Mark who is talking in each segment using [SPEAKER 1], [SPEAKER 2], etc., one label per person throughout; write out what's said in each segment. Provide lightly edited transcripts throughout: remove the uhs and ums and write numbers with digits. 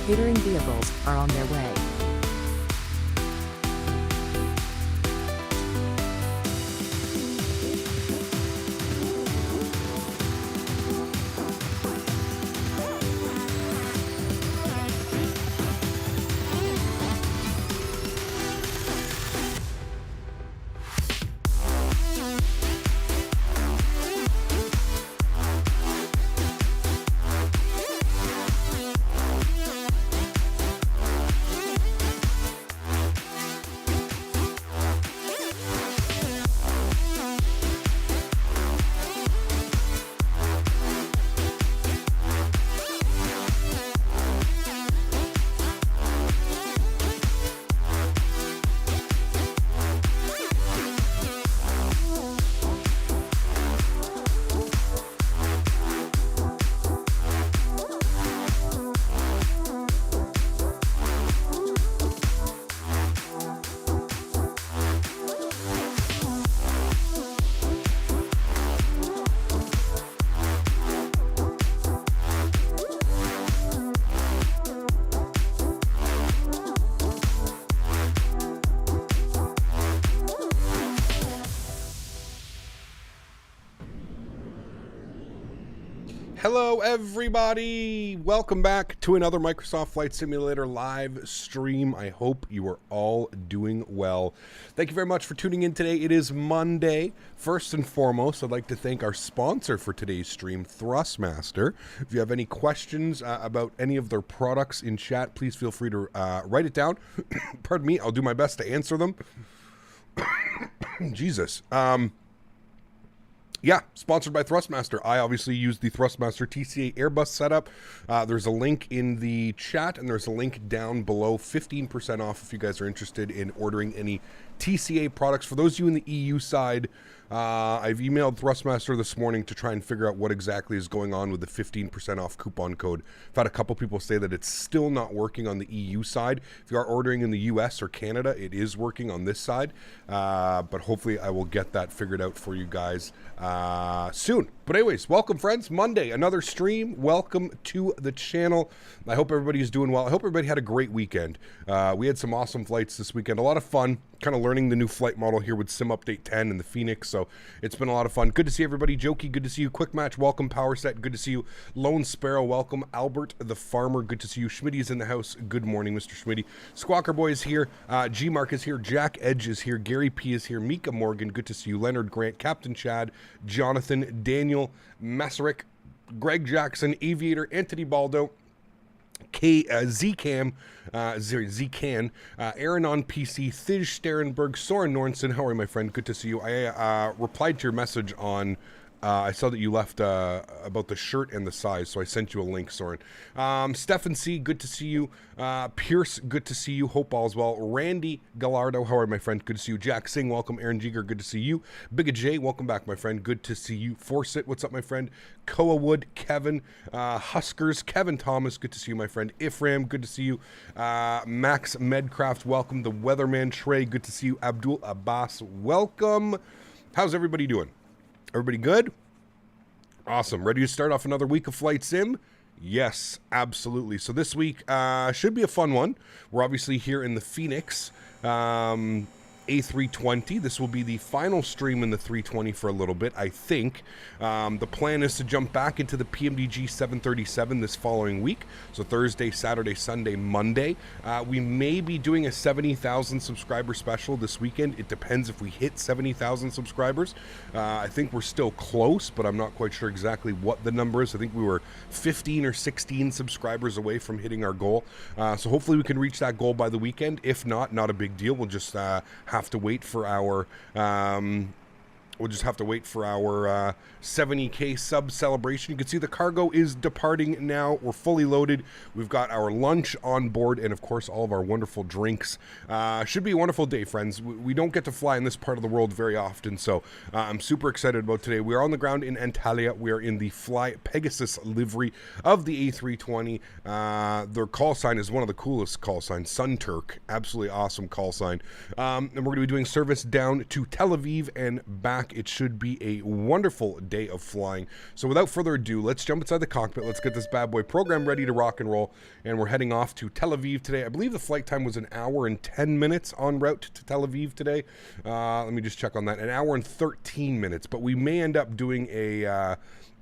[SPEAKER 1] Catering vehicles are on their way.
[SPEAKER 2] Hello everybody, welcome back to another Microsoft Flight Simulator live stream. I hope you are all doing well. Thank you very much for tuning in today. It is Monday. First and foremost, I'd like to thank our sponsor for today's stream, Thrustmaster. If you have any questions about any of their products in chat, please feel free to write it down. Pardon me, I'll do my best to answer them. Jesus. Yeah, sponsored by Thrustmaster. I obviously use the Thrustmaster TCA Airbus setup. There's a link in the chat, and there's a link down below, 15% off if you guys are interested in ordering any TCA products. For those of you in the EU side, I've emailed Thrustmaster this morning to try and figure out what exactly is going on with the 15% off coupon code. I've had a couple people say that it's still not working on the EU side. If you are ordering in the US or Canada, it is working on this side. But hopefully I will get that figured out for you guys soon. But anyways, welcome friends. Monday, another stream. Welcome to the channel. I hope everybody's doing well. I hope everybody had a great weekend. We had some awesome flights this weekend. A lot of fun. Kind of learning the new flight model here with Sim Update 10 and the Fenix. So it's been a lot of fun. Good to see everybody. Jokey, good to see you. Quick Match, welcome. Power Set, good to see you. Lone Sparrow, welcome. Albert the Farmer, good to see you. Schmitty is in the house. Good morning, Mr. Schmitty. Squawker Boy is here. G Mark is here. Jack Edge is here. Gary P is here. Mika Morgan, good to see you. Leonard Grant, Captain Chad, Jonathan, Daniel, Masaryk, Greg Jackson, Aviator, Anthony Baldo, Zcam, Erin on PC, Thish Sterenberg, Soren Nornson. How are you, my friend? Good to see you. I replied to your message on, I saw that you left about the shirt and the size, so I sent you a link, Soren. Stefan C, good to see you. Pierce, good to see you. Hope all's well. Randy Gallardo, how are you, my friend? Good to see you. Jack Singh, welcome. Aaron Jigger, good to see you. Big J, welcome back, my friend. Good to see you. Forsyth, what's up, my friend? Koa Wood, Kevin, Huskers, Kevin Thomas, good to see you, my friend. Ifram, good to see you. Max Medcraft, welcome. The Weatherman Trey, good to see you. Abdul Abbas, welcome. How's everybody doing? Everybody good? Awesome. Ready to start off another week of Flight Sim? Yes, absolutely. So this week should be a fun one. We're obviously here in the Fenix A320. This will be the final stream in the 320 for a little bit, I think. The plan is to jump back into the PMDG 737 this following week. So Thursday, Saturday, Sunday, Monday. We may be doing a 70,000 subscriber special this weekend. It depends if we hit 70,000 subscribers. I think we're still close, but I'm not quite sure exactly what the number is. I think we were 15 or 16 subscribers away from hitting our goal. So hopefully we can reach that goal by the weekend. If not, not a big deal. We'll just have to wait for our 70K sub celebration. You can see the cargo is departing now. We're fully loaded. We've got our lunch on board and, of course, all of our wonderful drinks. Should be a wonderful day, friends. We don't get to fly in this part of the world very often, so I'm super excited about today. We are on the ground in Antalya. We are in the Fly Pegasus livery of the A320. Their call sign is one of the coolest call signs, Sun Turk. Absolutely awesome call sign. And we're going to be doing service down to Tel Aviv and back It should be a wonderful day of flying. So without further ado, let's jump inside the cockpit. Let's get this bad boy program ready to rock and roll. And we're heading off to Tel Aviv today. I believe the flight time was 1 hour and 10 minutes en route to Tel Aviv today. Let me just check on that. 1 hour and 13 minutes. But we may end up doing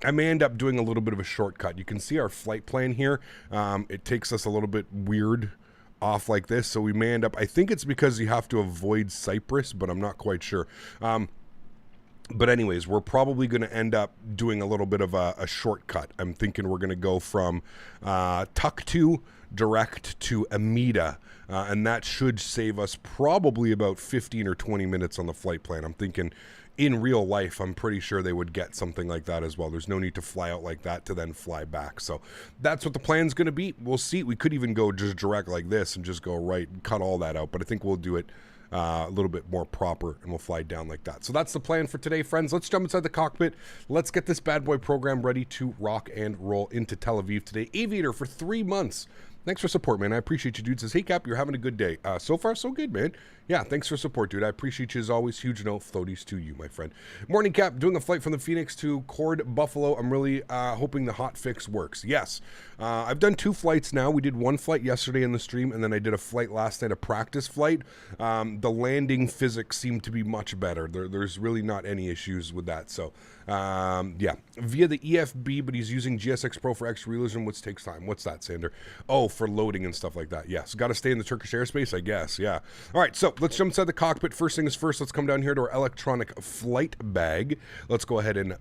[SPEAKER 2] I may end up doing a little bit of a shortcut. You can see our flight plan here. It takes us a little bit weird off like this, so we may end up, I think it's because you have to avoid Cyprus, but I'm not quite sure. But anyways, we're probably going to end up doing a little bit of a shortcut. I'm thinking we're going to go from Tuktu direct to Amida, and that should save us probably about 15 or 20 minutes on the flight plan. I'm thinking in real life, I'm pretty sure they would get something like that as well. There's no need to fly out like that to then fly back. So that's what the plan's going to be. We'll see. We could even go just direct like this and just go right and cut all that out. But I think we'll do it a little bit more proper, and we'll fly down like that. So that's the plan for today, friends. Let's jump inside the cockpit. Let's get this bad boy program ready to rock and roll into Tel Aviv today. Aviator for 3 months. Thanks for support, man. I appreciate you, dude. Says, hey, Cap, you're having a good day. So far, so good, man. Yeah, thanks for support, dude. I appreciate you as always. Huge note, floaties to you, my friend. Morning, Cap. Doing a flight from the Fenix to Cord, Buffalo. I'm really hoping the Hotfix works. Yes. I've done 2 flights now. We did 1 flight yesterday in the stream, and then I did a flight last night, a practice flight. The landing physics seem to be much better. There's really not any issues with that. So, yeah. Via the EFB, but he's using GSX Pro for extra realism, which takes time. What's that, Sander? Oh, for loading and stuff like that. Yes. Got to stay in the Turkish airspace, I guess. Yeah. All right. So let's jump inside the cockpit. First thing is first, let's come down here to our electronic flight bag. Let's go ahead and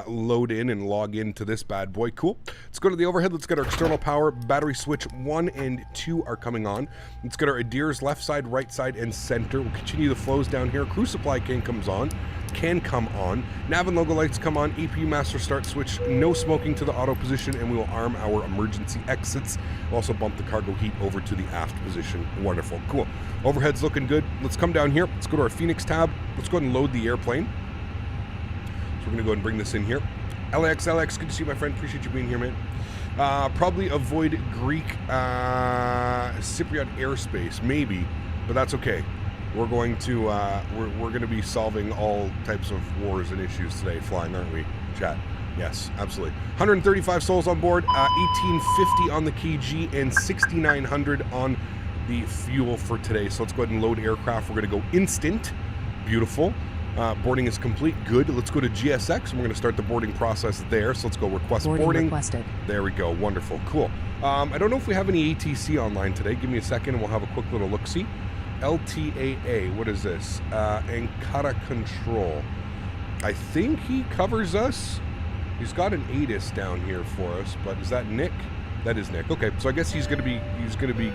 [SPEAKER 2] load in and log into this bad boy. Cool. Let's go to the overhead. Let's get our external power. Battery switch 1 and 2 are coming on. Let's get our ADIRS left side, right side, and center. We'll continue the flows down here. Crew supply can come on. Nav and logo lights come on. APU master start switch. No smoking to the auto position, and we will arm our emergency exits. We'll also bump the cargo heat over to the aft position. Wonderful. Cool. Overhead's looking good. Let's come down here. Let's go to our Fenix tab. Let's go ahead and load the airplane. So we're going to go ahead and bring this in here. Alex, good to see you, my friend. Appreciate you being here, man. Probably avoid Greek Cypriot airspace, maybe, but that's okay. We're going to we're going to be solving all types of wars and issues today, flying, aren't we, chat? Yes, absolutely. 135 souls on board, 1850 on the KG, and 6900 on the fuel for today. So let's go ahead and load aircraft. We're going to go instant. Beautiful. Boarding is complete. Good. Let's go to GSX, and we're going to start the boarding process there. So let's go request boarding.
[SPEAKER 1] Requested.
[SPEAKER 2] There we go. Wonderful. Cool. I don't know if we have any ATC online today. Give me a second, and we'll have a quick little look-see. LTAA. What is this? Ankara Control. I think he covers us. He's got an ATIS down here for us, but is that Nick? That is Nick. Okay, so I guess he's gonna be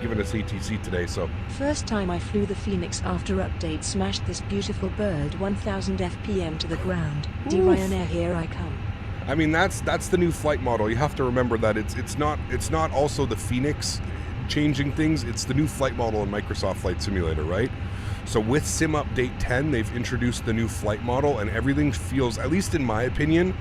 [SPEAKER 2] giving us ATC today. So
[SPEAKER 3] first time I flew the Fenix after update smashed this beautiful bird 1000 FPM to the ground. D Ryanair, here I come.
[SPEAKER 2] I mean that's the new flight model. You have to remember that it's not also the Fenix changing things. It's the new flight model in Microsoft Flight Simulator, right? So with Sim Update 10, they've introduced the new flight model, and everything feels, at least in my opinion,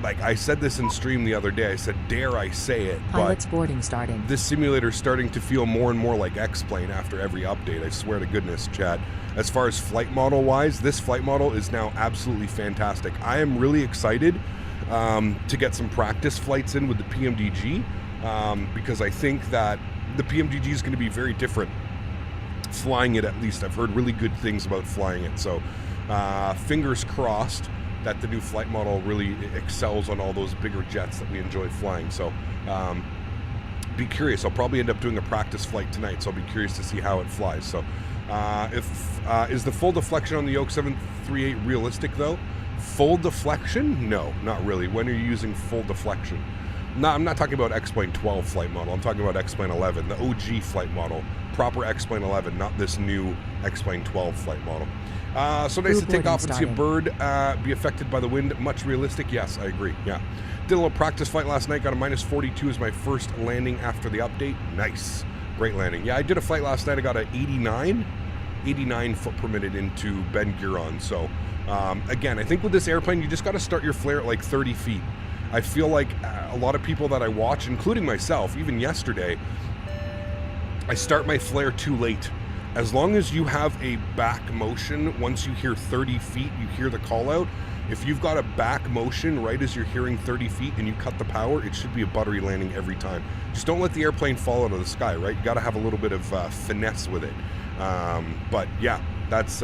[SPEAKER 2] like I said this in stream the other day, I said, dare I say it,
[SPEAKER 1] Pilot's
[SPEAKER 2] but
[SPEAKER 1] boarding starting.
[SPEAKER 2] This simulator is starting to feel more and more like X-Plane after every update. I swear to goodness, Chad. As far as flight model wise, this flight model is now absolutely fantastic. I am really excited to get some practice flights in with the PMDG because I think that the PMDG is going to be very different flying it. At least I've heard really good things about flying it. So fingers crossed that the new flight model really excels on all those bigger jets that we enjoy flying. So be curious. I'll probably end up doing a practice flight tonight, so I'll be curious to see how it flies. So is the full deflection on the Yoke 738 realistic though? Full deflection? No, not really. When are you using full deflection? No, I'm not talking about X-Plane 12 flight model. I'm talking about X-Plane 11, the OG flight model. Proper X-Plane 11, not this new X-Plane 12 flight model. So nice to take off and see a bird be affected by the wind. Much realistic? Yes, I agree. Yeah. Did a little practice flight last night. Got a -42 as my first landing after the update. Nice. Great landing. Yeah, I did a flight last night. I got an 89 foot permitted into Ben Gurion. So again, I think with this airplane, you just got to start your flare at like 30 feet. I feel like a lot of people that I watch, including myself, even yesterday, I start my flare too late. as long as you have a back motion, once you hear 30 feet, you hear the call out. If you've got a back motion right as you're hearing 30 feet and you cut the power, it should be a buttery landing every time. Just don't let the airplane fall out of the sky, right? You got to have a little bit of finesse with it. But yeah, that's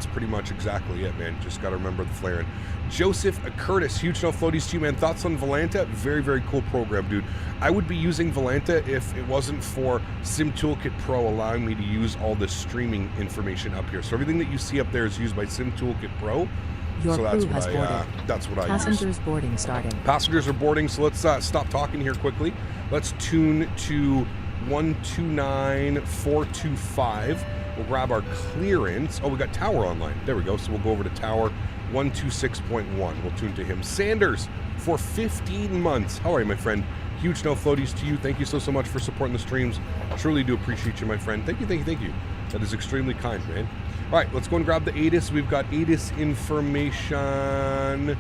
[SPEAKER 2] pretty much exactly it, man. Just got to remember the flaring. Joseph Curtis, huge no floaties to you, man. Thoughts on Volanta? Very, very cool program, dude. I would be using Volanta if it wasn't for Sim Toolkit Pro allowing me to use all this streaming information up here. So everything that you see up there is used by Sim Toolkit Pro.
[SPEAKER 1] Your
[SPEAKER 2] So
[SPEAKER 1] crew has boarded.
[SPEAKER 2] that's what I use.
[SPEAKER 1] Passengers boarding starting.
[SPEAKER 2] Passengers are boarding, so let's stop talking here quickly. Let's tune to 129425. We'll grab our clearance. Oh, we got Tower online. There we go. So we'll go over to Tower 126.1. We'll tune to him. Sanders for 15 months. How are you, my friend? Huge no floaties to you. Thank you so much for supporting the streams. Truly do appreciate you, my friend. Thank you. That is extremely kind, man. All right, let's go and grab the ATIS. We've got ATIS information.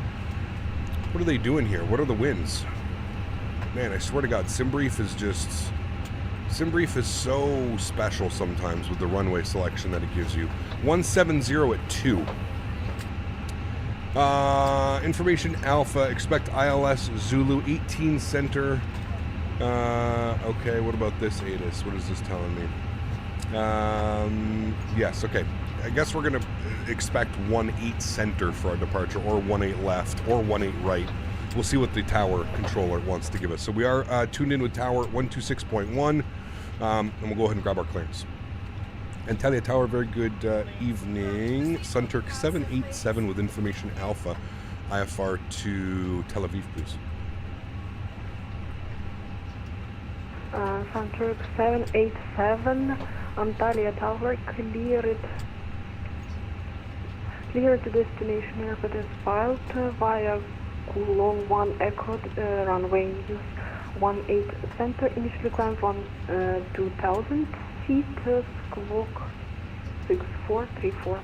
[SPEAKER 2] What are they doing here? What are the winds? Man, I swear to God, SimBrief is so special sometimes with the runway selection that it gives you. 170 at 2. Information Alpha, expect ILS Zulu 18 center. Okay, what about this ATIS? What is this telling me? Yes, okay. I guess we're going to expect 18 center for our departure, or 18 left, or 18 right. We'll see what the tower controller wants to give us. So we are tuned in with Tower 126.1, and we'll go ahead and grab our clearance. And Talia Tower, very good evening. Sunturk 787 with information Alpha, IFR to Tel Aviv, please.
[SPEAKER 4] Sunturk 787, Antalya Tower, clear to destination airport is filed via Kulon 1 Echo, runway use 18 center, initially climb 2000 feet, squawk 6434.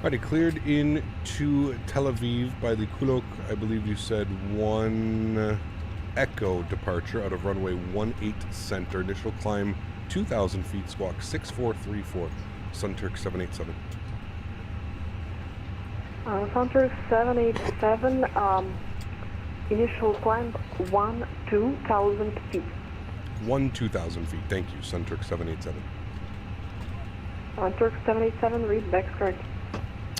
[SPEAKER 2] Alrighty, cleared into Tel Aviv by the Kulok, I believe you said 1 Echo departure out of runway 18 center, initial climb 2000 feet, squawk 6434, Sunturk 787.
[SPEAKER 4] Sunturk 787, initial climb 2000 feet.
[SPEAKER 2] 2000 feet, thank you, Sunturk 787.
[SPEAKER 4] Sunturk 787, read back correct.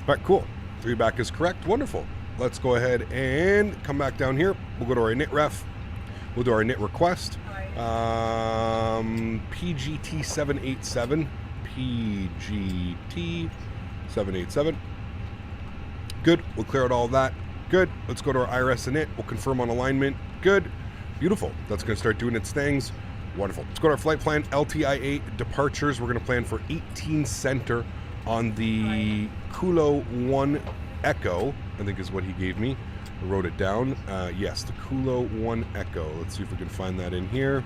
[SPEAKER 2] Alright, cool. Read back is correct, wonderful. Let's go ahead and come back down here. We'll go to our init ref. We'll do our init request. PGT 787. PGT 787. Good. We'll clear out all that. Good. Let's go to our IRS init. We'll confirm on alignment. Good. Beautiful. That's going to start doing its things. Wonderful. Let's go to our flight plan. LTI-8 departures. We're going to plan for 18 center on the Kulo 1 Echo, I think is what he gave me. I wrote it down. Yes, the Kulo 1 Echo. Let's see if we can find that in here.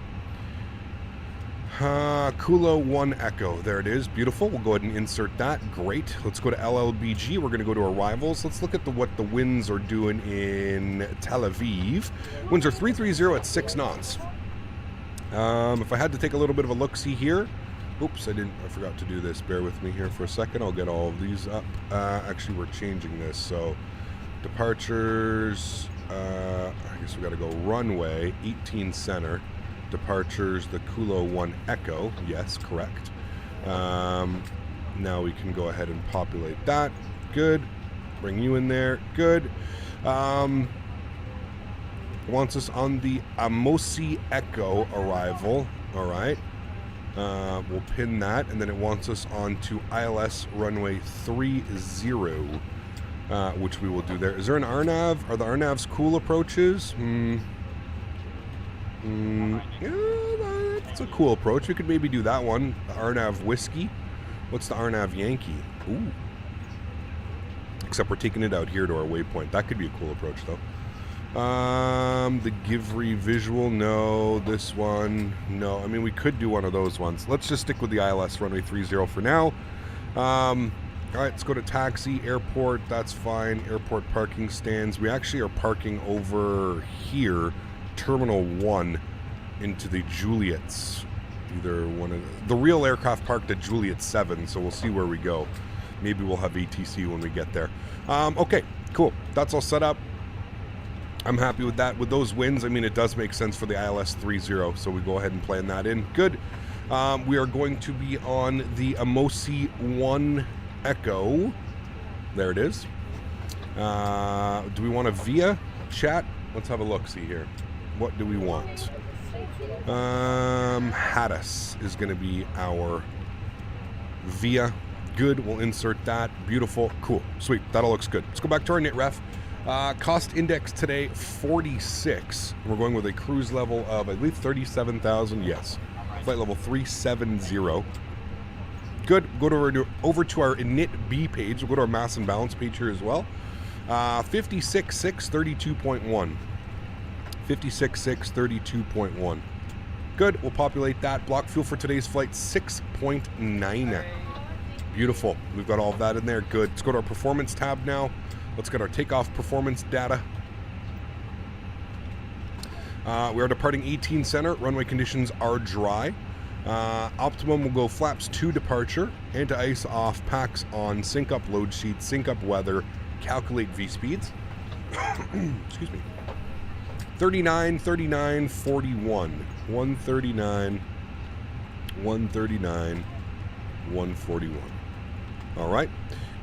[SPEAKER 2] Kulo 1 Echo. There it is. Beautiful. We'll go ahead and insert that. Great. Let's go to LLBG. We're going to go to arrivals. Let's look at what the winds are doing in Tel Aviv. Winds are 330 at 6 knots. If I had to take a little bit of a look-see here. Oops, I forgot to do this. Bear with me here for a second. I'll get all of these up. Actually, we're changing this. So, departures, I guess we got to go runway, 18 center. Departures, the Kulo 1 Echo. Yes, correct. Now we can go ahead and populate that. Good. Bring you in there. Good. Wants us on the Amosi Echo arrival. All right. We'll pin that, and then it wants us on to ILS runway 30, which we will do there. Is there an RNAV? Are the RNAVs cool approaches? Yeah, that's a cool approach. We could maybe do that one. The RNAV Whiskey. What's the RNAV Yankee? Ooh. Except we're taking it out here to our waypoint. That could be a cool approach, though. The Givry visual, no. This one, no. I mean, we could do one of those ones. Let's just stick with the ILS runway 30 for now. All right, let's go to taxi, airport. That's fine. Airport parking stands. We actually are parking over here, Terminal 1, into the Juliet's Either one of the real aircraft parked at Juliet 7, so we'll see where we go. Maybe we'll have ATC when we get there. Okay, cool. That's all set up. I'm happy with that. With those wins, I mean, it does make sense for the ILS 30, so we go ahead and plan that in. Good. We are going to be on the Amosi 1 Echo. There it is. Do we want a VIA chat? Let's have a look, see here. What do we want? Hattis is going to be our VIA. Good, we'll insert that. Beautiful, cool, sweet, that all looks good. Let's go back to our knit ref. Cost index today, 46. We're going with a cruise level of, I believe, 37,000, yes. Flight level 370. Good, go to over to our init B page. We'll go to our mass and balance page here as well. 56.6, 32.1. 56.6, 32.1. Good, we'll populate that. Block fuel for today's flight, 6.9. Beautiful. We've got all of that in there. Good. Let's go to our performance tab now. Let's get our takeoff performance data. We are departing 18 center. Runway conditions are dry. Optimum will go flaps to departure. Anti-ice off. Packs on. Sync up load sheet. Sync up weather. Calculate V speeds. Excuse me. 39, 39, 41. 139, 139, 141. All right.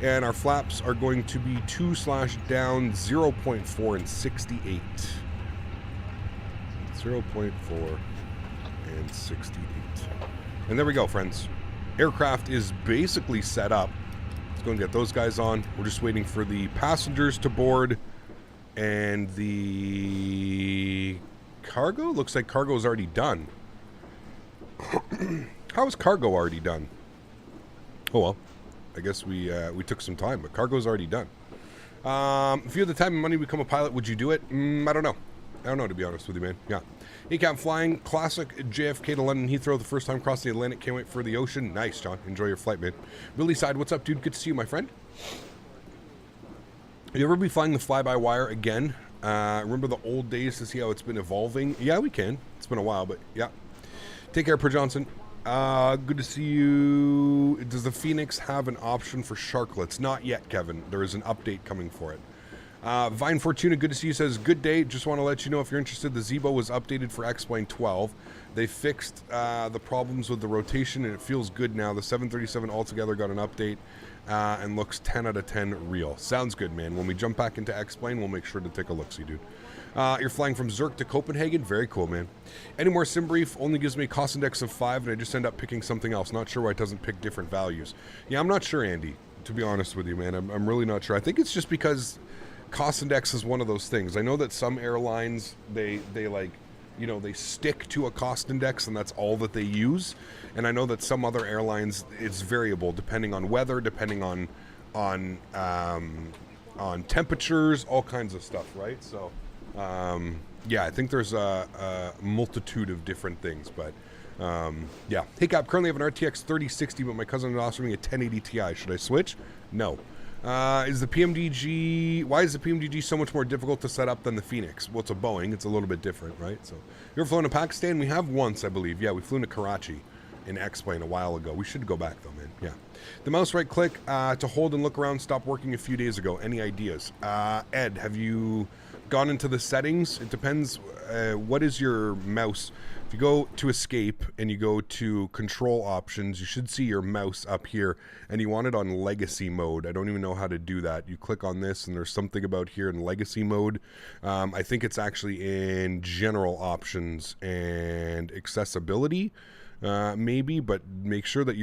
[SPEAKER 2] And our flaps are going to be 2/down 0.4 and 68. 0.4 and 68. And there we go, friends. Aircraft is basically set up. Let's go and get those guys on. We're just waiting for the passengers to board. And the cargo? Looks like cargo is already done. How is cargo already done? Oh well. I guess we took some time, but cargo's already done. If you had the time and money to become a pilot, would you do it? I don't know. I don't know, to be honest with you, man. Yeah. ACAM flying, classic JFK to London Heathrow, the first time crossing the Atlantic. Can't wait for the ocean. Nice, John. Enjoy your flight, man. Billy Side, what's up, dude? Good to see you, my friend. You ever be flying the fly-by-wire again? Remember the old days to see how it's been evolving? Yeah, we can. It's been a while, but yeah. Take care, Per Johnson. Good to see you. Does the Fenix have an option for sharklets? Not yet, Kevin. There is an update coming for it. Vine Fortuna, good to see you, says, good day. Just want to let you know if you're interested, the Zebo was updated for X-Plane 12. They fixed the problems with the rotation, and it feels good now. The 737 altogether got an update and looks 10 out of 10 real. Sounds good, man. When we jump back into X-Plane, we'll make sure to take a look-see, dude. You're flying from Zurich to Copenhagen? Very cool, man. Any more sim brief? Only gives me a cost index of 5, and I just end up picking something else. Not sure why it doesn't pick different values. Yeah, I'm not sure, Andy, to be honest with you, man. I'm really not sure. I think it's just because cost index is one of those things. I know that some airlines, they like, you know, they stick to a cost index, and that's all that they use. And I know that some other airlines, it's variable depending on weather, depending on temperatures, all kinds of stuff, right? So, yeah, I think there's a multitude of different things, but yeah. Hey, Cap, currently have an RTX 3060, but my cousin is offering me a 1080 Ti. Should I switch? No. Why is the PMDG so much more difficult to set up than the Fenix? Well, it's a Boeing. It's a little bit different, right? So, you ever flown to Pakistan? We have once, I believe. Yeah, we flew to Karachi in X-Plane a while ago. We should go back, though, man. Yeah. The mouse right click to hold and look around stopped working a few days ago. Any ideas? Ed, have you gone into the settings? It depends. What is your mouse? If you go to escape and you go to control options, you should see your mouse up here, and you want it on legacy mode. I don't even know how to do that. You click on this, and there's something about here in legacy mode. I think it's actually in general options and accessibility, maybe, but make sure that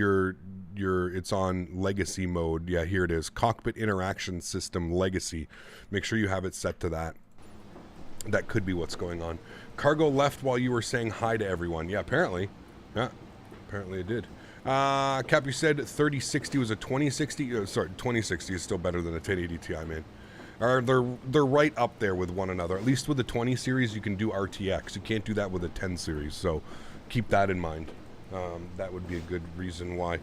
[SPEAKER 2] it's on legacy mode. Yeah, here it is. Cockpit interaction system legacy. Make sure you have it set to that. That could be what's going on. Cargo left while you were saying hi to everyone. Yeah, apparently. Yeah, apparently it did. Cap, you said 3060 was a 2060. Sorry, 2060 is still better than a 1080 Ti, man. They're right up there with one another. At least with the 20 series, you can do RTX. You can't do that with a 10 series, so keep that in mind. That would be a good reason why.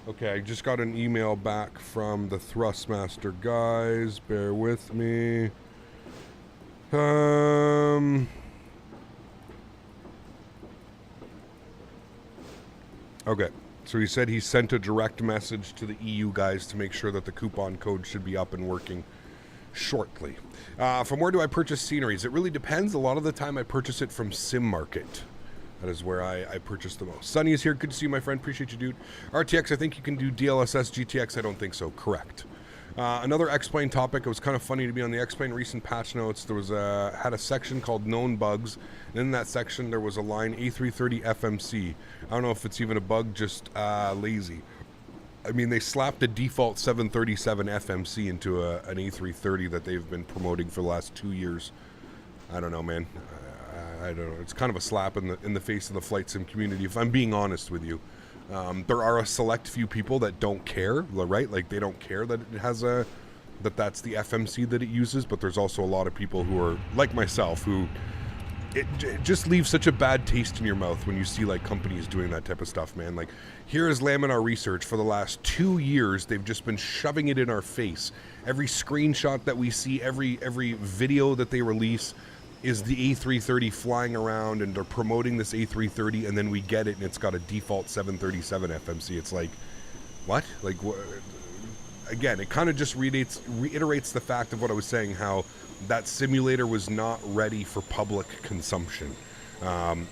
[SPEAKER 2] Okay, I just got an email back from the Thrustmaster guys. Bear with me. Okay, so he said he sent a direct message to the EU guys to make sure that the coupon code should be up and working shortly. From where do I purchase sceneries? It really depends. A lot of the time I purchase it from Sim Market. That is where I purchase the most. Sunny is here. Good to see you, my friend. Appreciate you, dude. RTX, I think you can do DLSS. GTX, I don't think so. Correct. Another X-Plane topic. It was kind of funny to be on the X-Plane recent patch notes. There was had a section called known bugs. And in that section, there was a line A330 FMC. I don't know if it's even a bug, just lazy. I mean, they slapped a default 737 FMC into an A330 that they've been promoting for the last 2 years. I don't know, man. I don't know. It's kind of a slap in the face of the flight sim community, if I'm being honest with you. There are a select few people that don't care, right? Like, they don't care that it has that's the FMC that it uses, but there's also a lot of people who are, like myself, who it just leaves such a bad taste in your mouth when you see, like, companies doing that type of stuff, man. Like, here is Laminar Research. For the last 2 years, they've just been shoving it in our face. Every screenshot that we see, every video that they release is the A330 flying around, and they're promoting this A330, and then we get it and it's got a default 737 FMC. It's like, what? Like, again, it kind of just reiterates the fact of what I was saying, how that simulator was not ready for public consumption.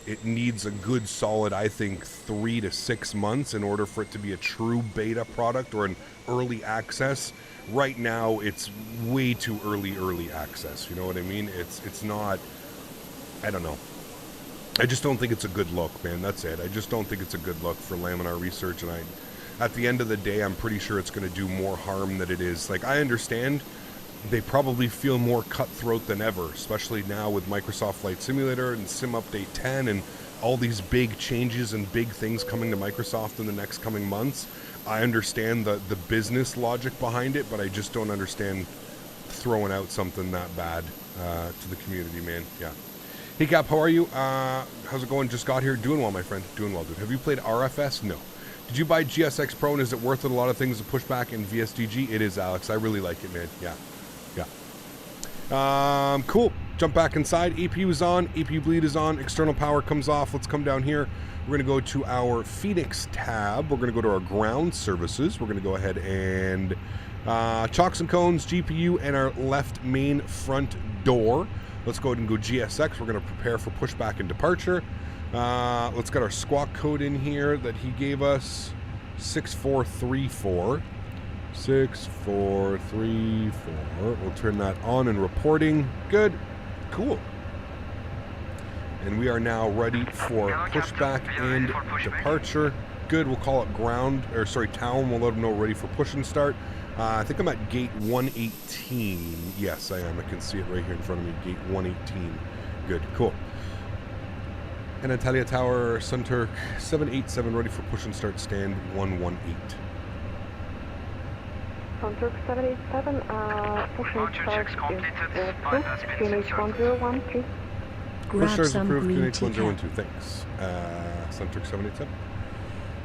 [SPEAKER 2] It needs a good solid, I think, 3 to 6 months in order for it to be a true beta product or an early access. Right now, it's way too early access. You know what I mean? It's not, I don't know. I just don't think it's a good look, man. That's it. I just don't think it's a good look for Laminar Research. And at the end of the day, I'm pretty sure it's going to do more harm than it is. Like, I understand they probably feel more cutthroat than ever, especially now with Microsoft Flight Simulator and Sim Update 10 and all these big changes and big things coming to Microsoft in the next coming months. I understand the business logic behind it, but I just don't understand throwing out something that bad to the community, man. Yeah. Hey, Cap, how are you? How's it going? Just got here. Doing well, my friend. Doing well, dude. Have you played RFS? No. Did you buy GSX Pro, and is it worth it? A lot of things to push back in VSDG. It is, Alex. I really like it, man. Yeah. Yeah. Cool. Jump back inside. APU is on. APU bleed is on. External power comes off. Let's come down here. We're going to go to our Fenix tab. We're going to go to our ground services. We're going to go ahead and chocks and cones, GPU, and our left main front door. Let's go ahead and go GSX. We're going to prepare for pushback and departure. Let's get our squawk code in here that he gave us. 6434. 6434. We'll turn that on and reporting. Good. Cool. And we are now ready for pushback and departure. Good. We'll call it ground, or sorry, town. We'll let them know we're ready for push and start. I think I'm at gate 118. Yes, I am. I can see it right here in front of me. Gate 118. Good. Cool. And Natalia Tower, Sunturk 787, ready for push and start. Stand 118.
[SPEAKER 4] Sunturk 787, push and start is approved. Phoenix 1013.
[SPEAKER 3] Grab
[SPEAKER 2] Push
[SPEAKER 3] some
[SPEAKER 2] approved.
[SPEAKER 3] green
[SPEAKER 2] Phoenix
[SPEAKER 3] tea.
[SPEAKER 2] 102. Thanks. Sunturk 787.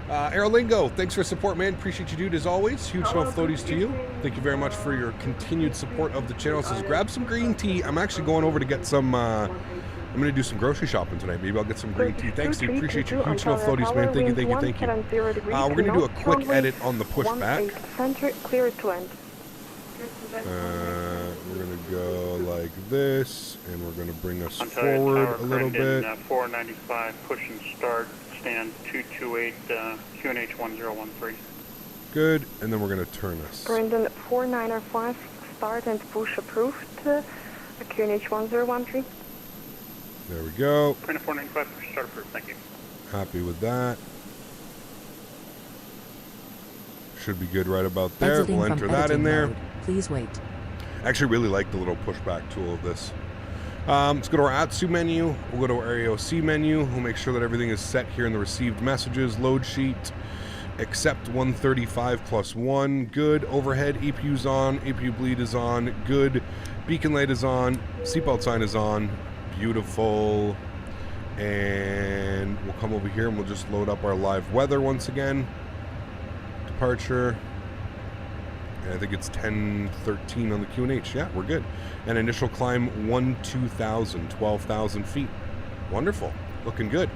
[SPEAKER 2] Aerolingo, thanks for support, man. Appreciate you, dude, as always. Huge snow floaties to you. Thank you very much for your continued support of the channel. It says, grab some green tea. I'm actually going over to get some, I'm going to do some grocery shopping tonight. Maybe I'll get some green tea. Thanks, dude. Appreciate you. Huge snow floaties, man. Thank you. We're going to do a quick edit on the pushback.
[SPEAKER 4] Clear to end.
[SPEAKER 2] We're going to go like this, and we're going to bring us forward a little bit.
[SPEAKER 5] 495, push and start, stand 228, QNH 1013.
[SPEAKER 2] Good, and then we're going to turn us.
[SPEAKER 4] Brendan 4905, start and push approved. QNH 1013.
[SPEAKER 2] There we go.
[SPEAKER 5] Brendan 495, push and start approved, thank you.
[SPEAKER 2] Happy with that. Should be good right about there.
[SPEAKER 1] Exiting
[SPEAKER 2] We'll
[SPEAKER 1] from
[SPEAKER 2] enter that in
[SPEAKER 1] editing
[SPEAKER 2] there.
[SPEAKER 1] mode. Please wait.
[SPEAKER 2] I actually really like the little pushback tool of this. Let's go to our AlexSiu menu. We'll go to our AOC menu. We'll make sure that everything is set here in the received messages. Load sheet. Accept 135 plus 1. Good. Overhead. APU's on. APU bleed is on. Good. Beacon light is on. Seatbelt sign is on. Beautiful. And we'll come over here and we'll just load up our live weather once again. Departure. And I think it's 10:13 on the QNH. Yeah, we're good. And initial climb 12,000, 12,000 feet. Wonderful. Looking good.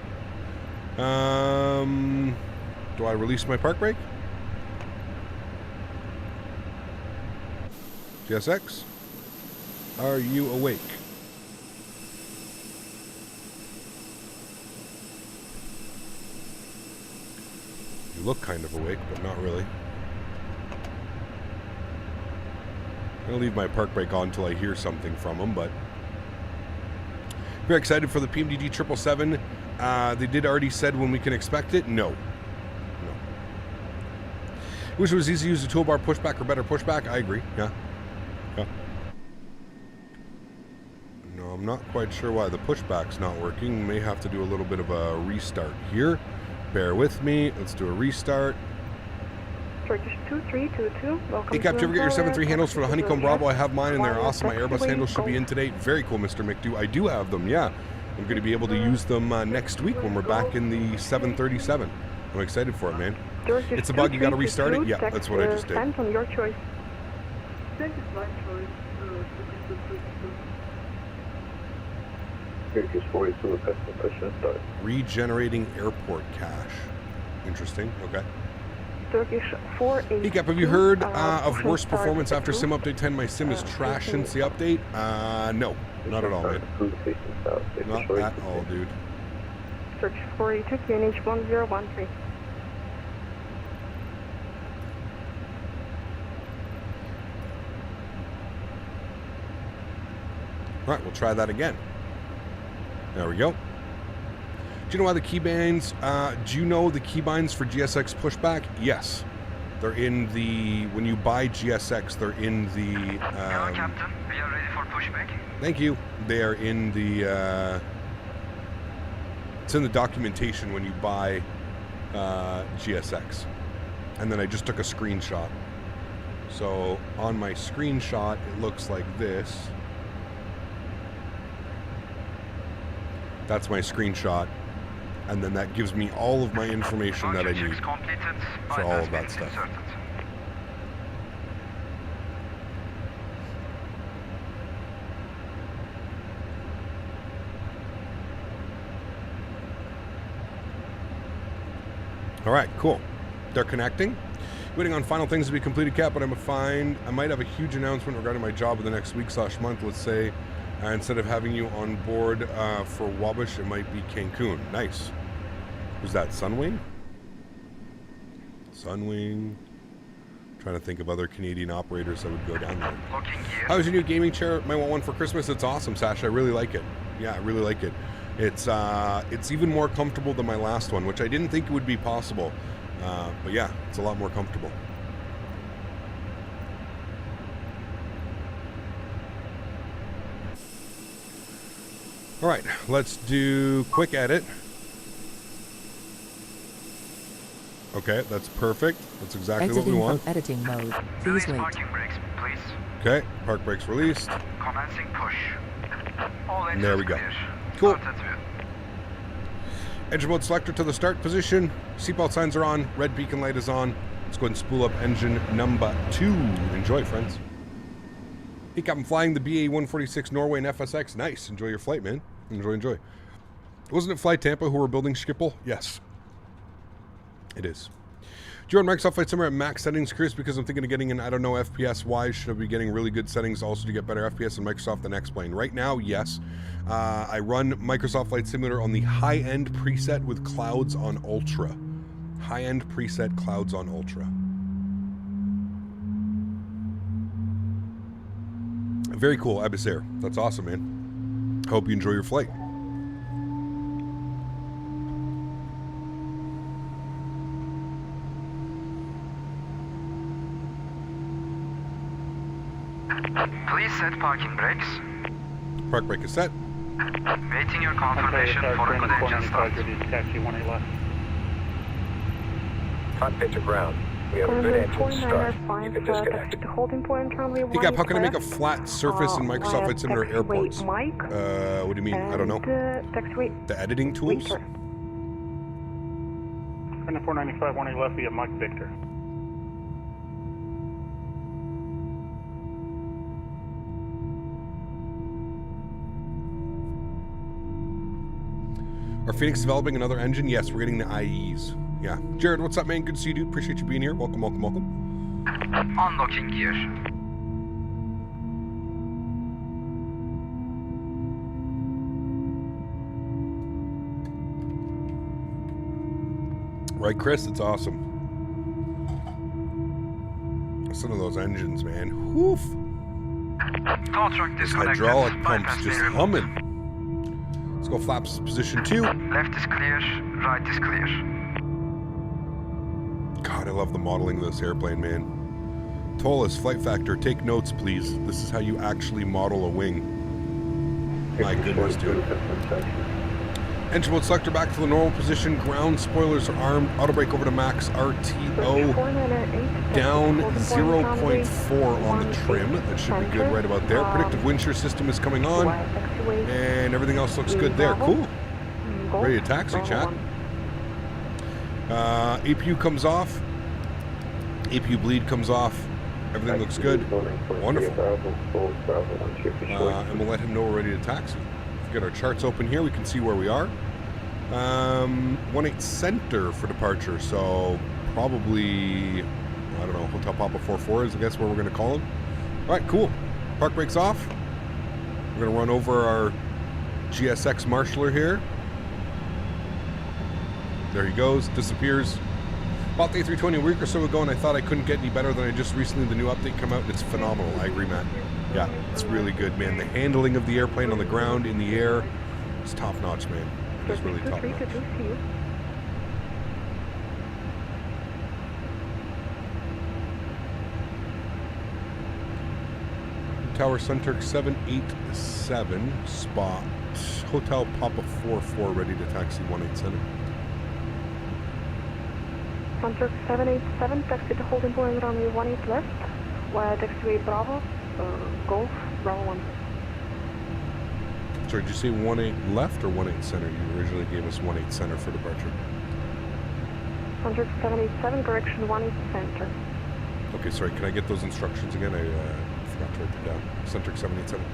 [SPEAKER 2] Do I release my park brake? GSX, are you awake? You look kind of awake, but not really. I'm going to leave my park brake on until I hear something from them, but very excited for the PMDG 777. They did already said when we can expect it. No. Wish it was easy to use the toolbar pushback or better pushback. I agree. Yeah. No, I'm not quite sure why the pushback's not working. May have to do a little bit of a restart here. Bear with me. Let's do a restart.
[SPEAKER 4] Turkish 2322, welcome.
[SPEAKER 2] Hey Cap, did you ever get your 7.3 handles for the Honeycomb Bravo? I have mine and they're awesome. My Airbus handles should be in today. Very cool, Mr. McDo. I do have them, yeah. I'm going to be able to use them next week when we're back in the 737. I'm excited for it, man. It's a bug, you got to restart it? Yeah, that's what I just did.
[SPEAKER 4] On your choice.
[SPEAKER 2] Regenerating airport cache. Interesting, okay.
[SPEAKER 4] Turkish 482.
[SPEAKER 2] Hey Cap, have you heard of worst performance after Sim Update 10? My Sim is trash since the update. No, not at all, man. Not at all, dude.
[SPEAKER 4] Turkish 482, QNH 1013.
[SPEAKER 2] All right, we'll try that again. There we go. Do you know why the keybinds, do you know the keybinds for GSX pushback? Yes. They're in the, when you buy GSX, they're in the...
[SPEAKER 6] Hello, Captain. We are ready for pushback.
[SPEAKER 2] Thank you. They are in the, it's in the documentation when you buy GSX. And then I just took a screenshot. So on my screenshot, it looks like this. That's my screenshot. And then that gives me all of my information that I need for all of that stuff. All right, cool. They're connecting. Waiting on final things to be completed, Cap, but I might have a huge announcement regarding my job in the next week/month. Let's say, instead of having you on board for Wabash, it might be Cancun. Nice. Who's that? Sunwing? Sunwing. Trying to think of other Canadian operators that would go down there. How's your new gaming chair? Might want one for Christmas. It's awesome, Sasha. I really like it. Yeah, I really like it. It's even more comfortable than my last one, which I didn't think would be possible. But yeah, it's a lot more comfortable. All right, let's do quick edit. Okay, that's perfect. That's exactly what we want.
[SPEAKER 1] From editing mode. Please wait.
[SPEAKER 6] Parking brakes, please.
[SPEAKER 2] Okay, park brakes released.
[SPEAKER 6] Commencing push. All
[SPEAKER 2] And there we go.
[SPEAKER 6] clear.
[SPEAKER 2] Cool.
[SPEAKER 6] Start at wheel.
[SPEAKER 2] Engine mode selector to the start position. Seatbelt signs are on. Red beacon light is on. Let's go ahead and spool up engine number 2. Enjoy, friends. Hey, Cap, I'm flying the BA-146 Norway and FSX. Nice. Enjoy your flight, man. Enjoy. Wasn't it Flight Tampa who were building Schiphol? Yes. It is. Do you run Microsoft Flight Simulator at max settings? Curious because I'm thinking of getting an, I don't know, FPS wise. Should I be getting really good settings also to get better FPS in Microsoft than X-Plane? Right now, yes. I run Microsoft Flight Simulator on the high-end preset with clouds on Ultra. High-end preset clouds on Ultra. Very cool, Abyssair. That's awesome, man. Hope you enjoy your flight.
[SPEAKER 6] Please set parking brakes.
[SPEAKER 2] Park brake is set.
[SPEAKER 6] Waiting your confirmation for a good engine start.
[SPEAKER 5] Taxi 1 left.
[SPEAKER 7] Cockpit to ground. We have a good engine start. You can disconnect.
[SPEAKER 2] Hey, Cap, how can I make a flat surface in Microsoft Flight Simulator airports? What do you mean? I don't know. The editing tools?
[SPEAKER 5] And the 495 1 left via Mike Victor.
[SPEAKER 2] Are Fenix developing another engine? Yes, we're getting the IEs. Yeah. Jared, what's up, man? Good to see you, dude. Appreciate you being here. Welcome, welcome, welcome.
[SPEAKER 6] Unlocking gear.
[SPEAKER 2] Right, Chris? It's awesome. Some of those engines, man. Woof.
[SPEAKER 6] Tow truck disconnected.
[SPEAKER 2] Hydraulic pumps
[SPEAKER 6] Bypass
[SPEAKER 2] just
[SPEAKER 6] clear.
[SPEAKER 2] humming. Let's go flaps position 2.
[SPEAKER 6] Left is clear, right is clear.
[SPEAKER 2] God, I love the modeling of this airplane, man. Tolas, flight factor, take notes, please. This is how you actually model a wing. My goodness, dude. Engine mode selector back to the normal position. Ground spoilers are armed. Auto brake over to max. RTO down 0.4 on the trim. That should be good right about there. Predictive wind shear system is coming on. And everything else looks good there. Cool. Ready to taxi, chat. APU comes off. APU bleed comes off. Everything looks good. Wonderful. And we'll let him know we're ready to taxi. If we get our charts open here, we can see where we are. 18 center for departure, so probably, I don't know, Hotel Papa 44 is I guess where we're going to call him. All right, cool. Park brakes off. We're going to run over our GSX marshaller here. There he goes, disappears. Bought the A320 a week or so ago, and I thought I couldn't get any better than I just recently the new update come out, and it's phenomenal. I agree, Matt. Yeah, it's really good, man. The handling of the airplane on the ground, in the air, it's top notch, man. It's really top notch. Tower Center 787 spot. Hotel Papa 44 ready to taxi 18 center.
[SPEAKER 4] Center 787, taxi to holding point runway 18 left, via taxiway Bravo, Golf, Bravo 1.
[SPEAKER 2] Sorry, did you say 18 left or 18 center? You originally gave us 18 center for departure.
[SPEAKER 4] Center 787, correction 18 center.
[SPEAKER 2] Okay, sorry, can I get those instructions again? I forgot to write them down. Center 787.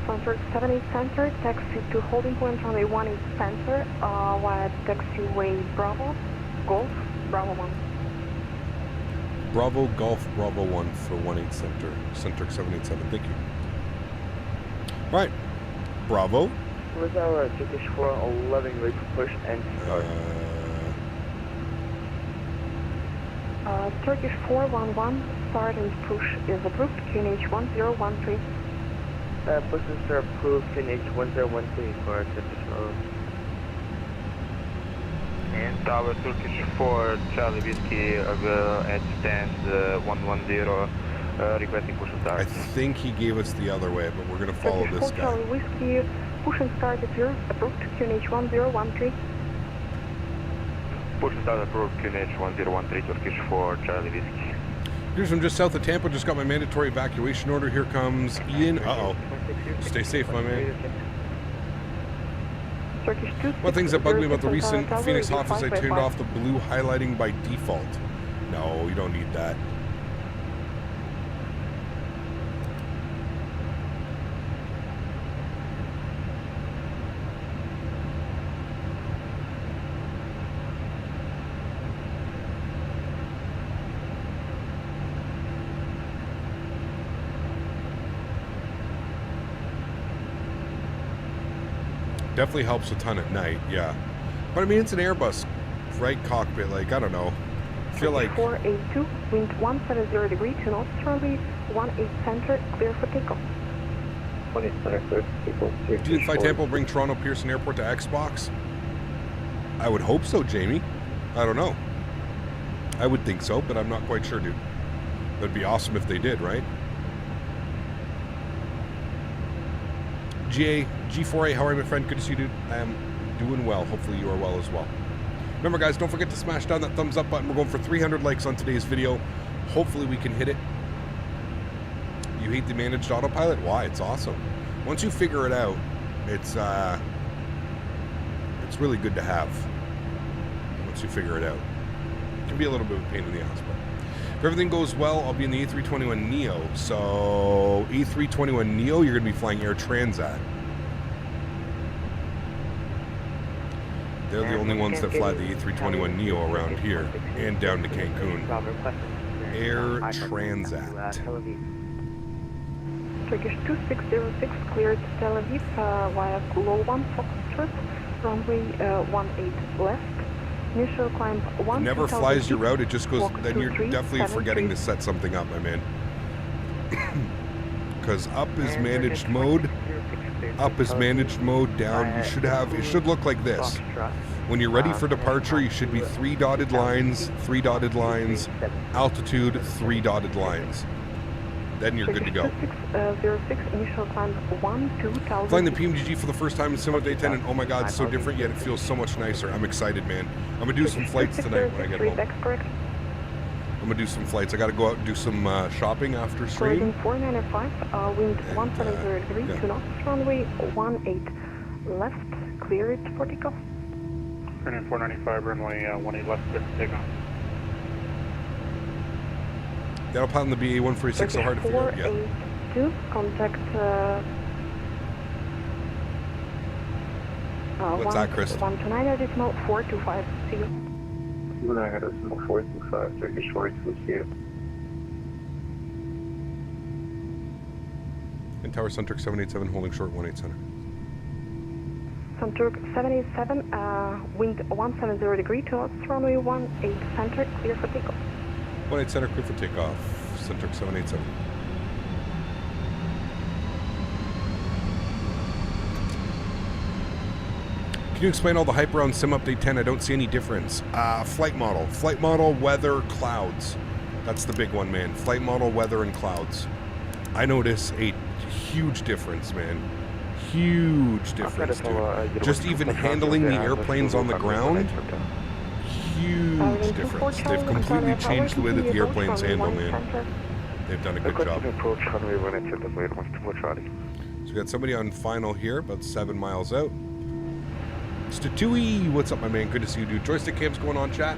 [SPEAKER 4] Center 78 center, taxi to holding point runway 18 center, via taxiway Bravo, Golf, Bravo 1.
[SPEAKER 2] Bravo, Golf, Bravo 1 for 18 center. Center 787, thank you. All right, Bravo.
[SPEAKER 8] With our Turkish 411 ready to push and start.
[SPEAKER 4] Turkish 411, start and push is approved, QNH 1013.
[SPEAKER 8] Push and start approved, QNH 1013 for Turkish 411.
[SPEAKER 9] And Tower Turkish 4, Charlie Whiskey, at stand 110, requesting push and start.
[SPEAKER 2] I think he gave us the other way, but we're going to follow
[SPEAKER 4] Turkish
[SPEAKER 2] this
[SPEAKER 4] 4,
[SPEAKER 2] guy.
[SPEAKER 4] Charlie Whiskey, push and start approved, QNH 1013.
[SPEAKER 9] Push and start approved, QNH 1013, Turkish 4, Charlie Whiskey.
[SPEAKER 2] Here's from just south of Tampa. Just got my mandatory evacuation order. Here comes Ian. Uh-oh. Stay safe, my man.
[SPEAKER 4] Turkish 2,
[SPEAKER 2] One thing that bugged me about the recent
[SPEAKER 4] Tower,
[SPEAKER 2] Phoenix
[SPEAKER 4] is
[SPEAKER 2] Hotfix, I turned
[SPEAKER 4] 555.
[SPEAKER 2] off the blue highlighting by default. No, you don't need that. Definitely helps a ton at night, yeah. But I mean, it's an Airbus, right? Cockpit, like, I don't know. I feel like...
[SPEAKER 4] 482, wind 170 degree to northerly, 18 center, clear for takeoff.
[SPEAKER 8] 20 center, clear for takeoff.
[SPEAKER 2] Do you think Flight Tampa will bring Toronto Pearson Airport to Xbox? I would hope so, Jamie. I don't know. I would think so, but I'm not quite sure, dude. That'd be awesome if they did, right? G4A, how are you, my friend? Good to see you, dude. I am doing well. Hopefully you are well as well. Remember, guys, don't forget to smash down that thumbs up button. We're going for 300 likes on today's video. Hopefully we can hit it. You hate the managed autopilot? Why? It's awesome. Once you figure it out, it's really good to have. Once you figure it out. It can be a little bit of a pain in the ass, but if everything goes well, I'll be in the A321neo. So A321neo, you're going to be flying Air Transat. They're the only ones that fly the A321neo around here and down to Cancun. Air Transat.
[SPEAKER 4] Turkish 2606 cleared Tel Aviv via Low 1 Foxtrot, runway 18 left. Initial climb 1.
[SPEAKER 2] It never flies your route, it just goes, then you're definitely forgetting to set something up, my man. Because up is managed mode. Up is managed mode, down you should have, it should look like this. When you're ready for departure, you should be 3 dotted lines, 3 dotted lines, altitude, 3 dotted lines. Then you're good to go.
[SPEAKER 4] 06 initial climb 12,000.
[SPEAKER 2] Flying the PMGG for the first time in Sim Day 10, and oh my god, it's so different, yet it feels so much nicer. I'm excited, man. I'm gonna do some flights tonight when I get home. I'm gonna do some flights. I gotta go out and do some shopping after stream.
[SPEAKER 4] 495, wind 170 degrees, 2 knots, runway 18 left, clear it for takeoff.
[SPEAKER 5] Turning 495, runway 18 left, clear for takeoff.
[SPEAKER 2] That'll pilot in the BA-146 so hard to figure out. Yeah.
[SPEAKER 4] 482, contact
[SPEAKER 2] What's that, Chris?
[SPEAKER 4] 129.425, see you.
[SPEAKER 9] 425, Turkish 422.
[SPEAKER 2] And Tower Sunturk 787 holding short 18 center.
[SPEAKER 4] Sunturk 787, wind 170 degree, 2 knots, runway 18 center, clear for takeoff.
[SPEAKER 2] 18 center, clear for takeoff. Sunturk 787. Can you explain all the hype around Sim Update 10? I don't see any difference. Flight model, weather, clouds. That's the big one, man. Flight model, weather, and clouds. I notice a huge difference, man. Huge difference, dude. Just even handling the airplanes on the ground, huge difference. They've completely changed the way that the airplanes handle, man. They've done a good job. So we got somebody on final here, about 7 miles out. Statewi, what's up, my man? Good to see you, dude. Joystick cam's going on, chat.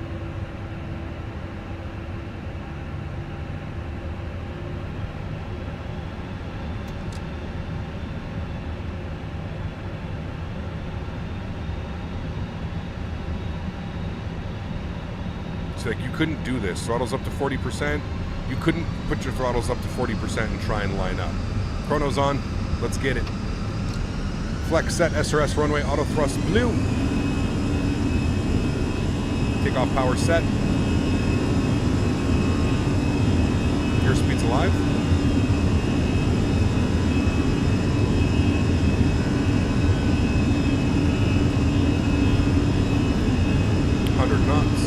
[SPEAKER 2] So, like, you couldn't do this. Throttles up to 40%. You couldn't put your throttles up to 40% and try and line up. Chrono's on. Let's get it. Flex set, SRS runway, auto thrust blue. Takeoff power set. Airspeed's alive. Knots.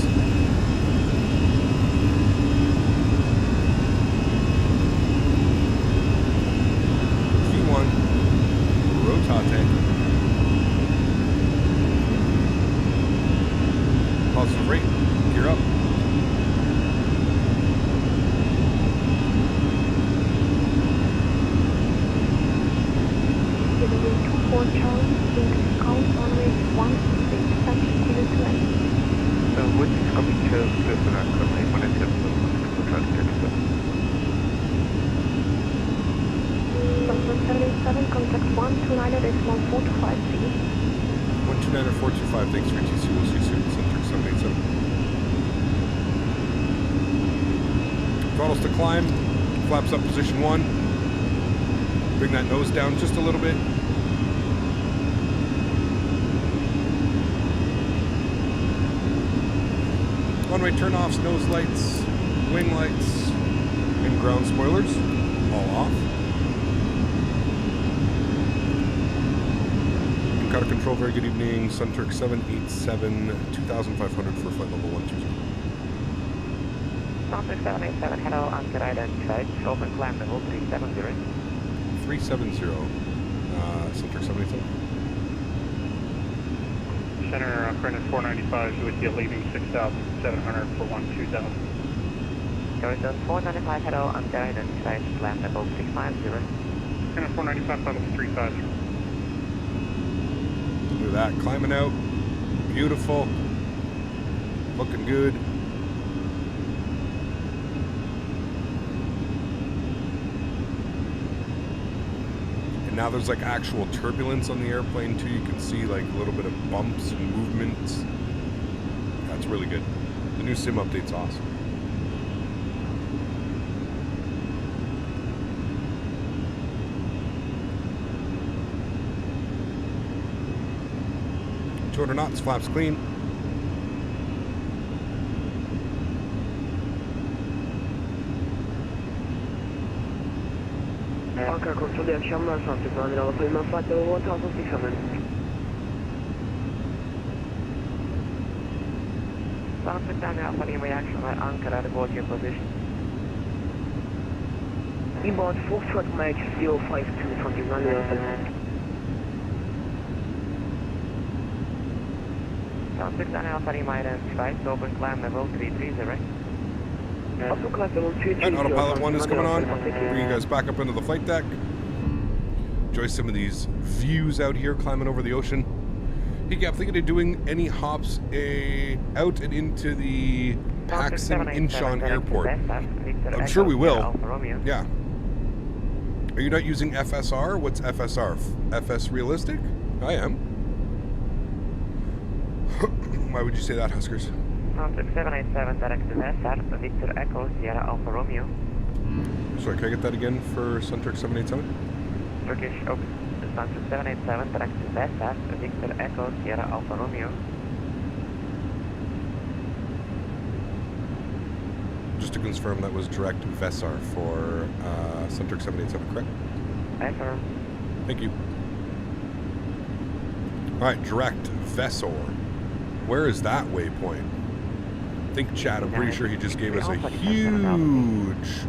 [SPEAKER 2] V1. Rotate. Positive rate. Gear up.
[SPEAKER 4] For Charlie, count runway 16, center, clear to land.
[SPEAKER 9] Which is coming to the runway 17,
[SPEAKER 4] Sunturk 787, contact 129.425 feet.
[SPEAKER 2] 129.425, thanks for TC. We'll see you soon. Sunturk 787. Throttles to climb. Flaps up position 1. Bring that nose down just a little bit. One-way turn-offs, nose lights, wing lights, and ground spoilers, all off. Cutter control, very good evening. Sunturk 787, 2,500 for flight level 120.
[SPEAKER 8] Sunturk 787, hello, answer identified, open climb level 370.
[SPEAKER 2] 370, Sunturk 787.
[SPEAKER 5] Center, current 495, with you leaving 6,700 for 12,000.
[SPEAKER 8] Horizon 495, hello, answer identified, climb level 350.
[SPEAKER 5] Current 495, level 350.
[SPEAKER 2] Look at that, climbing out, beautiful, looking good. And now there's like actual turbulence on the airplane too. You can see like a little bit of bumps and movements. That's really good. The new sim update's awesome. Or knots, flaps clean.
[SPEAKER 8] Okay, control the action mark something on the Alpha Flight 1600. Sound down Alpha Lima action at anchor at about your position. Inbound full short Mike 052 from the runway. Sound 6 down Alpha Lima identified, open climb level 330.
[SPEAKER 2] And autopilot 1 is coming on. Bring you guys back up into the flight deck. Enjoy some of these views out here climbing over the ocean. Hey, I'm thinking of doing any hops out and into the Paxton Incheon Airport. I'm sure we will. Yeah. Are you not using FSR? What's FSR? FS Realistic? I am. Why would you say that, Huskers?
[SPEAKER 8] 787 direct to West, Victor Echo, Sierra Alfa Romeo.
[SPEAKER 2] Sorry, can I get that again for Sunturk 787?
[SPEAKER 8] Turkish Oak, Sunturk 787 direct to West, Victor Echo, Sierra Alfa Romeo.
[SPEAKER 2] Just to confirm, that was direct VESAR for Sunturk 787, correct?
[SPEAKER 8] Affirm.
[SPEAKER 2] Thank you. Alright, direct VESAR. Where is that waypoint? Think chat, I'm pretty sure he just gave us a huge...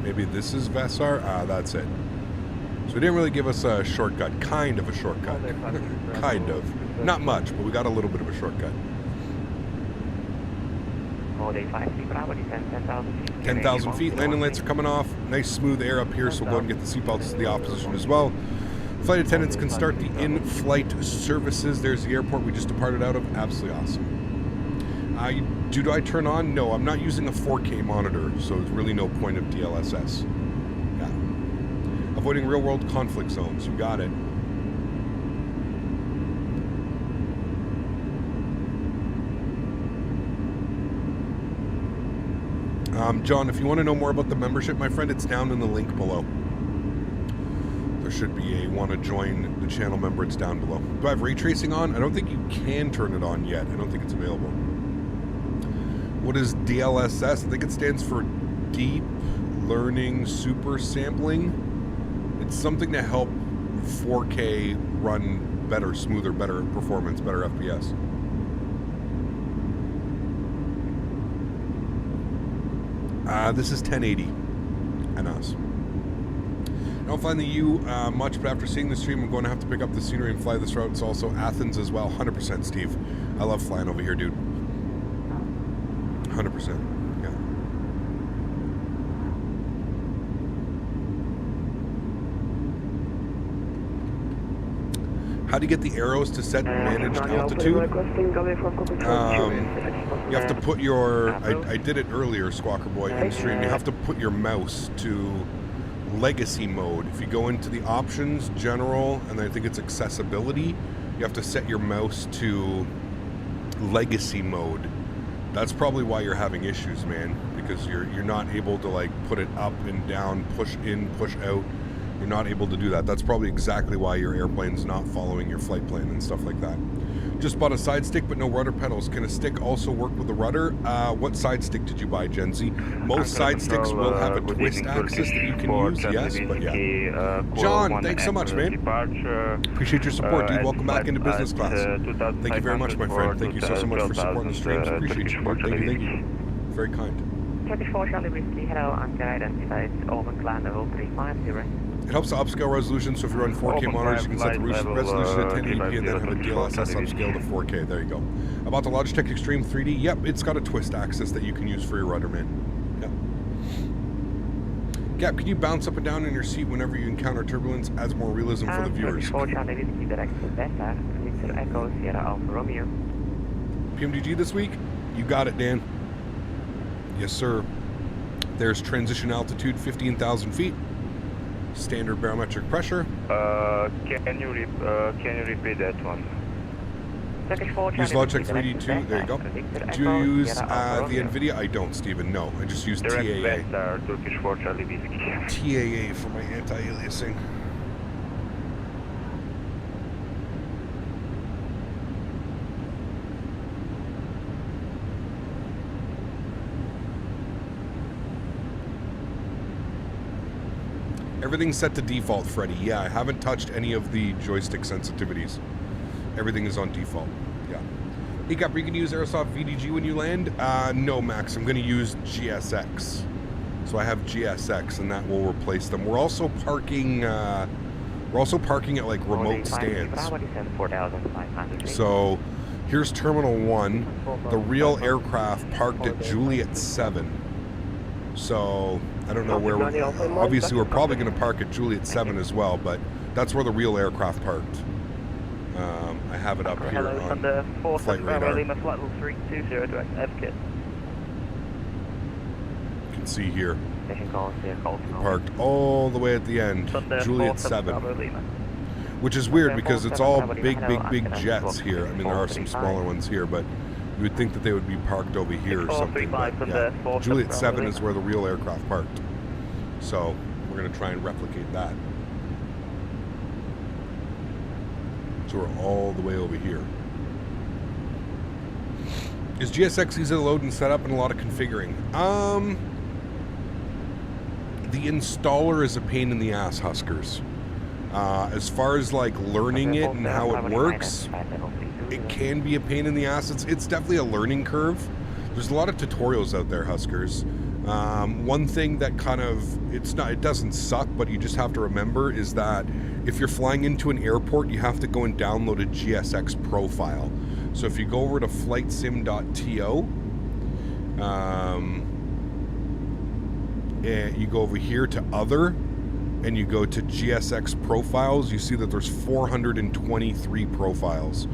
[SPEAKER 2] Maybe this is VESAR? Ah, that's it. So he didn't really give us a shortcut. Kind of a shortcut. Kind of. Not much, but we got a little bit of a shortcut. 10,000 feet. Landing lights are coming off. Nice smooth air up here, so we'll go and get the seatbelts to the opposition as well. Flight attendants can start the in-flight services. There's the airport we just departed out of. Absolutely awesome. Do I turn on? No, I'm not using a 4K monitor, so there's really no point of DLSS. Yeah. Avoiding real-world conflict zones. You got it. John, if you want to know more about the membership, my friend, it's down in the link below. There should be a want to join the channel member. It's down below. Do I have ray tracing on? I don't think you can turn it on yet. I don't think it's available. What is DLSS? I think it stands for Deep Learning Super Sampling. It's something to help 4K run better, smoother, better performance, better FPS. This is 1080 and us. I don't find the U much, but after seeing the stream, I'm going to have to pick up the scenery and fly this route. It's also Athens as well. 100%, Steve. I love flying over here, dude. 100%. Yeah. How do you get the arrows to set managed altitude? You have to put your... I did it earlier, Squawker Boy, in stream. You have to put your mouse to legacy mode. If you go into the options, general, and I think it's accessibility, you have to set your mouse to legacy mode. That's probably why you're having issues, man, because you're not able to like put it up and down, push in, push out. You're not able to do that. That's probably exactly why your airplane's not following your flight plan and stuff like that. Just bought a side stick, but no rudder pedals. Can a stick also work with a rudder? What side stick did you buy, Gen Z? Most side sticks will have a twist axis that you can use, yes, but yeah. John, thanks so much, man. Appreciate your support, dude. Welcome back into business class. Thank you very much, my friend. Thank you so much for supporting the streams. Appreciate you, dude. Thank you. Very kind.
[SPEAKER 8] 34 Charlie Whiskey, hello, anchor identified, open climb level 350.
[SPEAKER 2] It helps to upscale resolution, so if you run 4K monitors, you can set the resolution to 1080p and then have a DLSS upscale to 4K. There you go. About the Logitech Extreme 3D, yep, it's got a twist axis that you can use for your rudder, man. Yep. Gap, can you bounce up and down in your seat whenever you encounter turbulence? Adds more realism for the viewers.
[SPEAKER 8] 24 Charlie Whiskey direct to Beta, Victor Echo, Sierra Alpha Romeo.
[SPEAKER 2] PMDG this week? You got it, Dan. Yes, sir. There's transition altitude 15,000 feet. Standard barometric pressure.
[SPEAKER 9] Can you repeat that one?
[SPEAKER 2] Use Logitech 3D2. There you go. Do you use the NVIDIA? I don't, Stephen. No, I just use TAA.
[SPEAKER 9] Turkish 4 Charlie Whiskey.
[SPEAKER 2] TAA for my anti-aliasing. Everything's set to default, Freddy. Yeah, I haven't touched any of the joystick sensitivities. Everything is on default. Yeah. Hey, Cap, you can use Airsoft VDG when you land? No, Max. I'm going to use GSX. So I have GSX, and that will replace them. We're also parking. At like remote stands. So here's Terminal 1. The real aircraft parked at Juliet 7. So I don't know where we're. Obviously, we're probably going to park at Juliet 7 as well, but that's where the real aircraft parked. I have it up here on
[SPEAKER 8] the
[SPEAKER 2] flight radar. You can see here. Parked all the way at the end, Juliet 7. Which is weird because it's all big jets here. I mean, there are some smaller ones here, but you would think that they would be parked over here or something. But yeah, Juliet 7 is where the real aircraft parked. So we're going to try and replicate that. So we're all the way over here. Is GSX easy to load and set up and a lot of configuring? The installer is a pain in the ass, Huskers. As far as like learning it and how it works, it can be a pain in the ass. It's definitely a learning curve. There's a lot of tutorials out there, Huskers. One thing that kind of, it doesn't suck, but you just have to remember is that if you're flying into an airport, you have to go and download a GSX profile. So if you go over to flightsim.to, and you go over here to other, and you go to GSX profiles, you see that there's 423 profiles.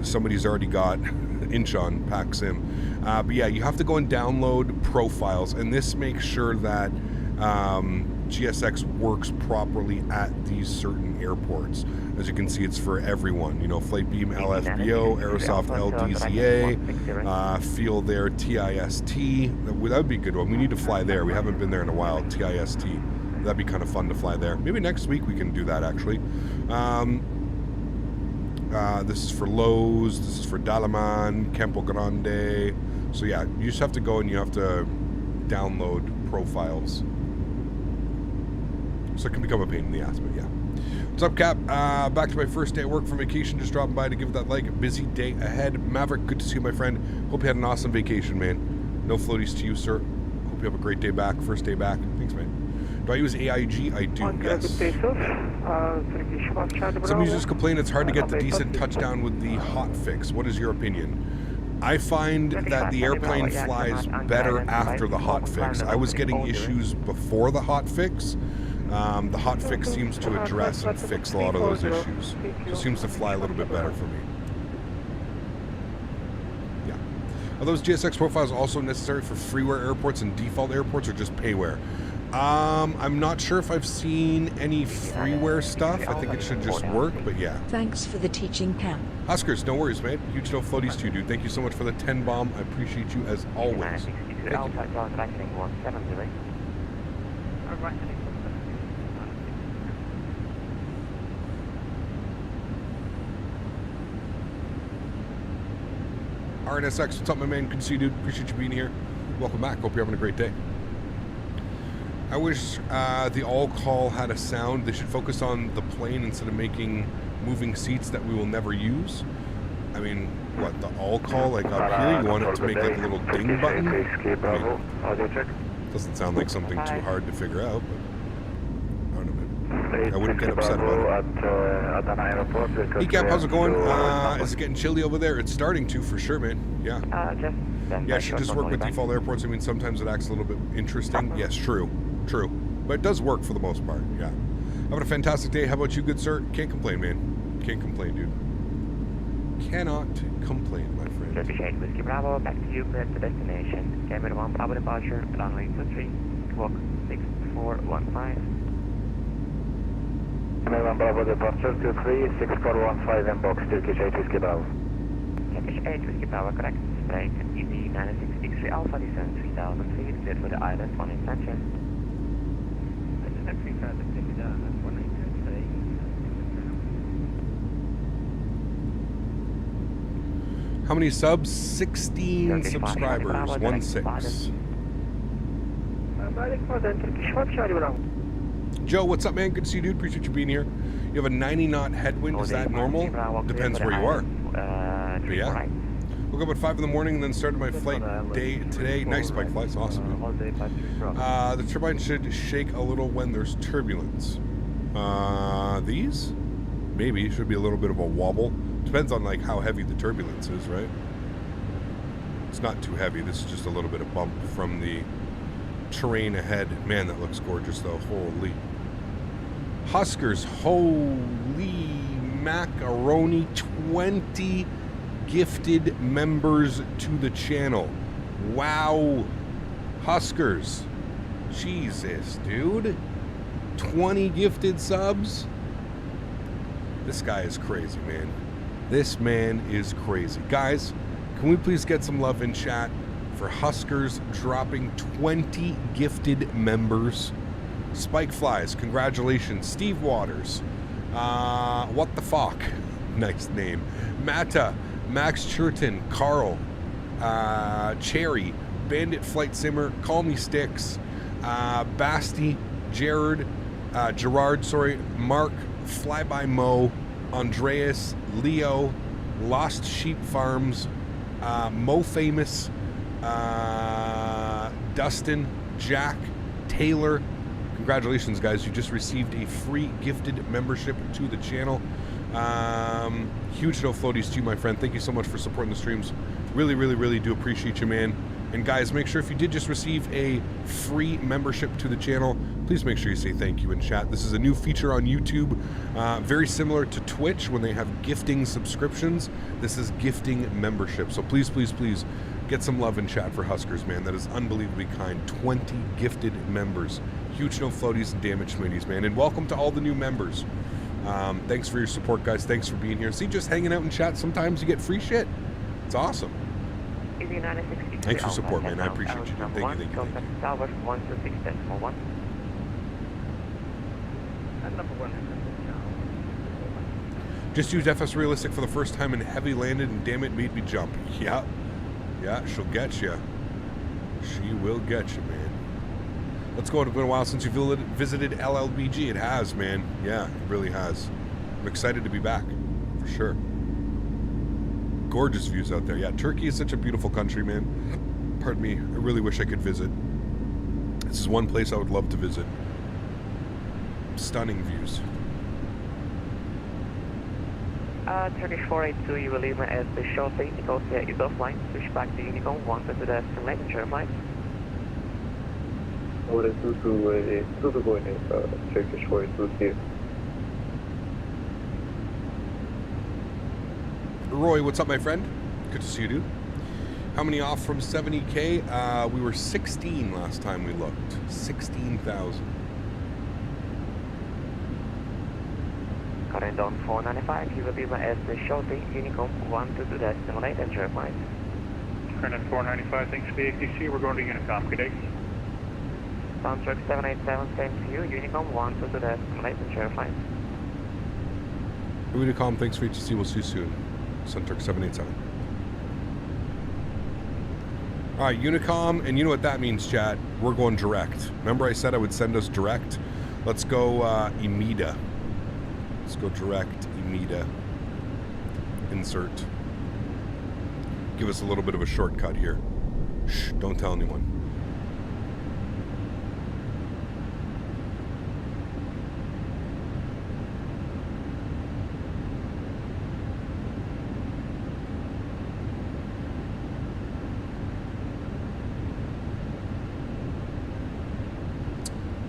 [SPEAKER 2] Somebody's already got Incheon PackSim. But yeah, you have to go and download profiles, and this makes sure that GSX works properly at these certain airports. As you can see, it's for everyone. You know, Flightbeam LFBO, Aerosoft LDZA, Feel There TIST. That would be a good one. We need to fly there. We haven't been there in a while. TIST. That'd be kind of fun to fly there. Maybe next week we can do that, actually. This is for Lowe's. This is for Dalaman, Campo Grande. So yeah, you just have to go and you have to download profiles. So it can become a pain in the ass, but yeah. What's up, Cap? Back to my first day at work from vacation. Just dropping by to give it that like. Busy day ahead. Maverick, good to see you, my friend. Hope you had an awesome vacation, man. No floaties to you, sir. Hope you have a great day back. First day back. Thanks, man. Do I use AIG? I do, yes. Some users complain it's hard to get the decent touchdown with the Hotfix. What is your opinion? I find that the airplane flies better after the Hotfix. I was getting issues before the Hotfix. The Hotfix seems to address and fix a lot of those issues. So it seems to fly a little bit better for me. Yeah. Are those GSX profiles also necessary for freeware airports and default airports, or just payware? I'm not sure if I've seen any freeware stuff. I think it should just work, but yeah.
[SPEAKER 3] Thanks for the teaching, Cap.
[SPEAKER 2] Huskers, no worries, man. Huge no floaties to you, dude. Thank you so much for the 10 bomb. I appreciate you as always. Thank you. RNSX, what's up, my man? Good to see you, dude. Appreciate you being here. Welcome back. Hope you're having a great day. I wish the all-call had a sound. They should focus on the plane instead of making moving seats that we will never use. I mean, what, the all-call? Like up here, you want it to make like a little ding button? I mean, doesn't sound like something too hard to figure out, but I don't know, man. I wouldn't get upset about it. Hey, Cap, how's it going? Is it getting chilly over there? It's starting to, for sure, man. Yeah. Yeah, I should just work with default airports. I mean, sometimes it acts a little bit interesting. Yes, true. True. But it does work for the most part, yeah. Having a fantastic day. How about you, good sir? Can't complain, man. Can't complain, dude. Cannot complain, my friend.
[SPEAKER 8] Turkish 8 Whiskey Bravo, back to you, clear to destination. Camera 1 Bravo departure, runway 23, walk 6415.
[SPEAKER 7] Camera 1 Bravo departure, 23, 6415 inbox, Turkish 8 Whiskey Bravo.
[SPEAKER 8] Turkish 8 Whiskey Bravo, correct. Break, EV 96 X3 Alpha, descent 3000 feet, clear for the island, 1 extension.
[SPEAKER 2] How many subs? 16 subscribers. 16. Joe, what's up, man? Good to see you, dude. Appreciate you being here. You have a 90 knot headwind. Is that normal? Depends where you are. But yeah. Woke up at 5 in the morning and then started my flight day today. Nice bike flights. Awesome, dude. The turbine should shake a little when there's turbulence. These? Maybe. Should be a little bit of a wobble. Depends on like how heavy the turbulence is, right? It's not too heavy. This is just a little bit of bump from the terrain ahead. Man, that looks gorgeous though. Holy. Huskers, holy macaroni. 20 gifted members to the channel. Wow. Huskers. Jesus, dude. 20 gifted subs. This guy is crazy, man. This man is crazy. Guys, can we please get some love in chat for Huskers dropping 20 gifted members? Spike Flies, congratulations. Steve Waters. What the fuck? Nice name. Mata, Max Churton, Karl, Cherry, Bandit Flight Simmer, Call Me Sticks, Basti, Gerard, Mark, Flyby Mo, Andreas, Leo, Lost Sheep Farms, Mo Famous, Dustin, Jack, Taylor. Congratulations, guys. You just received a free gifted membership to the channel. Huge no floaties to you, my friend. Thank you so much for supporting the streams. Really, really, really do appreciate you, man. And guys, make sure if you did just receive a free membership to the channel, please make sure you say thank you in chat. This is a new feature on YouTube, very similar to Twitch when they have gifting subscriptions. This is gifting membership. So please, please, please get some love in chat for Huskers, man. That is unbelievably kind. 20 gifted members. Huge no floaties and damage Smitties, man. And welcome to all the new members. Thanks for your support, guys. Thanks for being here. See, just hanging out in chat, sometimes you get free shit. It's awesome. Thanks for support, man. I appreciate you. Thank you, thank you, thank you. Just used FS Realistic for the first time and heavy landed, and damn it, made me jump. Yeah. Yeah, she'll get you. She will get you, man. Let's go. It's been a while since you visited LLBG. It has, man. Yeah, it really has. I'm excited to be back, for sure. Gorgeous views out there. Yeah, Turkey is such a beautiful country, man. Pardon me. I really wish I could visit. This is one place I would love to visit. Stunning views.
[SPEAKER 8] Turkish 482, you will leave my airspace shortly. Negotiate is offline. Switch back to Unicorn 1 to the simulated share flight.
[SPEAKER 9] Souza going in Turkish 482 here.
[SPEAKER 2] Roy, what's up, my friend? Good to see you, dude. How many off from 70K? We were 16 last time we looked. 16,000.
[SPEAKER 8] Current on 495, you will be my airspace shortly. Unicorn 1 to the simulated share flight.
[SPEAKER 5] Current at 495, thanks for the ATC. We're going to Unicom. Good day.
[SPEAKER 8] Soundtrack 787, same to you. Unicorn 1 to the simulated share flight.
[SPEAKER 2] Unicom, thanks for ATC. We'll see you soon. Sunturk 787. Alright, Unicom, and you know what that means, chat. We're going direct. Remember I said I would send us direct? Let's go Imida. Let's go direct Imida. Insert. Give us a little bit of a shortcut here. Shh, don't tell anyone.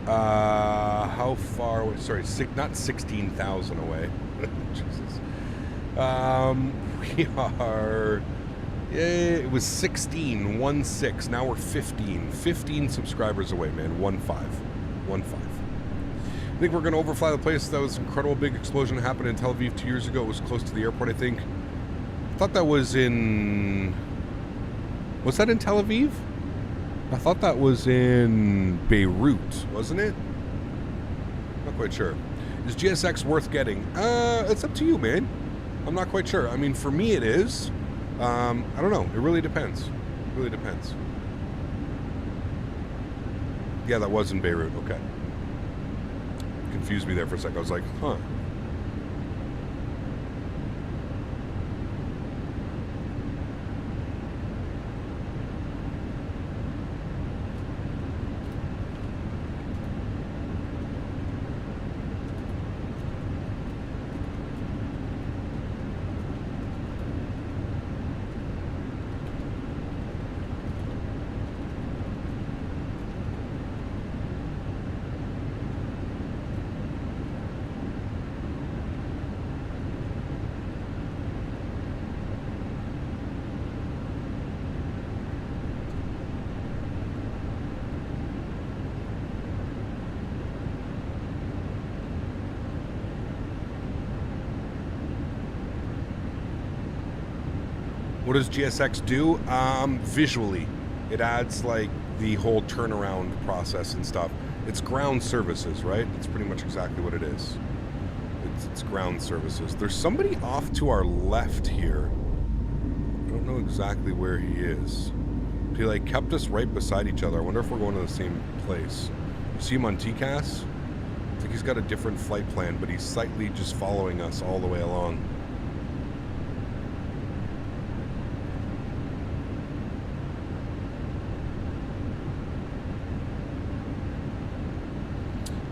[SPEAKER 2] How far away? Sorry, not 16,000 away. Jesus. We are... Yeah, it was 16. Now we're 15. 15 subscribers away, man. 1-5. I think we're going to overfly the place. That was an incredible big explosion that happened in Tel Aviv 2 years ago. It was close to the airport, I think. I thought that was in... Was that in Tel Aviv? I thought that was in Beirut, wasn't it? Not quite sure. Is GSX worth getting? It's up to you, man. I'm not quite sure. I mean, for me it is. I don't know. It really depends. It really depends. Yeah, that was in Beirut. Okay. Confused me there for a second. I was like, huh. What does GSX do? Visually, it adds like the whole turnaround process and stuff. It's ground services, right? It's pretty much exactly what it is. It's ground services. There's somebody off to our left here. I don't know exactly where he is. He like kept us right beside each other. I wonder if we're going to the same place. You see him on TCAS? I think he's got a different flight plan, but he's slightly just following us all the way along.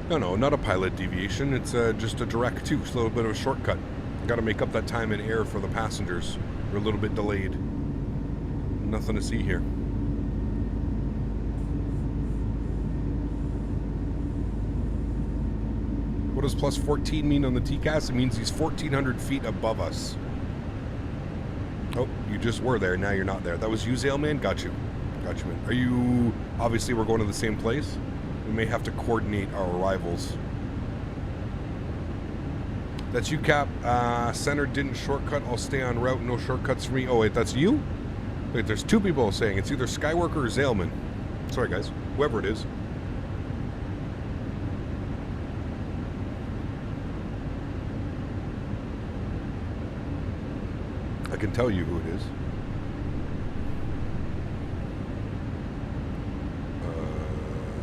[SPEAKER 2] No, not a pilot deviation. It's just a direct too. It's a little bit of a shortcut. Got to make up that time in air for the passengers. We're a little bit delayed. Nothing to see here. What does plus 14 mean on the TCAS? It means he's 1,400 feet above us. Oh, you just were there. Now you're not there. That was you, Zaleman? Got you. Got you, man. Are you... Obviously, we're going to the same place. We may have to coordinate our arrivals. That's you, Cap. Center didn't shortcut. I'll stay on route. No shortcuts for me. Oh, wait, that's you? Wait, there's two people saying it's either Skyworker or Zaleman. Sorry, guys. Whoever it is. I can tell you who it is.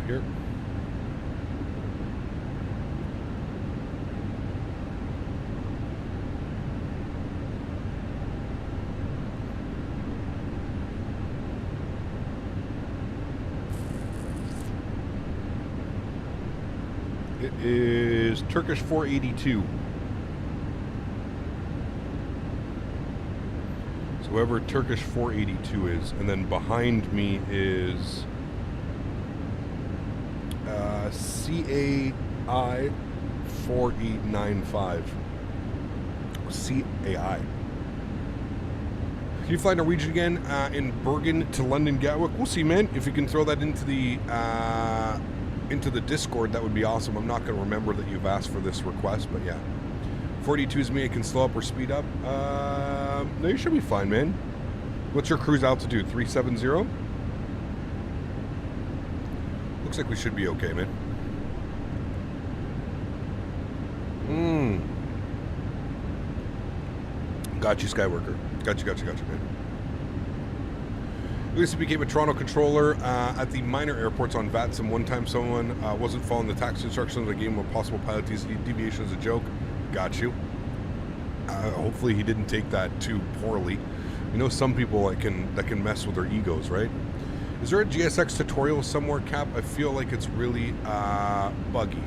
[SPEAKER 2] Here. It is Turkish 482. So whoever Turkish 482 is, and then behind me is CAI 4895. CAI. Can you fly Norwegian again in Bergen to London Gatwick? We'll see, man. If you can throw that into the Discord, that would be awesome. I'm not going to remember that you've asked for this request, but yeah. 42 is me. I can slow up or speed up. No, you should be fine, man. What's your cruise altitude? 370? Looks like we should be okay, man. Got you, Skyworker. Got you, man. We used to became a Toronto controller at the minor airports on VATSIM. One time someone wasn't following the taxi instructions. I gave him a possible pilot deviation as a joke. Got you. Hopefully he didn't take that too poorly. You know, some people that can mess with their egos, right? Is there a GSX tutorial somewhere, Cap? I feel like it's really buggy.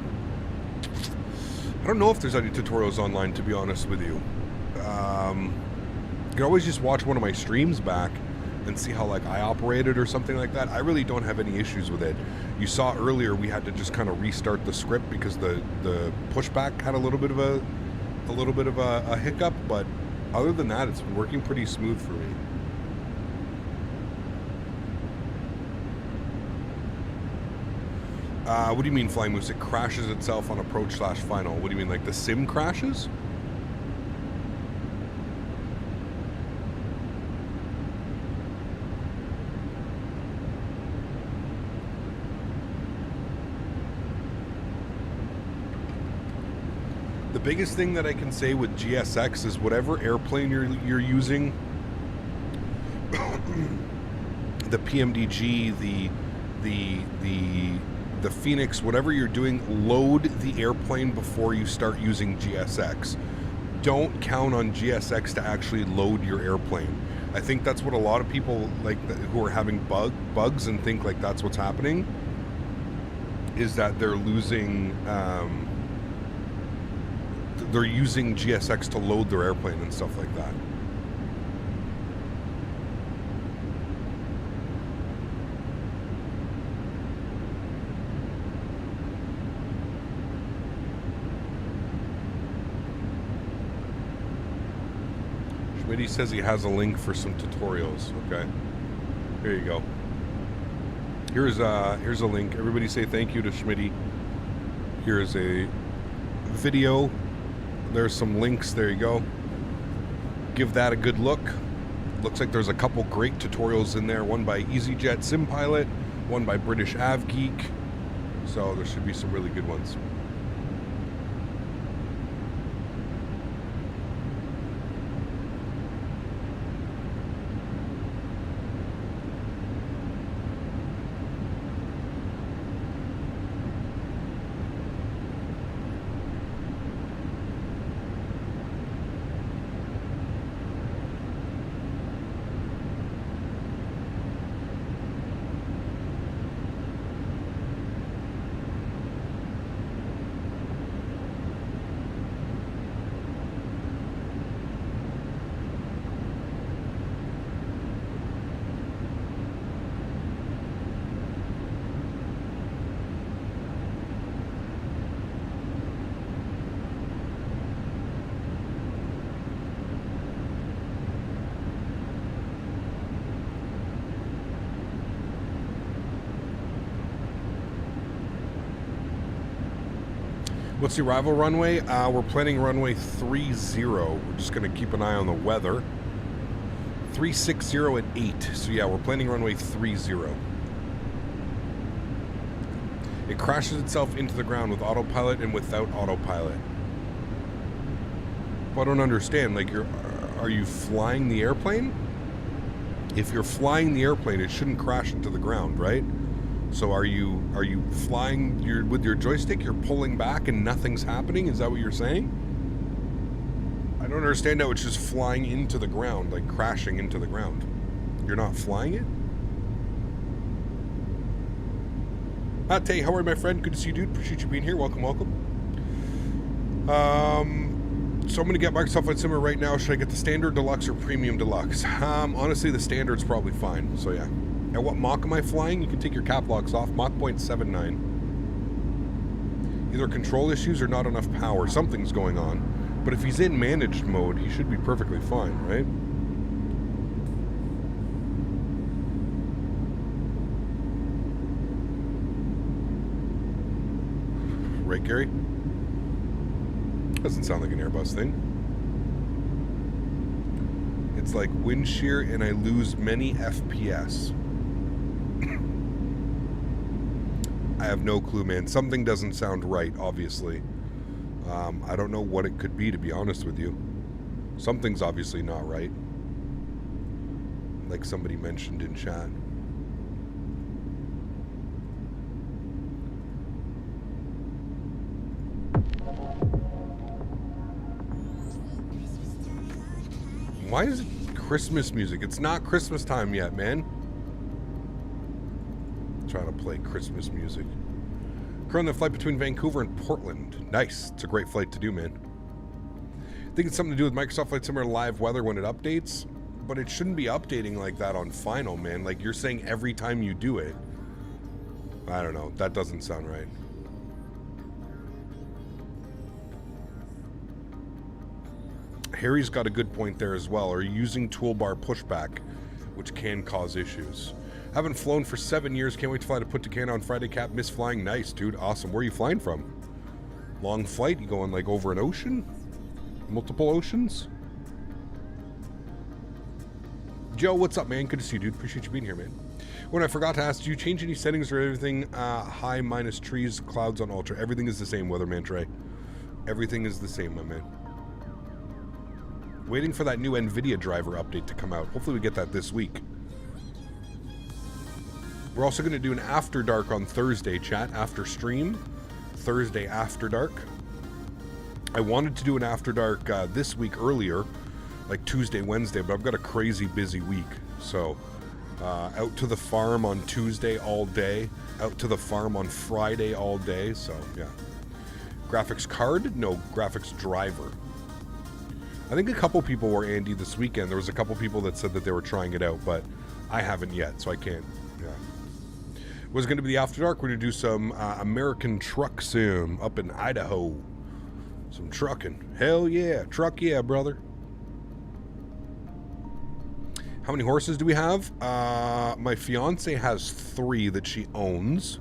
[SPEAKER 2] I don't know if there's any tutorials online, to be honest with you. You can always just watch one of my streams back and see how like I operated or something like that, I really don't have any issues with it. You saw earlier we had to just kind of restart the script because the pushback had a little bit of a hiccup, but other than that, it's been working pretty smooth for me. What do you mean, Flying Moose? It crashes itself on approach/final. What do you mean, like the sim crashes? The biggest thing that I can say with GSX is whatever airplane you're using, the PMDG, the Fenix, whatever you're doing, load the airplane before you start using GSX. Don't count on GSX to actually load your airplane. I think that's what a lot of people like who are having bugs and think like that's what's happening, is that they're losing. They're using GSX to load their airplane and stuff like that. Smitty says he has a link for some tutorials. Okay, here you go. Here's a link. Everybody say thank you to Smitty. Here's a video. There's some links. There you go. Give that a good look. Looks like there's a couple great tutorials in there. One by EasyJet Sim Pilot, one by British Av Geek. So there should be some really good ones. What's the arrival runway? We're planning runway 30. We're just going to keep an eye on the weather. 360 at 8. So yeah, we're planning runway 30. It crashes itself into the ground with autopilot and without autopilot. Well, I don't understand. Like, are you flying the airplane? If you're flying the airplane, it shouldn't crash into the ground, right? So are you flying with your joystick? You're pulling back and nothing's happening? Is that what you're saying? I don't understand how it's just flying into the ground, like crashing into the ground. You're not flying it? Tay, how are you, my friend? Good to see you, dude. Appreciate you being here. Welcome, welcome. So I'm going to get Microsoft Flight Simulator right now. Should I get the standard deluxe or premium deluxe? Honestly, the standard's probably fine. So yeah. And what Mach am I flying? You can take your cap locks off. Mach 0.79. Either control issues or not enough power. Something's going on. But if he's in managed mode, he should be perfectly fine, right? Right, Gary? Doesn't sound like an Airbus thing. It's like wind shear and I lose many FPS. I have no clue, man. Something doesn't sound right, obviously. I don't know what it could be, to be honest with you. Something's obviously not right. Like somebody mentioned in chat. Why is it Christmas music? It's not Christmas time yet, man. Trying to play Christmas music. Currently, the flight between Vancouver and Portland. Nice. It's a great flight to do, man. I think it's something to do with Microsoft Flight Simulator live weather when it updates. But it shouldn't be updating like that on final, man. Like, you're saying every time you do it. I don't know. That doesn't sound right. Harry's got a good point there as well. Are you using toolbar pushback, which can cause issues? Haven't flown for 7 years. Can't wait to fly to Punta Cana on Friday. Cap, miss flying. Nice, dude. Awesome. Where are you flying from? Long flight? You going like over an ocean? Multiple oceans? Joe, what's up, man? Good to see you, dude. Appreciate you being here, man. When I forgot to ask, do you change any settings or everything? High minus trees, clouds on ultra. Everything is the same, Weatherman Trey. Everything is the same, my man. Waiting for that new NVIDIA driver update to come out. Hopefully we get that this week. We're also going to do an After Dark on Thursday, chat. After stream. Thursday After Dark. I wanted to do an After Dark this week earlier, like Tuesday, Wednesday, but I've got a crazy busy week. So, out to the farm on Tuesday all day. Out to the farm on Friday all day. So, yeah. Graphics card? No, graphics driver. I think a couple people were Andy this weekend. There was a couple people that said that they were trying it out, but I haven't yet, so I can't. Yeah. Was going to be the After Dark. We're going to do some American truck sim up in Idaho. Some trucking. Hell yeah. Truck yeah, brother. How many horses do we have? My fiance has 3 that she owns.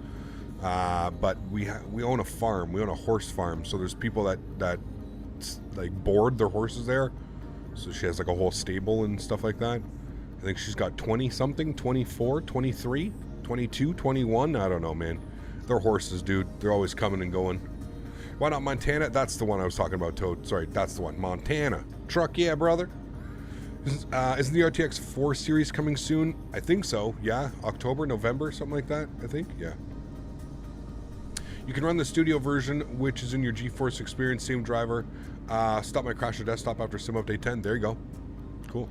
[SPEAKER 2] But we own a farm. We own a horse farm. So there's people that like board their horses there. So she has like a whole stable and stuff like that. I think she's got 20 something, 24, 23, 22, 21. I don't know, man. They're horses, dude. They're always coming and going. Why not Montana? That's the one I was talking about, Toad. Sorry, that's the one. Montana. Truck, yeah, brother. Isn't the RTX 4 series coming soon? I think so. Yeah. October, November, something like that. I think. Yeah. You can run the studio version, which is in your GeForce Experience, same driver. Stop my crash or desktop after Sim Update 10. There you go. Cool.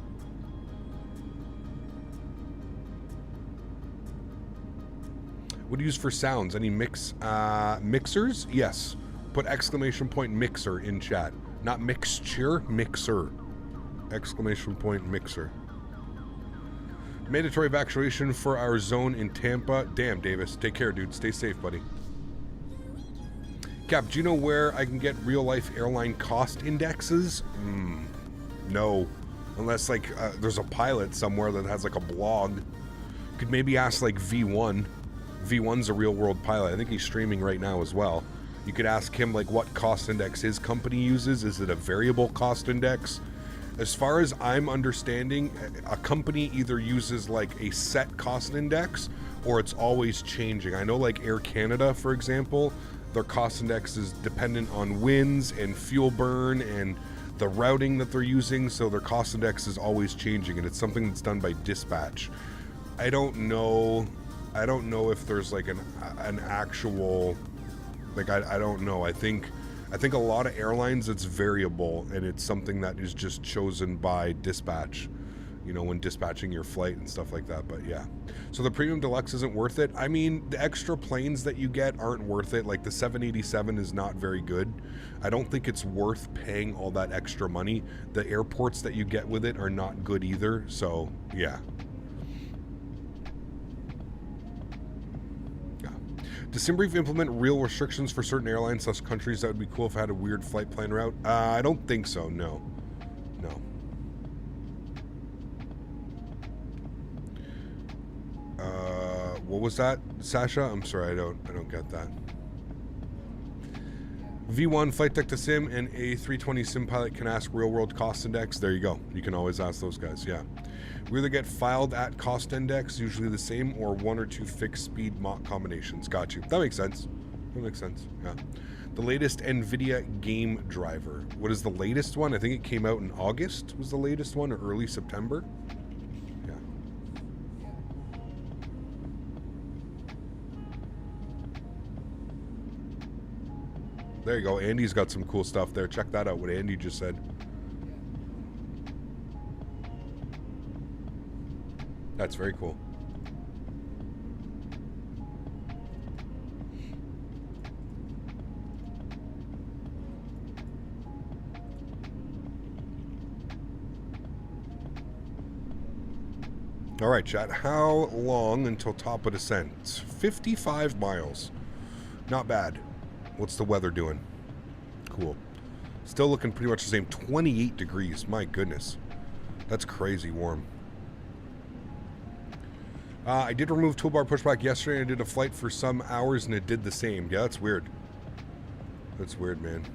[SPEAKER 2] What do you use for sounds? Any mixers? Yes. Put exclamation point mixer in chat. Not mixture, mixer. Exclamation point mixer. Mandatory evacuation for our zone in Tampa. Damn, Davis. Take care, dude. Stay safe, buddy. Cap, do you know where I can get real-life airline cost indexes? No. Unless, like, there's a pilot somewhere that has, like, a blog. Could maybe ask, like, V1. V1's a real-world pilot. I think he's streaming right now as well. You could ask him, like, what cost index his company uses. Is it a variable cost index? As far as I'm understanding, a company either uses, like, a set cost index or it's always changing. I know, like, Air Canada, for example, their cost index is dependent on winds and fuel burn and the routing that they're using, so their cost index is always changing, and it's something that's done by dispatch. I don't know if there's like an actual, like, I don't know. I think a lot of airlines, it's variable, and it's something that is just chosen by dispatch, you know, when dispatching your flight and stuff like that. But yeah, so the Premium Deluxe isn't worth it. I mean, the extra planes that you get aren't worth it. Like the 787 is not very good. I don't think it's worth paying all that extra money. The airports that you get with it are not good either. So yeah. Does SimBrief implement real restrictions for certain airlines / countries? That would be cool if I had a weird flight plan route. I don't think so. No. What was that, Sasha? I'm sorry, I don't get that. V1 flight deck to sim and A320 sim pilot can ask real world cost index. There you go. You can always ask those guys. Yeah. We either get filed at cost index, usually the same, or 1 or 2 fixed speed Mach combinations. Got you. That makes sense. That makes sense. Yeah. The latest NVIDIA game driver. What is the latest one? I think it came out in August was the latest one, or early September. Yeah. There you go. Andy's got some cool stuff there. Check that out, what Andy just said. That's very cool. All right, chat. How long until top of descent? 55 miles. Not bad. What's the weather doing? Cool. Still looking pretty much the same. 28 degrees. My goodness. That's crazy warm. I did remove toolbar pushback yesterday. I did a flight for some hours and it did the same. Yeah, that's weird. That's weird, man.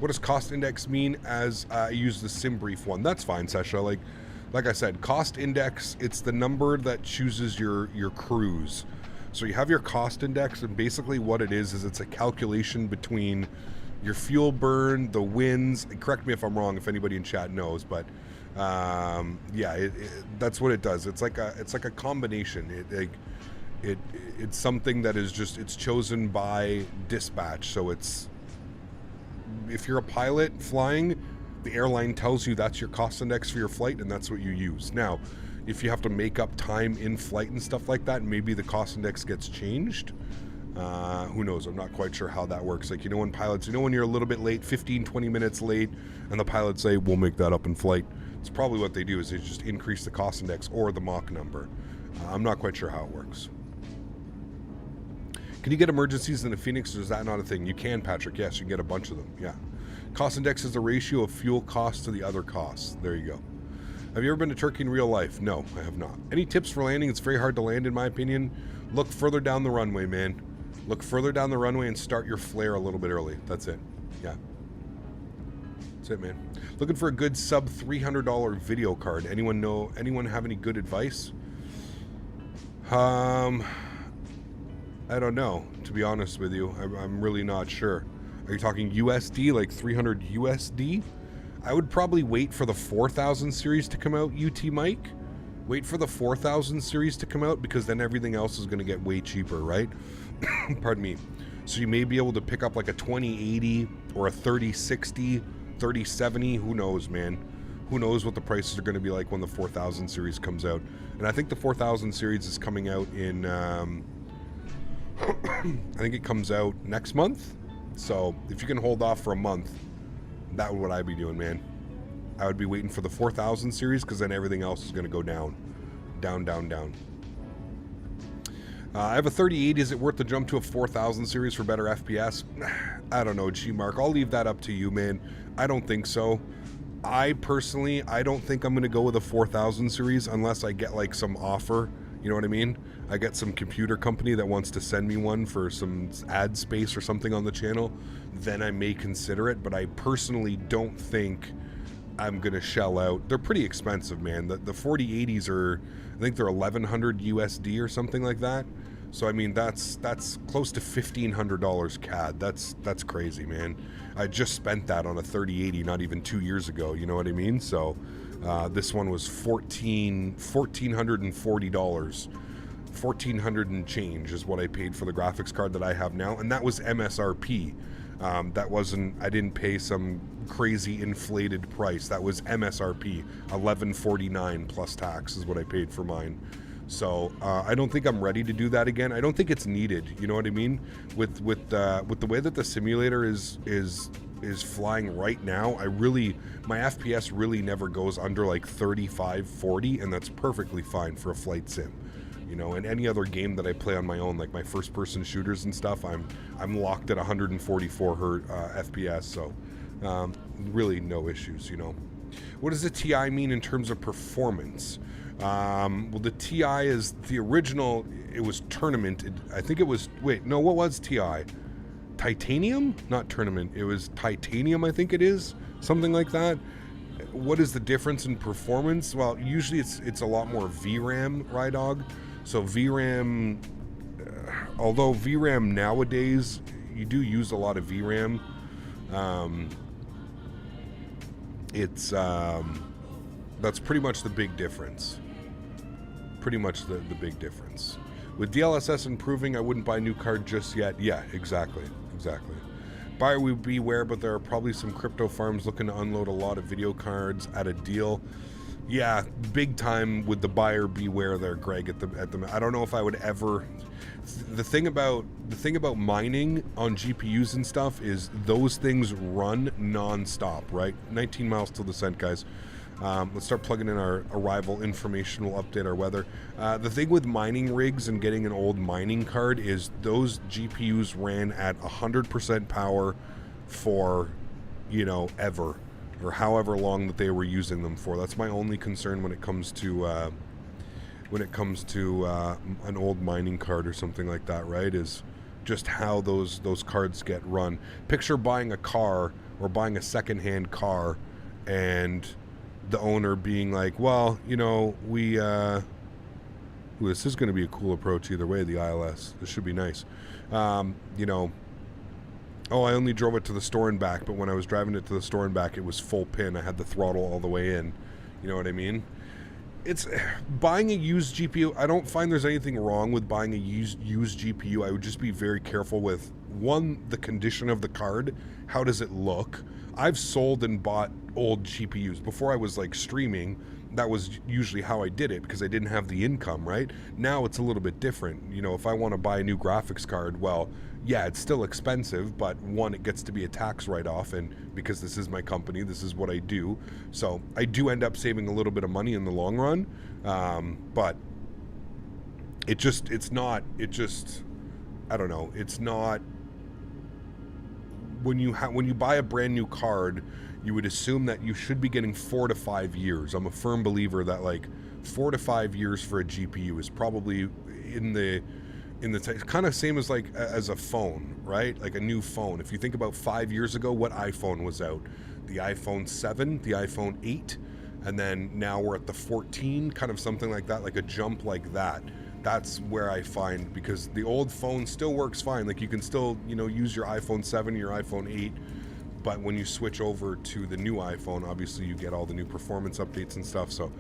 [SPEAKER 2] What does cost index mean as I use the sim brief one? That's fine, Sesha. Like I said, cost index, it's the number that chooses your cruise. So you have your cost index, and basically what it is it's a calculation between your fuel burn, the winds. Correct me if I'm wrong, if anybody in chat knows, but yeah, that's what it does. It's like a combination. It's something that is just, it's chosen by dispatch. So it's, if you're a pilot flying, the airline tells you that's your cost index for your flight, and that's what you use. Now, if you have to make up time in flight and stuff like that, maybe the cost index gets changed. Who knows? I'm not quite sure how that works. Like, when pilots, when you're a little bit late, 15, 20 minutes late, and the pilots say, we'll make that up in flight. It's probably what they do, is they just increase the cost index or the Mach number. I'm not quite sure how it works. Can you get emergencies in a Fenix, or is that not a thing? You can, Patrick. Yes, you can get a bunch of them. Yeah. Cost index is the ratio of fuel costs to the other costs. There you go. Have you ever been to Turkey in real life? No, I have not. Any tips for landing? It's very hard to land, in my opinion. Look further down the runway, man. Look further down the runway and start your flare a little bit early. That's it. Yeah. That's it, man. Looking for a good sub $300 video card. Anyone have any good advice? I don't know, to be honest with you. I'm really not sure. Are you talking USD, like 300 USD? I would probably wait for the 4000 series to come out, UT Mike. Wait for the 4000 series to come out, because then everything else is going to get way cheaper, right? Pardon me. So you may be able to pick up like a 2080 or a 3060, 3070. Who knows, man? Who knows what the prices are going to be like when the 4000 series comes out. And I think the 4000 series is coming out in... I think it comes out next month. So if you can hold off for a month, that would what I'd be doing, man. I would be waiting for the 4000 series, because then everything else is going to go down. Down, down, down. I have a 3080. Is it worth the jump to a 4000 series for better FPS? I don't know, G-Mark. I'll leave that up to you, man. I don't think so. I don't think I'm going to go with a 4000 series unless I get like some offer. You know what I mean? I get some computer company that wants to send me one for some ad space or something on the channel. Then I may consider it, but I personally don't think I'm going to shell out. They're pretty expensive, man. The 4080s are, I think they're 1100 USD or something like that. So I mean, that's close to $1,500 CAD. That's crazy, man. I just spent that on a 3080 not even 2 years ago. You know what I mean? So this one was $1,440. 1,400 and change is what I paid for the graphics card that I have now, and that was MSRP. That wasn't, I didn't pay some crazy inflated price. That was MSRP. $1,149 plus tax is what I paid for mine. So I don't think I'm ready to do that again. I don't think it's needed. You know what I mean? With the way that the simulator is flying right now, my FPS really never goes under like 35, 40, and that's perfectly fine for a flight sim. You know, and any other game that I play on my own, like my first-person shooters and stuff, I'm locked at 144 FPS, so really no issues, you know. What does the TI mean in terms of performance? Well, the TI is the original. It was tournament. I think it was. Wait, no. What was TI? Titanium? Not tournament. It was titanium. I think it is something like that. What is the difference in performance? Well, usually it's a lot more VRAM, right, dog? So VRAM, although VRAM nowadays, you do use a lot of VRAM, that's pretty much the big difference. Pretty much the big difference. With DLSS improving, I wouldn't buy a new card just yet. Yeah, exactly. Buyer would beware, but there are probably some crypto farms looking to unload a lot of video cards at a deal. Yeah, big time with the buyer beware there, Greg. At the I don't know if I would ever. The thing about mining on GPUs and stuff is those things run non-stop, right? 19 miles till descent, guys. Let's start plugging in our arrival information. We'll update our weather. The thing with mining rigs and getting an old mining card is those GPUs ran at 100% power for, you know, ever, or however long that they were using them for. That's my only concern when it comes to an old mining card or something like that, right? Is just how those cards get run. Picture buying a car or buying a secondhand car and the owner being like, well, you know, we this is going to be a cool approach either way, the ILS. This should be nice. You know, oh, I only drove it to the store and back, but when I was driving it to the store and back, it was full pin. I had the throttle all the way in. You know what I mean? It's buying a used GPU. I don't find there's anything wrong with buying a used GPU. I would just be very careful with, one, the condition of the card. How does it look? I've sold and bought old GPUs. Before I was like streaming, that was usually how I did it because I didn't have the income, right? Now it's a little bit different. You know, if I want to buy a new graphics card, well, yeah, it's still expensive, but one, it gets to be a tax write-off, and because this is my company, this is what I do. So I do end up saving a little bit of money in the long run, but I don't know, it's not, when you buy a brand new card, you would assume that you should be getting 4 to 5 years. I'm a firm believer that like 4 to 5 years for a GPU is probably in the kind of same as like as a phone, right? Like a new phone. If you think about 5 years ago, what iPhone was out? The iPhone 7, the iPhone 8, and then now we're at the 14, kind of something like that, like a jump like that. That's where I find, because the old phone still works fine. Like you can still, you know, use your iPhone 7, your iPhone 8, but when you switch over to the new iPhone, obviously you get all the new performance updates and stuff. So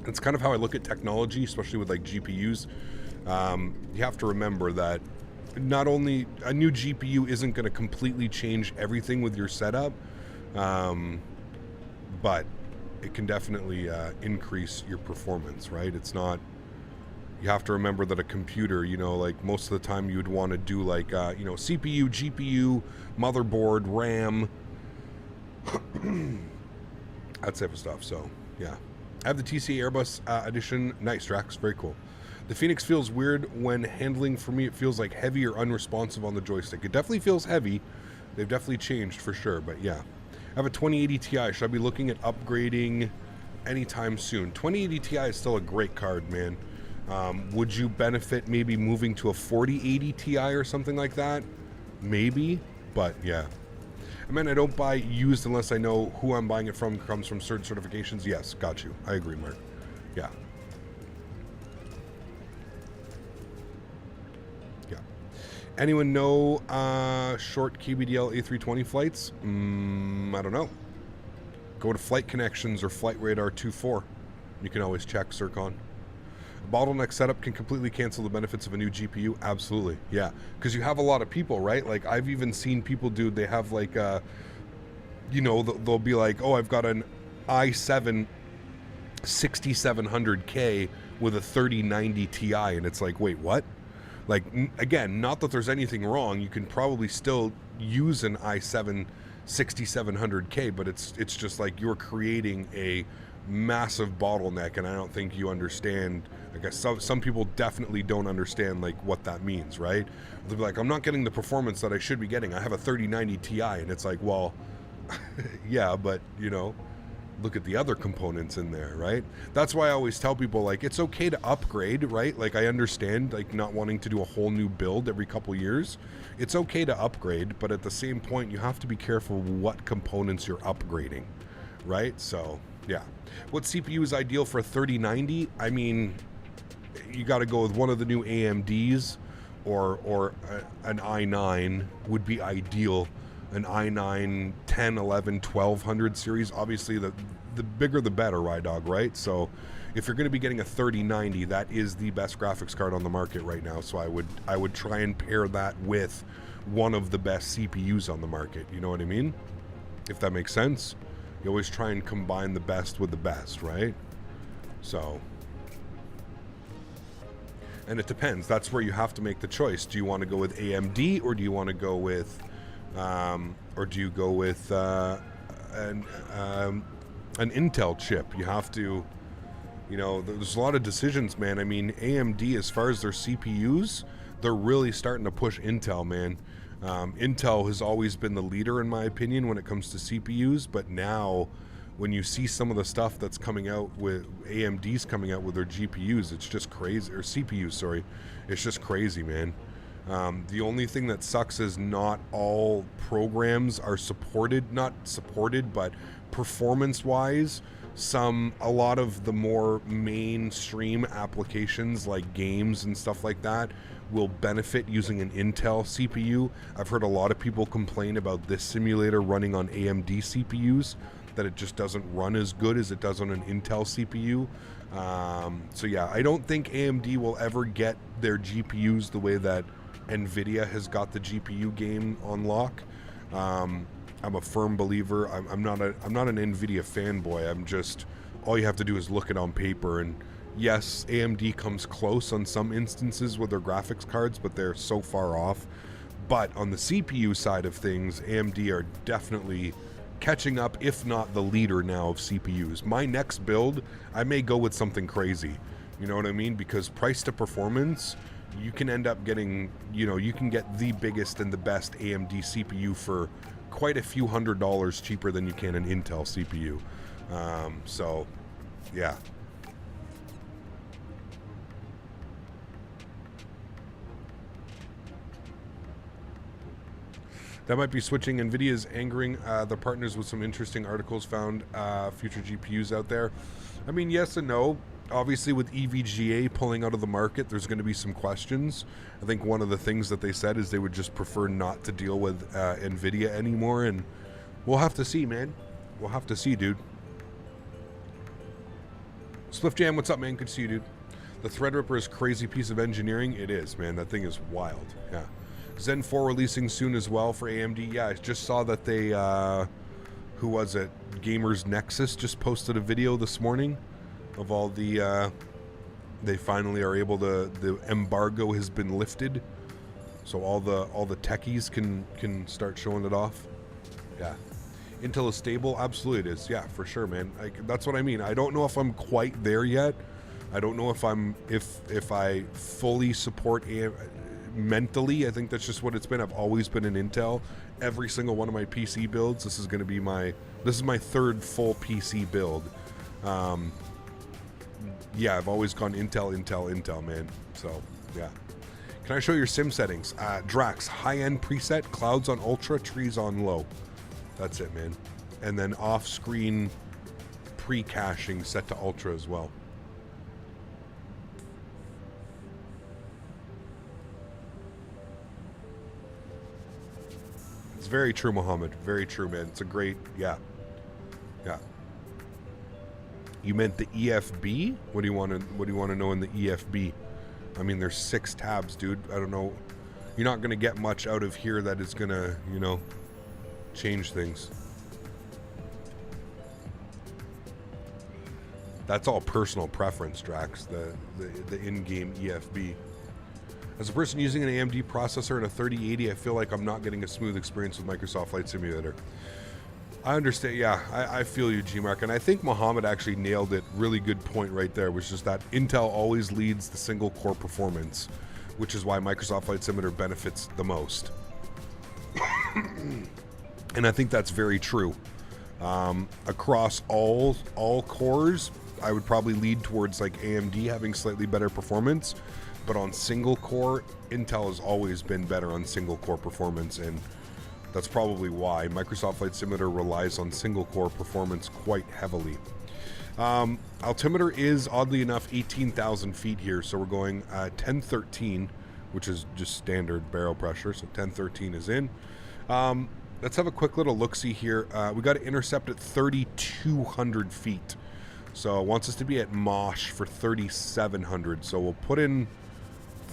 [SPEAKER 2] it's kind of how I look at technology, especially with like GPUs. You have to remember that not only a new GPU isn't going to completely change everything with your setup, but it can definitely increase your performance, right? It's not, you have to remember that a computer, you know, like most of the time you'd want to do like, you know, CPU, GPU, motherboard, RAM, that type of stuff. So, yeah. I have the TCA Airbus edition. Nice, Drax. Very cool. The Fenix feels weird when handling. For me, it feels like heavy or unresponsive on the joystick. It definitely feels heavy. They've definitely changed for sure, but yeah. I have a 2080 Ti. Should I be looking at upgrading anytime soon? 2080 Ti is still a great card, man. Would you benefit maybe moving to a 4080 Ti or something like that? Maybe, but yeah. I mean, I don't buy used unless I know who I'm buying it from, comes from certain certifications. Yes, got you. I agree, Mark. Yeah. Yeah. Anyone know short KBDL A320 flights? I don't know. Go to Flight Connections or Flight Radar 24. You can always check, Circon. A bottleneck setup can completely cancel the benefits of a new GPU. Absolutely, yeah. Because you have a lot of people, right? Like I've even seen people do. They have like, you know, they'll be like, oh, I've got an i7 6700K with a 3090 Ti, and it's like, wait, what? Like, again, not that there's anything wrong. You can probably still use an i7 6700K, but it's just like you're creating a massive bottleneck, and I don't think you understand. I guess some people definitely don't understand like what that means, right? They'll be like, I'm not getting the performance that I should be getting. I have a 3090 Ti, and it's like, well, yeah, but you know, look at the other components in there, right? That's why I always tell people, like, it's okay to upgrade, right? Like, I understand like not wanting to do a whole new build every couple years. It's okay to upgrade, but at the same point, you have to be careful what components you're upgrading, right? So yeah. What CPU is ideal for a 3090? I mean, you got to go with one of the new AMDs, or an i9 would be ideal. An i9 10, 11, 1200 series. Obviously, the bigger the better, Rydog, right? So if you're going to be getting a 3090, that is the best graphics card on the market right now. So I would try and pair that with one of the best CPUs on the market. You know what I mean? If that makes sense. You always try and combine the best with the best, right? So, and it depends. That's where you have to make the choice. Do you want to go with AMD, or do you want to go with, an an Intel chip. You have to, you know, there's a lot of decisions, man. I mean, AMD, as far as their CPUs, they're really starting to push Intel, man. Intel has always been the leader, in my opinion, when it comes to CPUs, but now when you see some of the stuff that's coming out with AMD's coming out with their GPUs, it's just crazy, or CPUs, sorry. It's just crazy, man. The only thing that sucks is not all programs are supported, not supported, but performance-wise, a lot of the more mainstream applications like games and stuff like that will benefit using an Intel CPU. I've heard a lot of people complain about this simulator running on AMD CPUs, that it just doesn't run as good as it does on an Intel CPU. So yeah, I don't think AMD will ever get their GPUs the way that NVIDIA has got the GPU game on lock. I'm a firm believer. I'm not an NVIDIA fanboy. I'm just, all you have to do is look it on paper, and yes, AMD comes close on some instances with their graphics cards, but they're so far off. But on the CPU side of things, AMD are definitely catching up, if not the leader now of CPUs. My next build, I may go with something crazy. You know what I mean? Because price to performance, you can end up getting, you know, you can get the biggest and the best AMD CPU for quite a few $100s cheaper than you can an Intel CPU. So, yeah. That might be switching. NVIDIA's angering the partners with some interesting articles found future GPUs out there. I mean, yes and no. Obviously, with EVGA pulling out of the market, there's going to be some questions. I think one of the things that they said is they would just prefer not to deal with NVIDIA anymore, and we'll have to see, man. We'll have to see, dude. Spliff what's up, man? Good to see you, dude. The Threadripper is a crazy piece of engineering. It is, man. That thing is wild. Yeah. Zen 4 releasing soon as well for AMD. Yeah, I just saw that they, who was it? Gamers Nexus just posted a video this morning of all the, they finally are able to, the embargo has been lifted. So all the techies can start showing it off. Yeah. Intel is stable. Absolutely it is. Yeah, for sure, man. That's what I mean. I don't know if I'm quite there yet. I don't know if I fully support mentally. I think that's just what it's been. I've always been an Intel. Every single one of my PC builds, this is going to be this is my third full PC build. Yeah, I've always gone Intel, man. So, yeah. Can I show your sim settings? Drax, high-end preset, clouds on ultra, trees on low. That's it, man. And then off-screen pre-caching set to ultra as well. It's very true, Mohammed. Very true, man. It's a great, yeah. Yeah. You meant the EFB? What do you want to know in the EFB? I mean, there's 6 tabs, dude. I don't know. You're not going to get much out of here that is going to, you know, change things. That's all personal preference, Drax, the in-game EFB. As a person using an AMD processor and a 3080, I feel like I'm not getting a smooth experience with Microsoft Flight Simulator. I understand, yeah, I feel you, G-Mark, and I think Mohammed actually nailed it. Really good point right there, which is that Intel always leads the single core performance, which is why Microsoft Flight Simulator benefits the most. And I think that's very true. Across all cores, I would probably lead towards like AMD having slightly better performance, but on single core, Intel has always been better on single core performance, and that's probably why Microsoft Flight Simulator relies on single core performance quite heavily. Altimeter is, oddly enough, 18,000 feet here, so we're going 1013, which is just standard barrel pressure, so 1013 is in. Let's have a quick little look-see here. We got to intercept at 3,200 feet. So it wants us to be at Mosh for 3,700. So we'll put in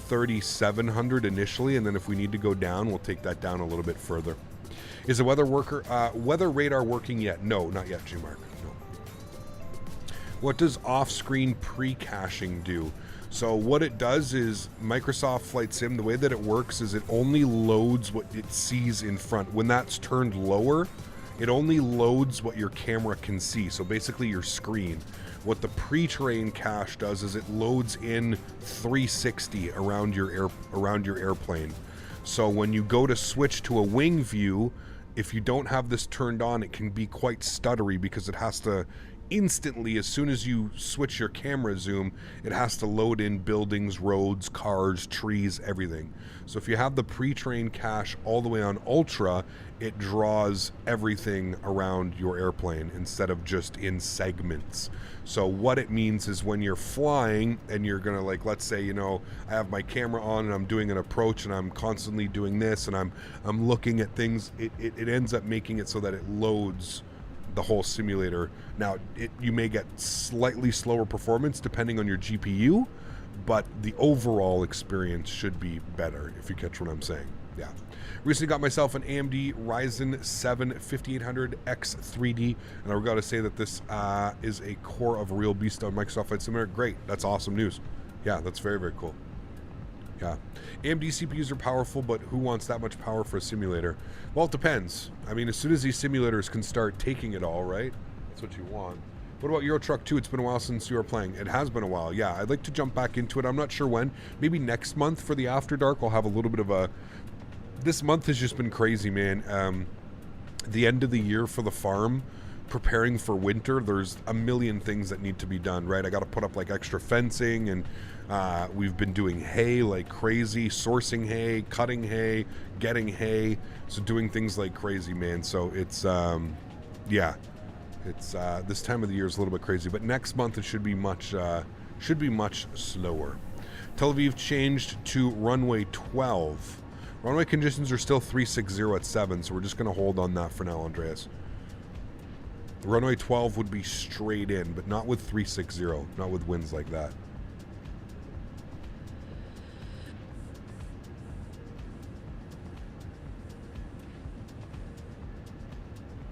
[SPEAKER 2] 3,700 initially, and then if we need to go down, we'll take that down a little bit further. Is the weather radar working yet? No, not yet, G-Mark. No. What does off-screen pre-caching do? So what it does is Microsoft Flight Sim, the way that it works is it only loads what it sees in front. When that's turned lower, it only loads what your camera can see. So basically your screen. What the pre-train cache does is it loads in 360 around your airplane. So when you go to switch to a wing view, if you don't have this turned on, it can be quite stuttery because it has to instantly, as soon as you switch your camera zoom, it has to load in buildings, roads, cars, trees, everything. So if you have the pre-train cache all the way on ultra, it draws everything around your airplane instead of just in segments. So what it means is when you're flying and you're gonna, like, let's say, you know, I have my camera on and I'm doing an approach and I'm constantly doing this and I'm looking at things, it ends up making it so that it loads the whole simulator. Now, you may get slightly slower performance depending on your GPU, but the overall experience should be better, if you catch what I'm saying. Yeah. Recently got myself an AMD Ryzen 7 5800X 3D, and I've got to say that this is a core of a real beast on Microsoft Flight Simulator. Great. That's awesome news. Yeah, that's very, very cool. Yeah. AMD CPUs are powerful, but who wants that much power for a simulator? Well, it depends. I mean, as soon as these simulators can start taking it all, right? That's what you want. What about Euro Truck 2? It's been a while since you were playing. It has been a while, yeah. I'd like to jump back into it. I'm not sure when. Maybe next month for the After Dark. I'll have a little bit of a... This month has just been crazy, man. The end of the year for the farm, preparing for winter, there's a million things that need to be done, right? I got to put up like extra fencing, and we've been doing hay like crazy, sourcing hay, cutting hay, getting hay, so doing things like crazy, man. So it's yeah, it's this time of the year is a little bit crazy, but next month it should be much slower. Tel Aviv changed to runway 12. Runway conditions are still 360 at 7, so we're just going to hold on that for now, Andreas. Runway 12 would be straight in, but not with 360, not with winds like that.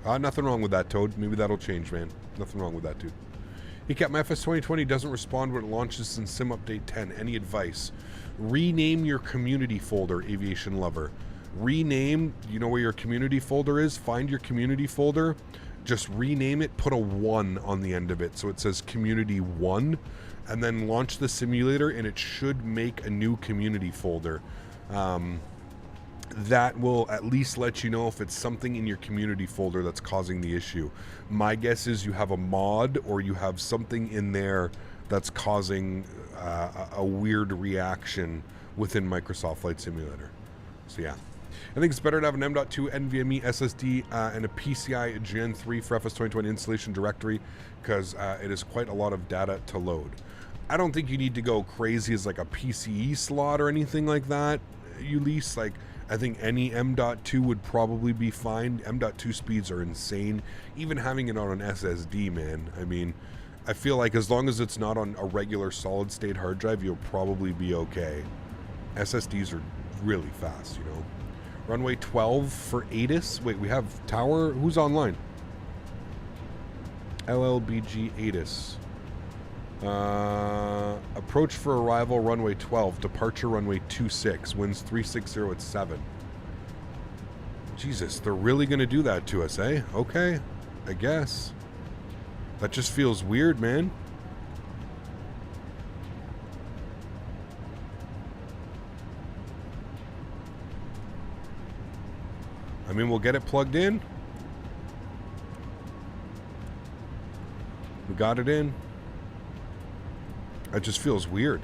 [SPEAKER 2] Nothing wrong with that, Toad. Maybe that'll change, man. Nothing wrong with that, dude. Hey, Cap, my FS 2020 doesn't respond when it launches in Sim Update 10. Any advice? Rename your community folder, Aviation Lover. Rename, you know where your community folder is? Find your community folder. Just rename it, put a 1 on the end of it so it says community 1, and then launch the simulator and it should make a new community folder. That will at least let you know if it's something in your community folder that's causing the issue. My guess is you have a mod or you have something in there that's causing a weird reaction within Microsoft Flight Simulator. So yeah. I think it's better to have an M.2 NVMe SSD and a PCI Gen 3 for FS 2020 installation directory, because it is quite a lot of data to load. I don't think you need to go crazy as like a PCE slot or anything like that, Ulysses. Like, I think any M.2 would probably be fine. M.2 speeds are insane. Even having it on an SSD, man. I mean, I feel like as long as it's not on a regular solid state hard drive, you'll probably be okay. SSDs are really fast, you know. Runway 12 for ATIS. Wait, we have tower. Who's online? LLBG ATIS. Approach for arrival runway 12. Departure runway 26. Winds 360 at 7. Jesus, they're really going to do that to us, eh? Okay, I guess. That just feels weird, man. I mean, we'll get it plugged in. We got it in. It just feels weird.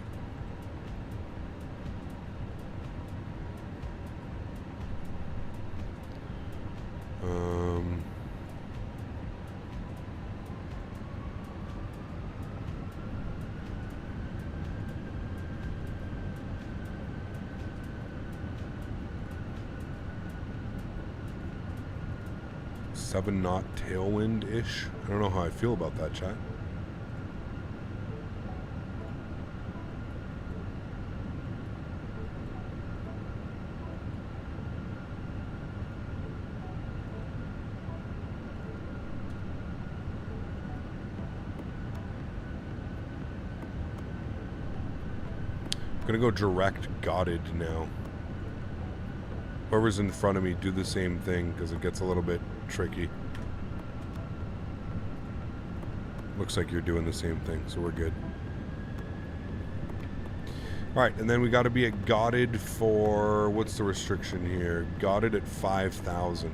[SPEAKER 2] Seven knot tailwind-ish. I don't know how I feel about that, chat. I'm gonna go direct gotted now. Whoever's in front of me, do the same thing, because it gets a little bit tricky. Looks like you're doing the same thing, so we're good. Alright, and then we got to be at Gotted for... What's the restriction here? Gotted at 5,000.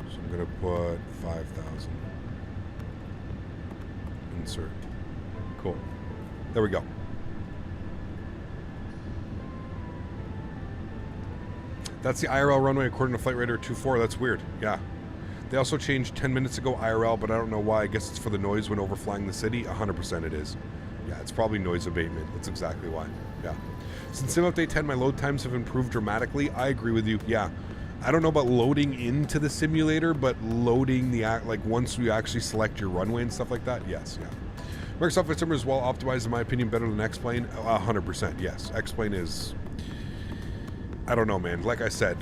[SPEAKER 2] So I'm going to put 5,000. Insert. Cool. There we go. That's the IRL runway according to Flight Radar 24. That's weird. Yeah. They also changed 10 minutes ago IRL, but I don't know why. I guess it's for the noise when overflying the city. 100% it is. Yeah, it's probably noise abatement. That's exactly why. Yeah. Since Sim Update 10, my load times have improved dramatically. I agree with you. Yeah. I don't know about loading into the simulator, but loading the like once you actually select your runway and stuff like that. Yes. Yeah. Microsoft Flight Simulator is well optimized, in my opinion, better than X-Plane. 100%. Yes. X-Plane is... I don't know, man. Like I said,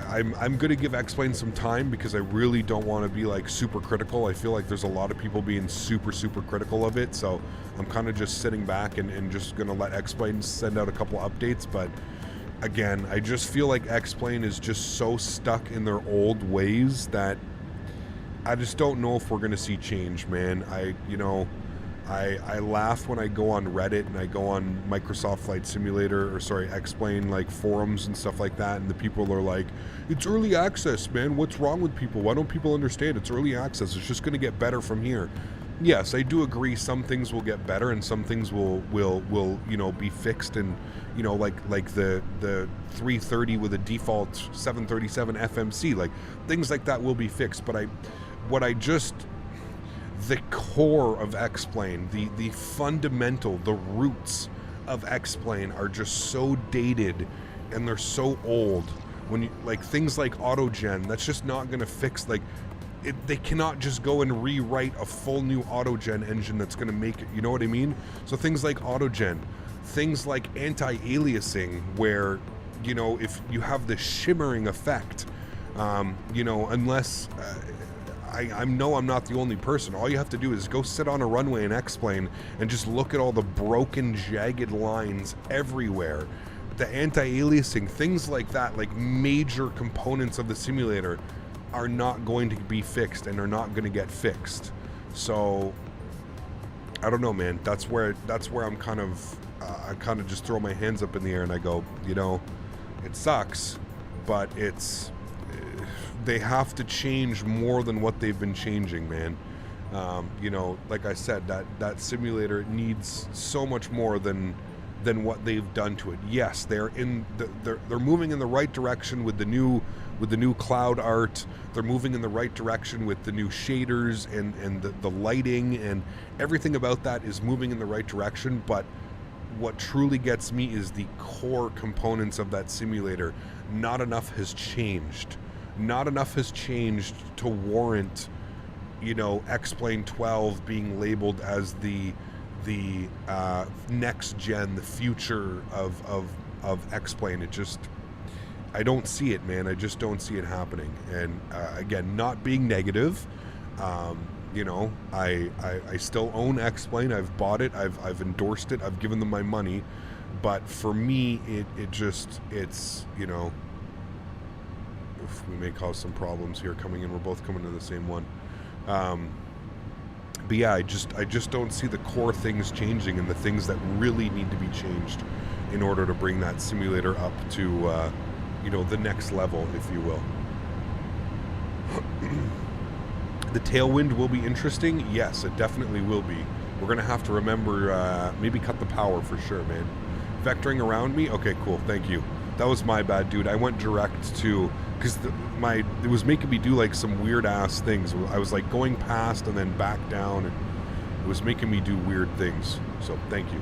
[SPEAKER 2] I'm going to give X-Plane some time because I really don't want to be like super critical. I feel like there's a lot of people being super critical of it, so I'm kind of just sitting back and just going to let X-Plane send out a couple updates. But again, I just feel like X-Plane is just so stuck in their old ways that I just don't know if we're going to see change, man. I laugh when I go on Reddit and I go on Microsoft Flight Simulator, or sorry, X-Plane like forums and stuff like that, and the people are like, it's early access, man. What's wrong with people? Why don't people understand? It's early access. It's just going to get better from here. Yes, I do agree some things will get better and some things will you know, be fixed, and you know, like the 330 with a default 737 FMC, like things like that will be fixed. But the core of X-Plane, the fundamental, the roots of X-Plane are just so dated and they're so old. When you, like things like autogen, that's just not going to fix, like they cannot just go and rewrite a full new autogen engine that's going to make it, you know what I mean? So things like autogen, things like anti-aliasing, where, you know, if you have the shimmering effect, you know, unless... I know I'm not the only person. All you have to do is go sit on a runway in X-Plane and just look at all the broken, jagged lines everywhere. The anti-aliasing, things like that, like major components of the simulator are not going to be fixed and are not going to get fixed. So, I don't know, man. That's where I'm kind of, I kind of just throw my hands up in the air and I go, you know, it sucks, but it's... they have to change more than what they've been changing, man. You know, like I said, that simulator needs so much more than what they've done to it. Yes, they're moving in the right direction with the new cloud art. They're moving in the right direction with the new shaders and the lighting, and everything about that is moving in the right direction. But what truly gets me is the core components of that simulator. Not enough has changed. Not enough has changed to warrant, you know, X-Plane 12 being labeled as the next gen, the future of X-Plane. It just, I don't see it, man. I just don't see it happening. And again, not being negative, you know, I still own X-Plane. I've bought it. I've endorsed it. I've given them my money. But for me, it's, you know, we may cause some problems here coming in. We're both coming to the same one. But yeah, I just don't see the core things changing and the things that really need to be changed in order to bring that simulator up to, you know, the next level, if you will. The tailwind will be interesting. Yes, it definitely will be. We're going to have to remember, maybe cut the power for sure, man. Vectoring around me? Okay, cool. Thank you. That was my bad, dude. I went direct to... because it was making me do like some weird ass things. I was like going past and then back down, and it was making me do weird things. So thank you.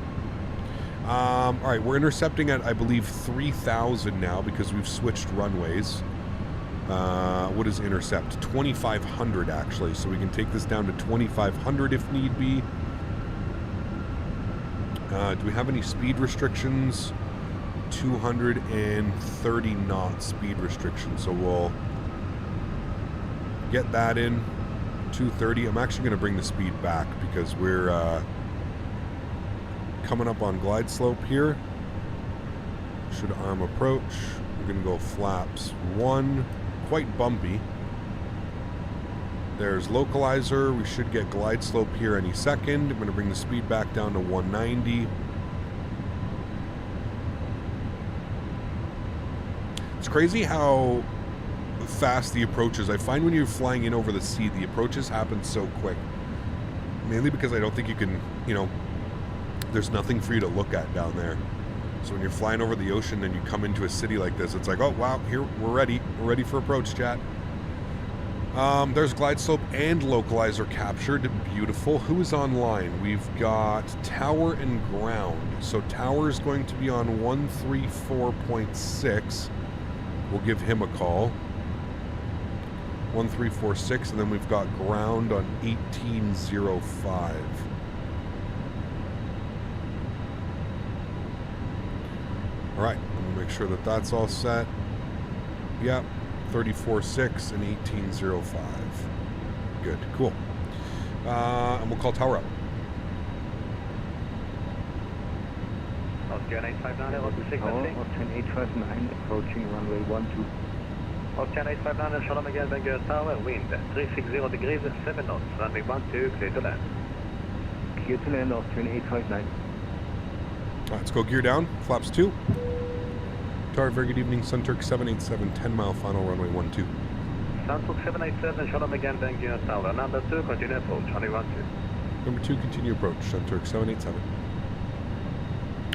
[SPEAKER 2] All right, we're intercepting at, I believe, 3,000 now because we've switched runways. What is intercept? 2,500 actually. So we can take this down to 2,500 if need be. Do we have any speed restrictions? 230 knot speed restriction, so we'll get that in. 230. I'm actually going to bring the speed back because we're coming up on glide slope here. Should arm approach. We're going to go flaps 1, quite bumpy. There's localizer. We should get glide slope here any second. I'm going to bring the speed back down to 190. It's crazy how fast the approaches. I find when you're flying in over the sea, the approaches happen so quick. Mainly because I don't think you can, you know, there's nothing for you to look at down there. So when you're flying over the ocean and you come into a city like this, it's like, oh wow, here we're ready for approach, chat. There's glide slope and localizer captured. Beautiful. Who is online? We've got tower and ground. So tower is going to be on 134.6. We'll give him a call. 1346, and then we've got ground on 1805. All right, I'm gonna make sure that that's all set. Yep, 34.6 and 1805. Good, cool. And we'll call tower up.
[SPEAKER 7] Austrian 859, what's the frequency? Austrian 859, approaching runway 12. Austrian 859, Shalom again, Bengal Tower, wind 360 degrees, 7 knots, runway 12, clear to land. Clear to land, Austrian 859.
[SPEAKER 2] All right, let's go gear down, flaps 2. Tower, very good evening, Sunturk 787, 10 mile final, runway 12.
[SPEAKER 7] Sunturk 787, Shalom again, Bengal Tower, number 2, continue approach, runway 12.
[SPEAKER 2] Number 2, continue approach, Sunturk 787.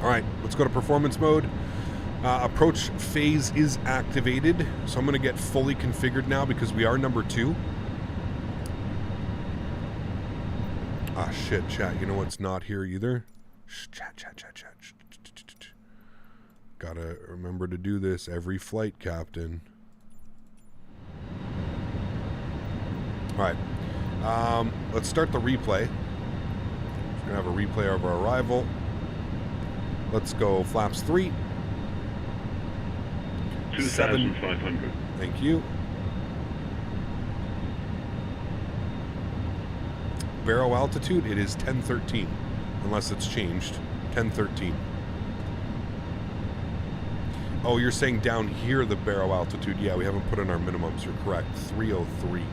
[SPEAKER 2] All right, let's go to performance mode. Approach phase is activated, so I'm going to get fully configured now because we are number 2. Ah, shit, chat. You know what's not here either? Chat. Gotta remember to do this every flight, Captain. All right. Let's start the replay. We're going to have a replay of our arrival. Let's go flaps 3.
[SPEAKER 10] 2,500.
[SPEAKER 2] Thank you. Barrel altitude, it is 1013, unless it's changed. 1013. Oh, you're saying down here the barrel altitude. Yeah, we haven't put in our minimums. You're correct. 303. 303.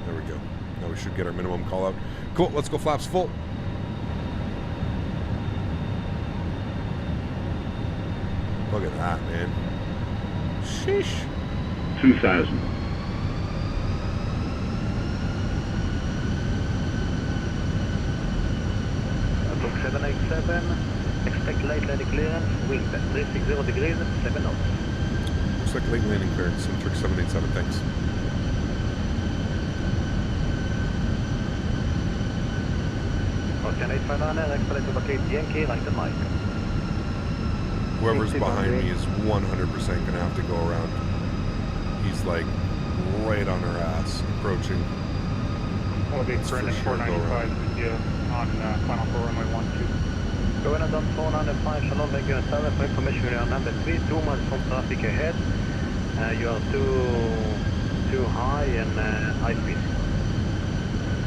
[SPEAKER 2] There we go. Now we should get our minimum call out. Cool, let's go flaps full. Look at that, man. Sheesh.
[SPEAKER 10] 2,000.
[SPEAKER 7] Book 787, expect late landing clearance, wind 360 degrees, 7 knots.
[SPEAKER 2] Looks like late landing clearance, Centric 787, thanks.
[SPEAKER 7] Ocean 859, expect to vacate Yankee, right to Mike.
[SPEAKER 2] Whoever's behind me is 100% going to have to go around. He's like right on her ass, approaching.
[SPEAKER 5] We'll be Brendan 495 with you on final for runway 12.
[SPEAKER 7] Go in and on 495, Shalom, Bengal Tower, for information, you are number 3, 2 miles from traffic ahead. You are too high and high speed.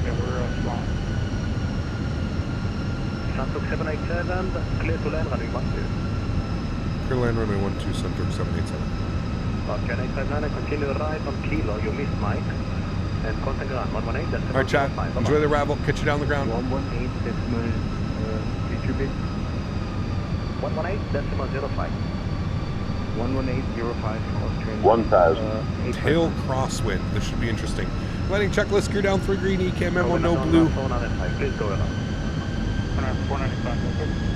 [SPEAKER 5] Yeah, we're strong.
[SPEAKER 7] Sunturk 787, clear to land, runway 12.
[SPEAKER 2] Clear land runway 12, Centric 787.
[SPEAKER 7] Ocean 859, continue right on Kilo, you missed Mike. And contact ground, 118, that's
[SPEAKER 2] all right, chat. Enjoy the arrival. Catch you down the ground.
[SPEAKER 7] 118, decimal 3 bit. 118, decimal 05. 11805, Austrian.
[SPEAKER 10] 1,000.
[SPEAKER 2] Tail crosswind. This should be interesting. Landing checklist, gear down 3 green, ECAM memo, no blue.
[SPEAKER 7] 495, please go around.
[SPEAKER 5] 495.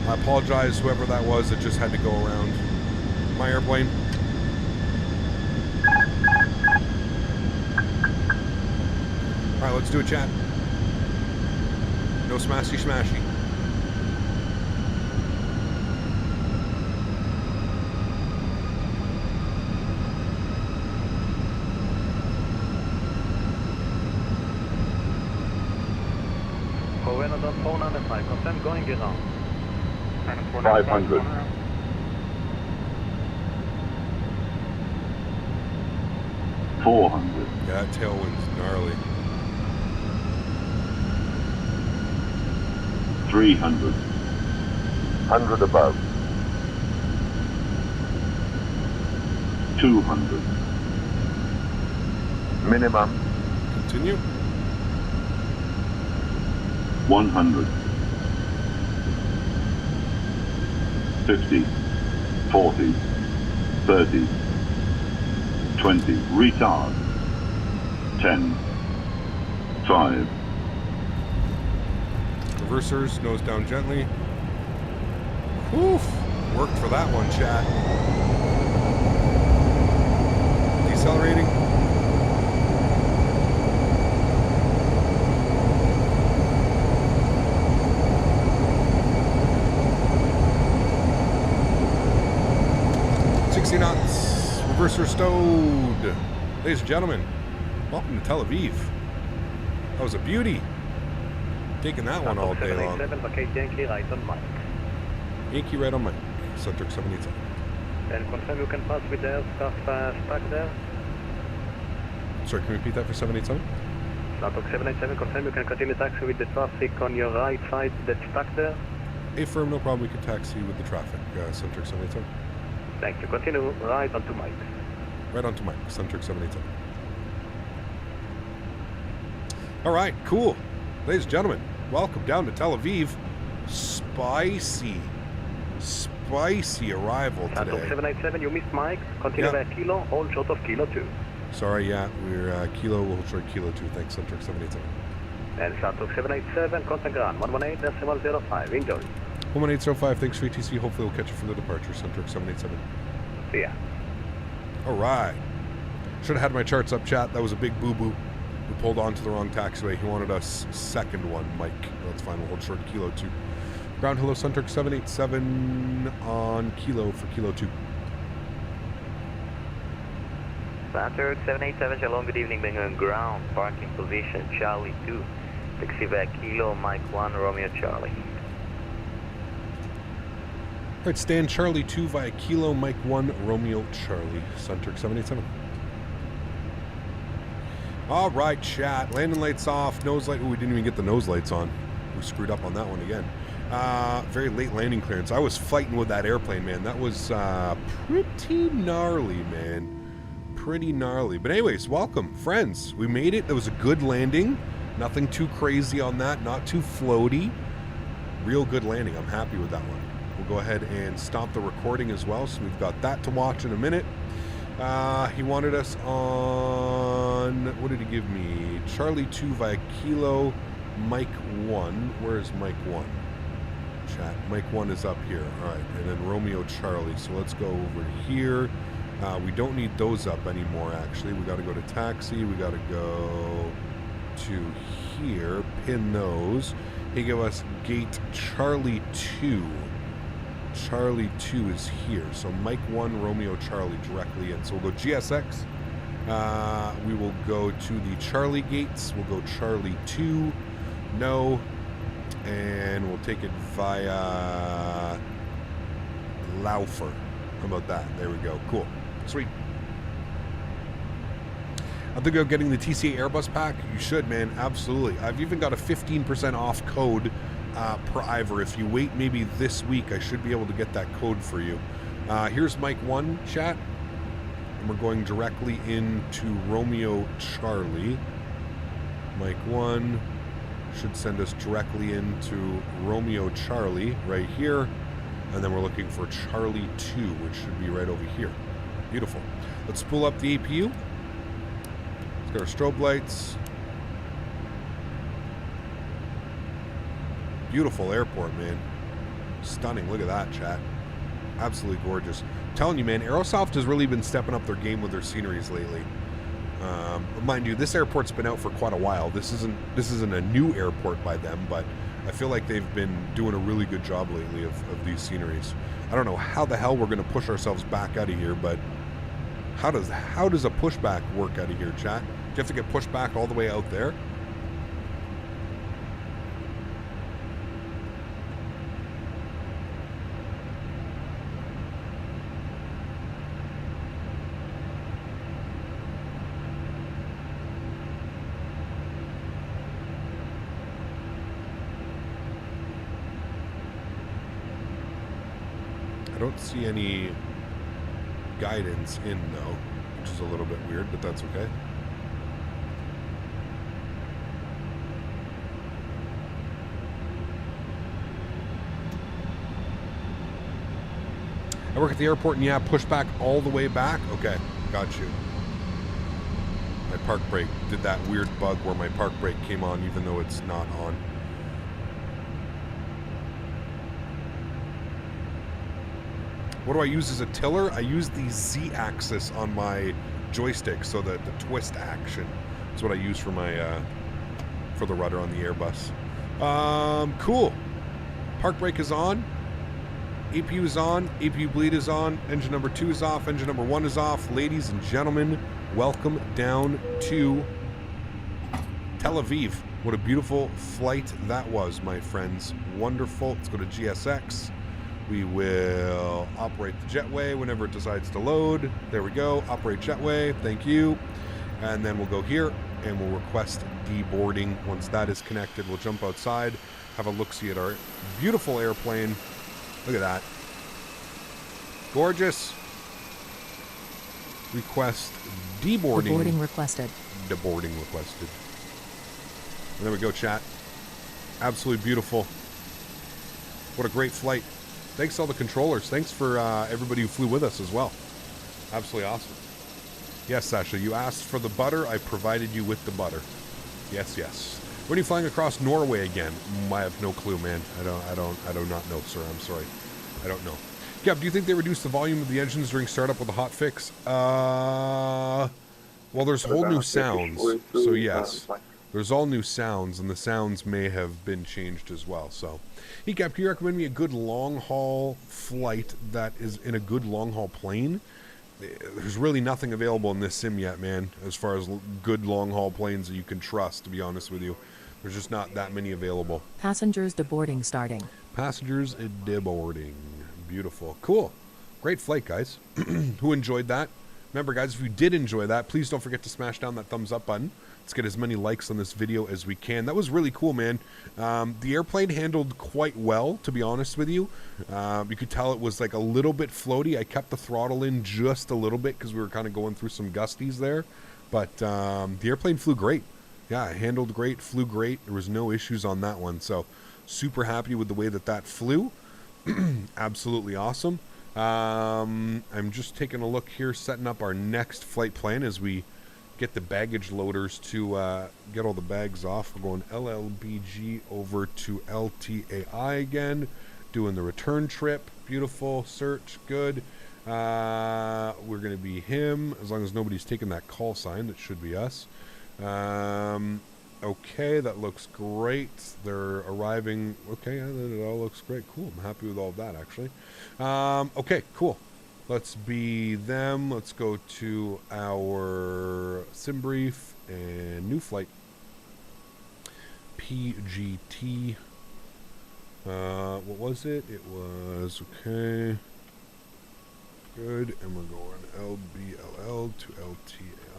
[SPEAKER 2] I apologize, whoever that was that just had to go around my airplane. Alright, let's do a chat. No smashy smashy.
[SPEAKER 7] Covenant on 495, confirm going around.
[SPEAKER 10] 500. 400.
[SPEAKER 2] Yeah, that tailwind's gnarly.
[SPEAKER 10] 300. 100 above. 200. Minimum
[SPEAKER 2] Continue.
[SPEAKER 10] 100. 50. 40. 30. 20. Retard. 10. 5.
[SPEAKER 2] Reversers, nose down gently. Woof! Worked for that one, chat. Decelerating. Knots. Reverser stowed. Ladies and gentlemen, welcome to Tel Aviv. That was a beauty. Taking that one all day long.
[SPEAKER 7] Yankee right on mic.
[SPEAKER 2] Yankee right on mic. Sólríkt 787.
[SPEAKER 7] And confirm you can pass with the stuff stuck there.
[SPEAKER 2] Sorry, can you repeat that for 787?
[SPEAKER 7] Sólríkt 787, confirm you can continue taxi with the traffic on your right side that's stuck there.
[SPEAKER 2] Affirm, no problem. We can taxi with the traffic. Sólríkt 787.
[SPEAKER 7] Thank you. Continue right onto mic.
[SPEAKER 2] Right onto mic. Sólríkt 787. All right, cool. Ladies and gentlemen, welcome down to Tel Aviv. Spicy arrival today.
[SPEAKER 7] Sólríkt 787, you missed mic. Continue by kilo, hold short of kilo 2.
[SPEAKER 2] Sorry, yeah, we're kilo, we'll hold short kilo 2. Thanks, Sólríkt 787.
[SPEAKER 7] And Sólríkt 787, contact ground 118.05. Enjoy.
[SPEAKER 2] 11805, thanks for ATC. Hopefully we'll catch you for the departure. Sólríkt 787.
[SPEAKER 7] See ya.
[SPEAKER 2] Alright. Should have had my charts up, chat. That was a big boo-boo. We pulled onto the wrong taxiway. He wanted us second one, Mike. That's fine. We'll hold short kilo 2. Ground hello, Sólríkt 787 on kilo for kilo 2.
[SPEAKER 8] Sólríkt 787, shalom, good evening. Being on ground, parking position, Charlie 2. Taxi back kilo, Mike 1, Romeo Charlie.
[SPEAKER 2] Alright, stand Charlie 2 via Kilo, Mike 1, Romeo Charlie, Sólríkt 787. Alright, chat. Landing lights off, nose light. Oh, we didn't even get the nose lights on. We screwed up on that one again. Very late landing clearance. I was fighting with that airplane, man. That was pretty gnarly, man. Pretty gnarly. But anyways, welcome, friends. We made it. It was a good landing. Nothing too crazy on that. Not too floaty. Real good landing. I'm happy with that one. We'll go ahead and stop the recording as well, so we've got that to watch in a minute. He wanted us on, what did he give me? Charlie 2 via Kilo, Mike 1. Where's Mike 1? Chat. Mike 1 is up here. All right, and then Romeo Charlie. So let's go over here. We don't need those up anymore, actually. We got to go to taxi. We got to go to here, pin those. He gave us gate Charlie 2. Charlie 2 is here. So Mike 1, Romeo Charlie directly in. So we'll go GSX. We will go to the Charlie gates. We'll go Charlie 2. No. And we'll take it via Laufer. How about that? There we go. Cool. Sweet. I think of getting the TCA Airbus pack. You should, man. Absolutely. I've even got a 15% off code per Ivor. If you wait maybe this week, I should be able to get that code for you. Here's Mike 1, chat. And we're going directly into Romeo Charlie. Mike 1 should send us directly into Romeo Charlie right here. And then we're looking for Charlie 2, which should be right over here. Beautiful. Let's pull up the APU. Let's get our strobe lights. Beautiful airport, man. Stunning. Look at that, chat. Absolutely gorgeous. I'm telling you, man, Aerosoft has really been stepping up their game with their sceneries lately. Mind you, this airport's been out for quite a while. This isn't a new airport by them, but I feel like they've been doing a really good job lately of these sceneries. I don't know how the hell we're going to push ourselves back out of here, but how does a pushback work out of here, chat? Do you have to get pushed back all the way out there? I don't see any guidance in though, which is a little bit weird, but that's okay. I work at the airport and yeah, push back all the way back. Okay, got you. My park brake did that weird bug where my park brake came on even though it's not on. What do I use as a tiller? I use the Z-axis on my joystick, so that the twist action. That's what I use for my for the rudder on the Airbus. Cool. Park brake is on. APU is on. APU bleed is on. Engine number 2 is off. Engine number 1 is off. Ladies and gentlemen, welcome down to Tel Aviv. What a beautiful flight that was, my friends. Wonderful. Let's go to GSX. We will operate the jetway whenever it decides to load. There we go. Operate jetway. Thank you. And then we'll go here and we'll request deboarding. Once that is connected, we'll jump outside, have a look-see at our beautiful airplane. Look at that. Gorgeous. Request deboarding.
[SPEAKER 1] Deboarding requested.
[SPEAKER 2] Deboarding requested. And there we go, chat. Absolutely beautiful. What a great flight. Thanks to all the controllers. Thanks for everybody who flew with us as well. Absolutely awesome. Yes, Sasha, you asked for the butter. I provided you with the butter. Yes, yes. When are you flying across Norway again? I have no clue, man. I do not know, sir. I'm sorry. I don't know. Kev, do you think they reduced the volume of the engines during startup with a hotfix? Well, there's whole new sounds. So yes, there's all new sounds, and the sounds may have been changed as well. So, hey, Cap, can you recommend me a good long-haul flight that is in a good long-haul plane? There's really nothing available in this sim yet, man, as far as good long-haul planes that you can trust, to be honest with you. There's just not that many available.
[SPEAKER 1] Passengers deboarding starting.
[SPEAKER 2] Passengers deboarding. Beautiful. Cool. Great flight, guys. Who enjoyed that? Remember, guys, if you did enjoy that, please don't forget to smash down that thumbs up button. Let's get as many likes on this video as we can. That was really cool, man. The airplane handled quite well, to be honest with you. You could tell it was like a little bit floaty. I kept the throttle in just a little bit because we were kind of going through some gusties there. But the airplane flew great. Yeah, it handled great, flew great. There was no issues on that one. So super happy with the way that that flew. Absolutely awesome. I'm just taking a look here, setting up our next flight plan as we get the baggage loaders to get all the bags off. We're going LLBG over to LTAI again, doing the return trip. Beautiful. Search. Good. We're going to be him, as long as nobody's taking that call sign. That should be us. Okay, that looks great. They're arriving. Okay, it all looks great. Cool. I'm happy with all of that, actually. Okay, cool. Let's be them. Let's go to our sim brief and new flight. PGT. What was it? It was, okay. Good. And we're going LBLL to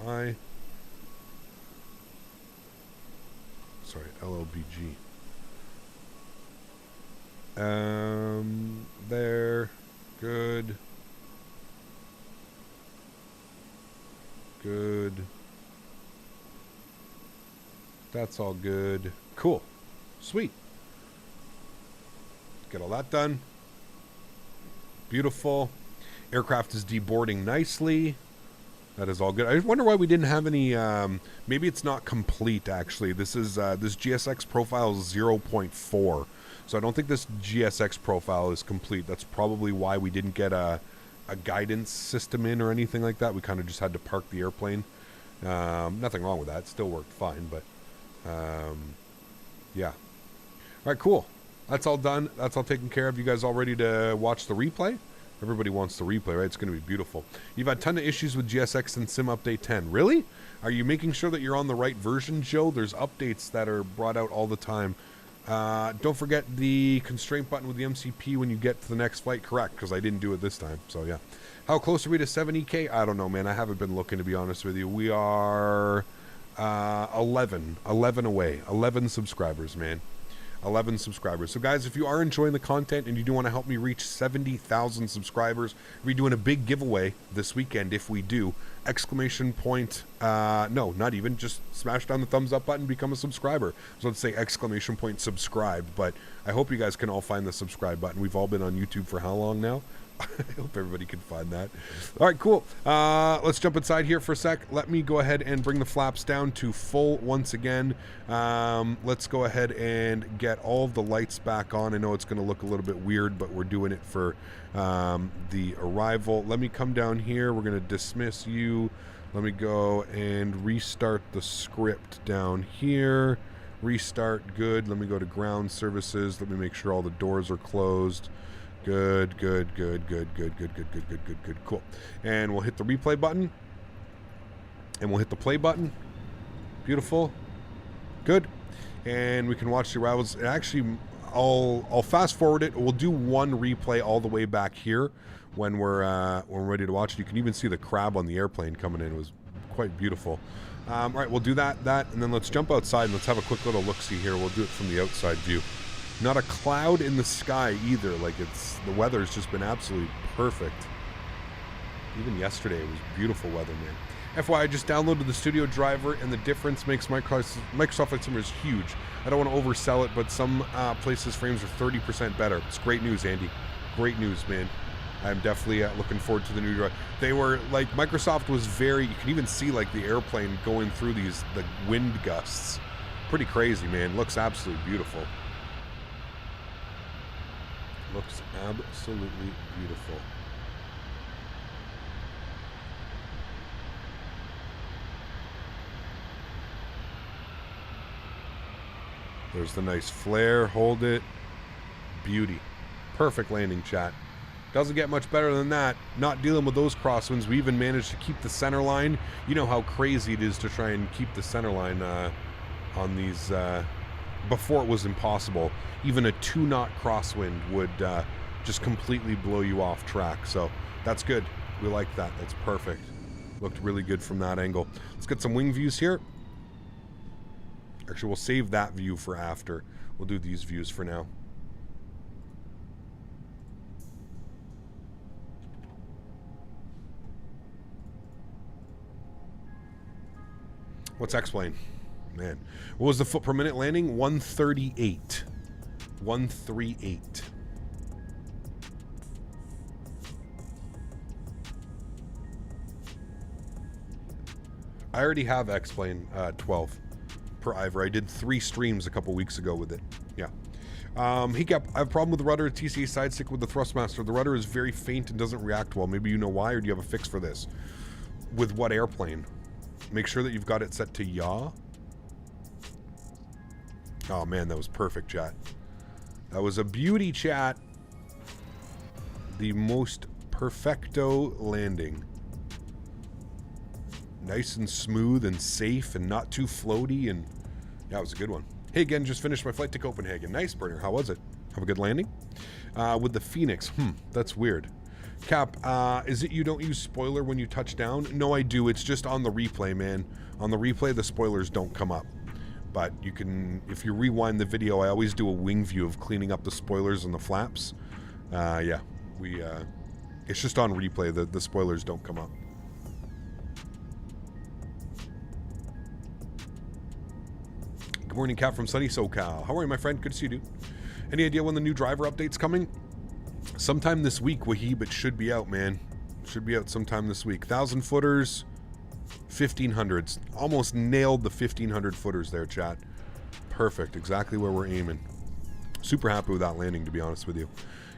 [SPEAKER 2] LTAI. Sorry, LLBG. There. Good. Good. That's all good. Cool. Sweet. Get all that done. Beautiful. Aircraft is deboarding nicely. That is all good. I wonder why we didn't have any, maybe it's not complete, actually. This is, this GSX profile is 0.4. So I don't think this GSX profile is complete. That's probably why we didn't get a guidance system in or anything like that. We kind of just had to park the airplane. Nothing wrong with that. It still worked fine, but, yeah. All right, cool. That's all done. That's all taken care of. You guys all ready to watch the replay? Everybody wants the replay, right? It's going to be beautiful. You've had a ton of issues with GSX and Sim Update 10. Really? Are you making sure that you're on the right version, Joe? There's updates that are brought out all the time. Don't forget the constraint button with the MCP when you get to the next flight. Correct, because I didn't do it this time. So, yeah. How close are we to 70K? I don't know, man. I haven't been looking, to be honest with you. We are 11 away. 11 subscribers, man. 11 subscribers. So guys, if you are enjoying the content and you do want to help me reach 70,000 subscribers, we're doing a big giveaway this weekend. If we do, exclamation point, no, not even, just smash down the thumbs up button, become a subscriber. So let's say exclamation point subscribe, but I hope you guys can all find the subscribe button. We've all been on YouTube for how long now? I hope everybody can find that. All right, cool. Let's jump inside here for a sec. Let me go ahead and bring the flaps down to full once again. Let's go ahead and get all of the lights back on. I know it's going to look a little bit weird, but we're doing it for the arrival. Let me come down here. We're going to dismiss you. Let me go and restart the script down here. Restart, good. Let me go to ground services. Let me make sure all the doors are closed. Good. Cool. And we'll hit the replay button. And we'll hit the play button. Beautiful. Good. And we can watch the arrivals. Actually, I'll fast forward it. We'll do one replay all the way back here when we're ready to watch it. You can even see the crab on the airplane coming in. It was quite beautiful. All right, we'll do that, and then let's jump outside and let's have a quick little look-see here. We'll do it from the outside view. Not a cloud in the sky either. Like, the weather's just been absolutely perfect. Even yesterday, it was beautiful weather, man. FYI, I just downloaded the studio driver, and the difference makes Microsoft Flight Simulator is huge. I don't want to oversell it, but some places frames are 30% better. It's great news, Andy. Great news, man. I'm definitely looking forward to the new driver. They were, like, Microsoft was very, you can even see, like, the airplane going through the wind gusts. Pretty crazy, man. Looks absolutely beautiful. Looks absolutely beautiful. There's the nice flare. Hold it. Beauty. Perfect landing, chat. Doesn't get much better than that. Not dealing with those crosswinds. We even managed to keep the center line. You know how crazy it is to try and keep the center line on these. Before it was impossible. Even a 2-knot crosswind would just completely blow you off track. So that's good. We like that. That's perfect. Looked really good from that angle. Let's get some wing views here. Actually, we'll save that view for after. We'll do these views for now. What's X-plane? Man. What was the foot per minute landing? 138. 138. I already have X-plane 12 per Ivor. I did 3 streams a couple weeks ago with it. Yeah. I have a problem with the rudder TCA side stick with the Thrustmaster. The rudder is very faint and doesn't react well. Maybe you know why, or do you have a fix for this? With what airplane? Make sure that you've got it set to yaw. Oh man, that was perfect, chat. That was a beauty, chat. The most perfecto landing. Nice and smooth and safe and not too floaty, and yeah, it was a good one. Hey, again, just finished my flight to Copenhagen. Nice, burner. How was it? Have a good landing? With the Fenix. That's weird. Cap, is it you don't use spoiler when you touch down? No, I do. It's just on the replay, man. On the replay, the spoilers don't come up. But you can, if you rewind the video, I always do a wing view of cleaning up the spoilers and the flaps. Yeah, it's just on replay. The spoilers don't come up. Good morning, Cap from sunny SoCal. How are you, my friend? Good to see you, dude. Any idea when the new driver update's coming? Sometime this week, Wahib. It should be out, man. Should be out sometime this week. 1,000 footers, 1,500s. Almost nailed the 1,500 footers there, chat. Perfect. Exactly where we're aiming. Super happy with that landing, to be honest with you.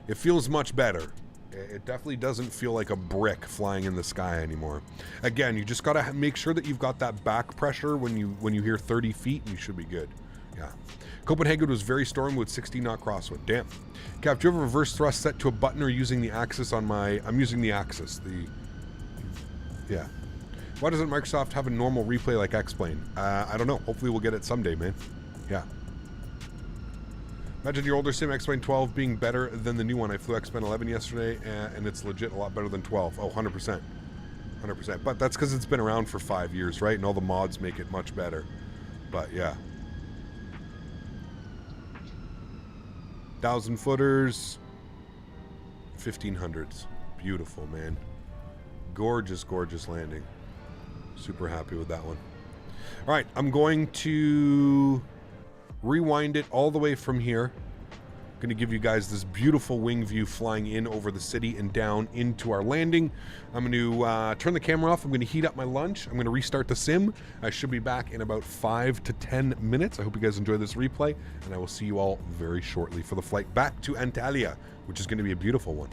[SPEAKER 2] It feels much better. It definitely doesn't feel like a brick flying in the sky anymore. Again, you just gotta make sure that you've got that back pressure when you hear 30 feet, and you should be good. Yeah. Copenhagen was very stormy with 60-knot crosswind. Damn. Cap, do you have a reverse thrust set to a button or using the axis on my... I'm using the axis. Yeah. Why doesn't Microsoft have a normal replay like X-plane? I don't know. Hopefully we'll get it someday, man. Yeah. Imagine your older sim X-plane 12 being better than the new one. I flew X-plane 11 yesterday, and it's legit a lot better than 12. Oh, 100%. 100%. But that's because it's been around for 5 years, right? And all the mods make it much better. But, yeah. 1,000 footers, 1,500s. Beautiful, man. Gorgeous, gorgeous landing. Super happy with that one. All right, I'm going to rewind it all the way from here. Going to give you guys this beautiful wing view flying in over the city and down into our landing. I'm going to turn the camera off. I'm going to heat up my lunch. I'm going to restart the sim. I should be back in about 5 to 10 minutes. I hope you guys enjoy this replay, and I will see you all very shortly for the flight back to Antalya, which is going to be a beautiful one.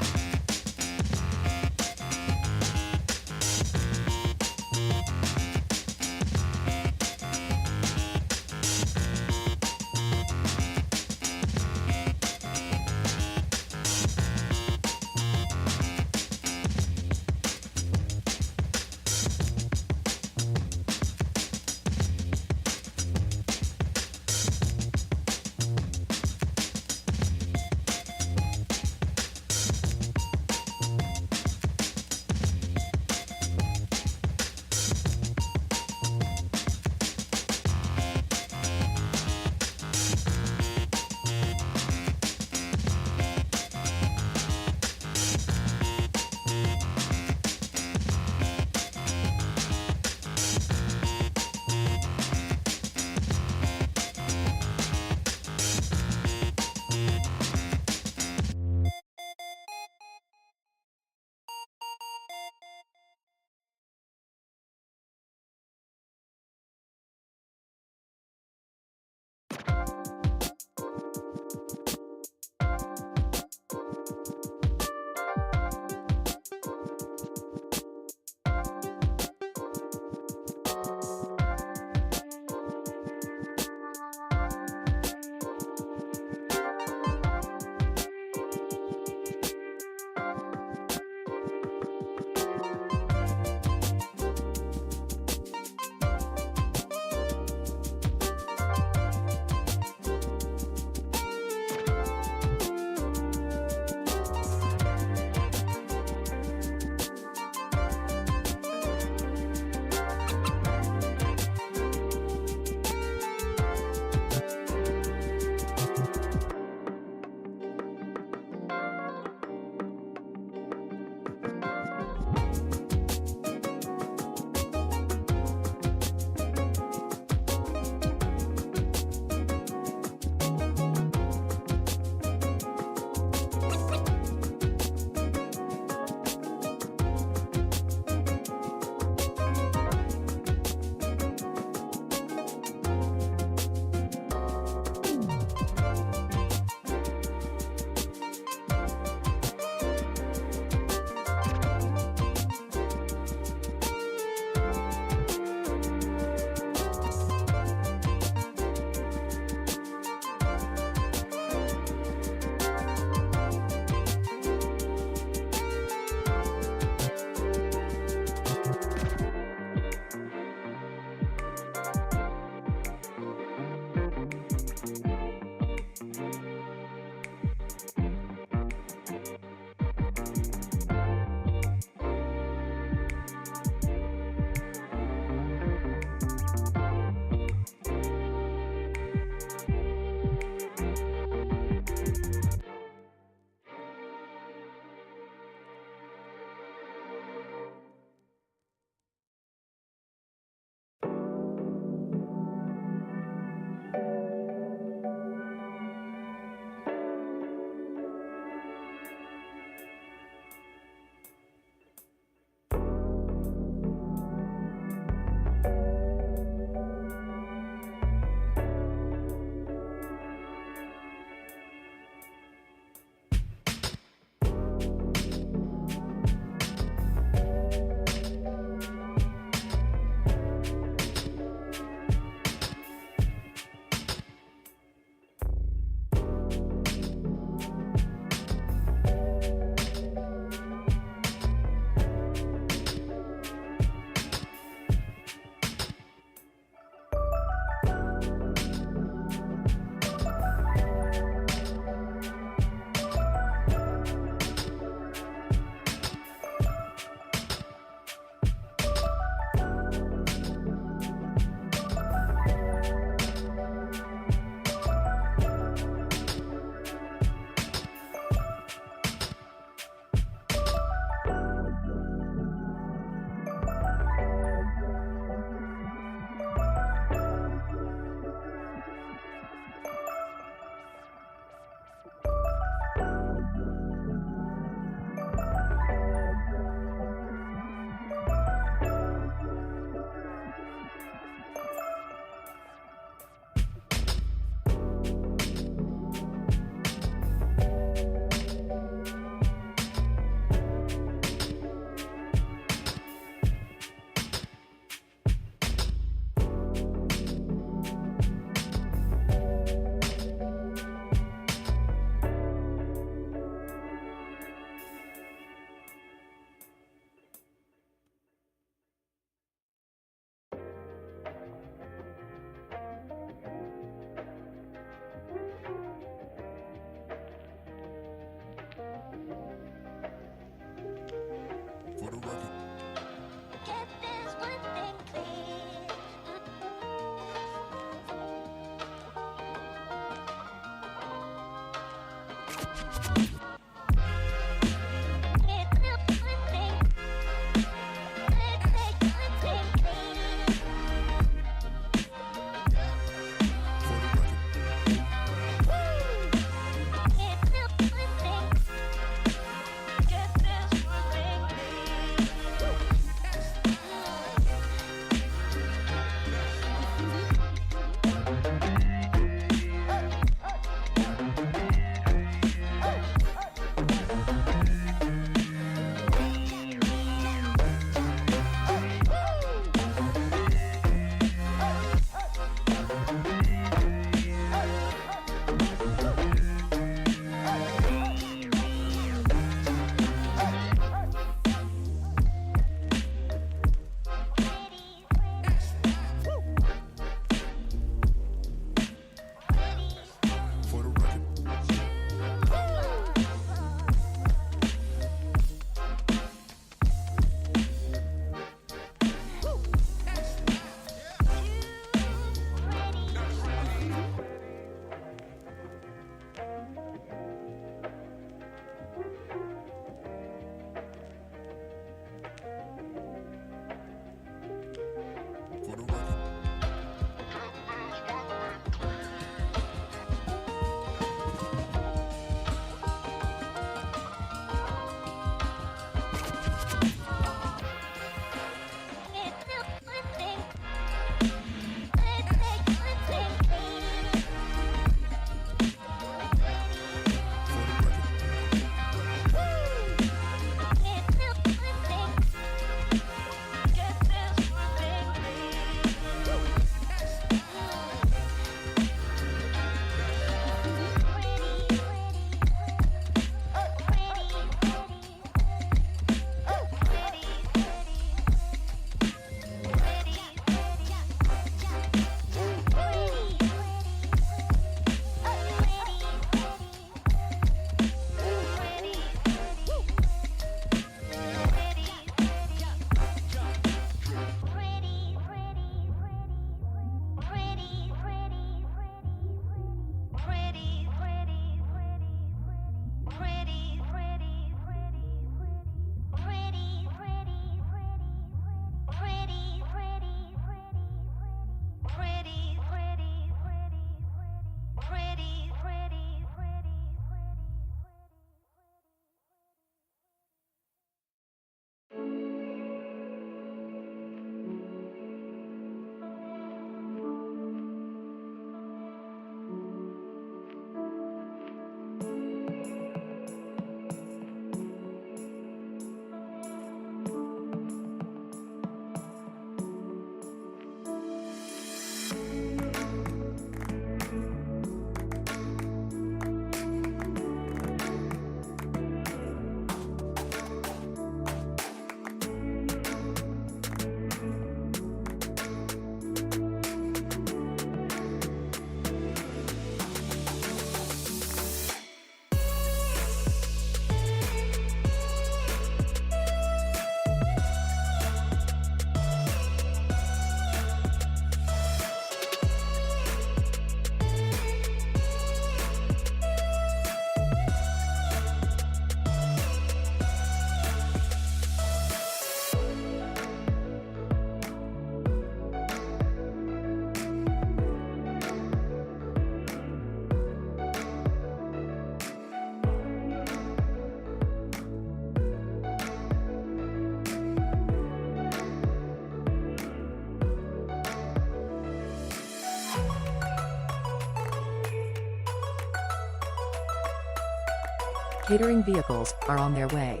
[SPEAKER 1] Catering vehicles are on their way.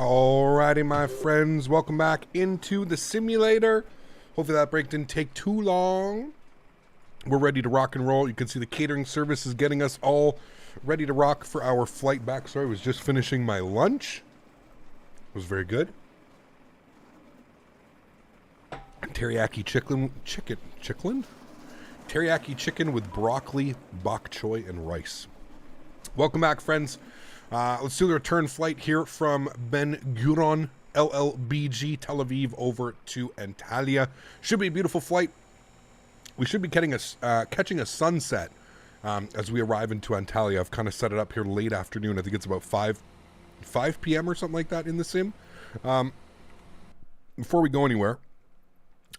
[SPEAKER 2] Alrighty, my friends, welcome back into the simulator. Hopefully that break didn't take too long. We're ready to rock and roll. You can see the catering service is getting us all ready to rock for our flight back. Sorry, I was just finishing my lunch. It was very good. Teriyaki chicken? Teriyaki chicken with broccoli, bok choy, and rice. Welcome back, friends. Let's do the return flight here from Ben Gurion LLBG Tel Aviv over to Antalya. Should be a beautiful flight. We should be catching a sunset as we arrive into Antalya. I've kind of set it up here late afternoon. I think it's about 5 p.m. or something like that in the sim. Before we go anywhere,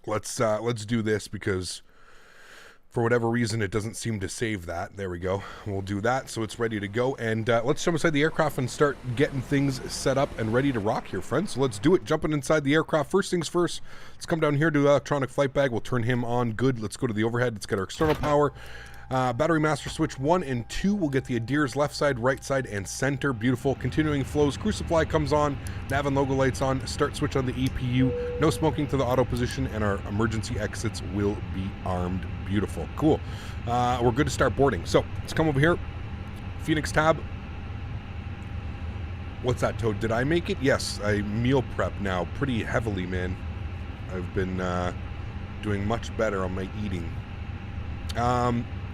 [SPEAKER 2] let's do this because for whatever reason, it doesn't seem to save that. There we go. We'll do that so it's ready to go. And let's jump inside the aircraft and start getting things set up and ready to rock here, friends. So let's do it. Jumping inside the aircraft. First things first, let's come down here to electronic flight bag. We'll turn him on. Good. Let's go to the overhead. Let's get our external power. Battery master switch 1 and 2. We'll get the Adir's left side, right side, and center. Beautiful. Continuing flows. Crew supply comes on. Nav and logo lights on. Start switch on the EPU. No smoking to the auto position, and our emergency exits will be armed. Beautiful. Cool. We're good to start boarding. So let's come over here. Fenix tab. What's that, Toad? Did I make it? Yes, I meal prep now pretty heavily, man. I've been doing much better on my eating.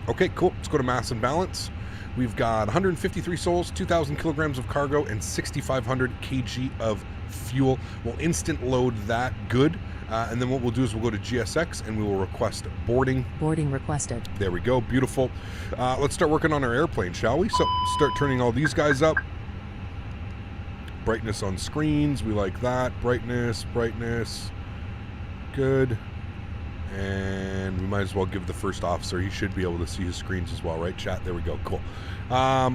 [SPEAKER 2] Okay, cool. Let's go to mass and balance. We've got 153 souls, 2,000 kilograms of cargo, and 6,500 kg of fuel. We'll instant load that. Good. And then what we'll do is we'll go to GSX and we will request boarding.
[SPEAKER 1] Boarding requested.
[SPEAKER 2] There we go. Beautiful. Let's start working on our airplane, shall we? So start turning all these guys up. Brightness on screens. We like that. Brightness. Good. And we might as well give the first officer, he should be able to see his screens as well, right, chat? There we go. Cool.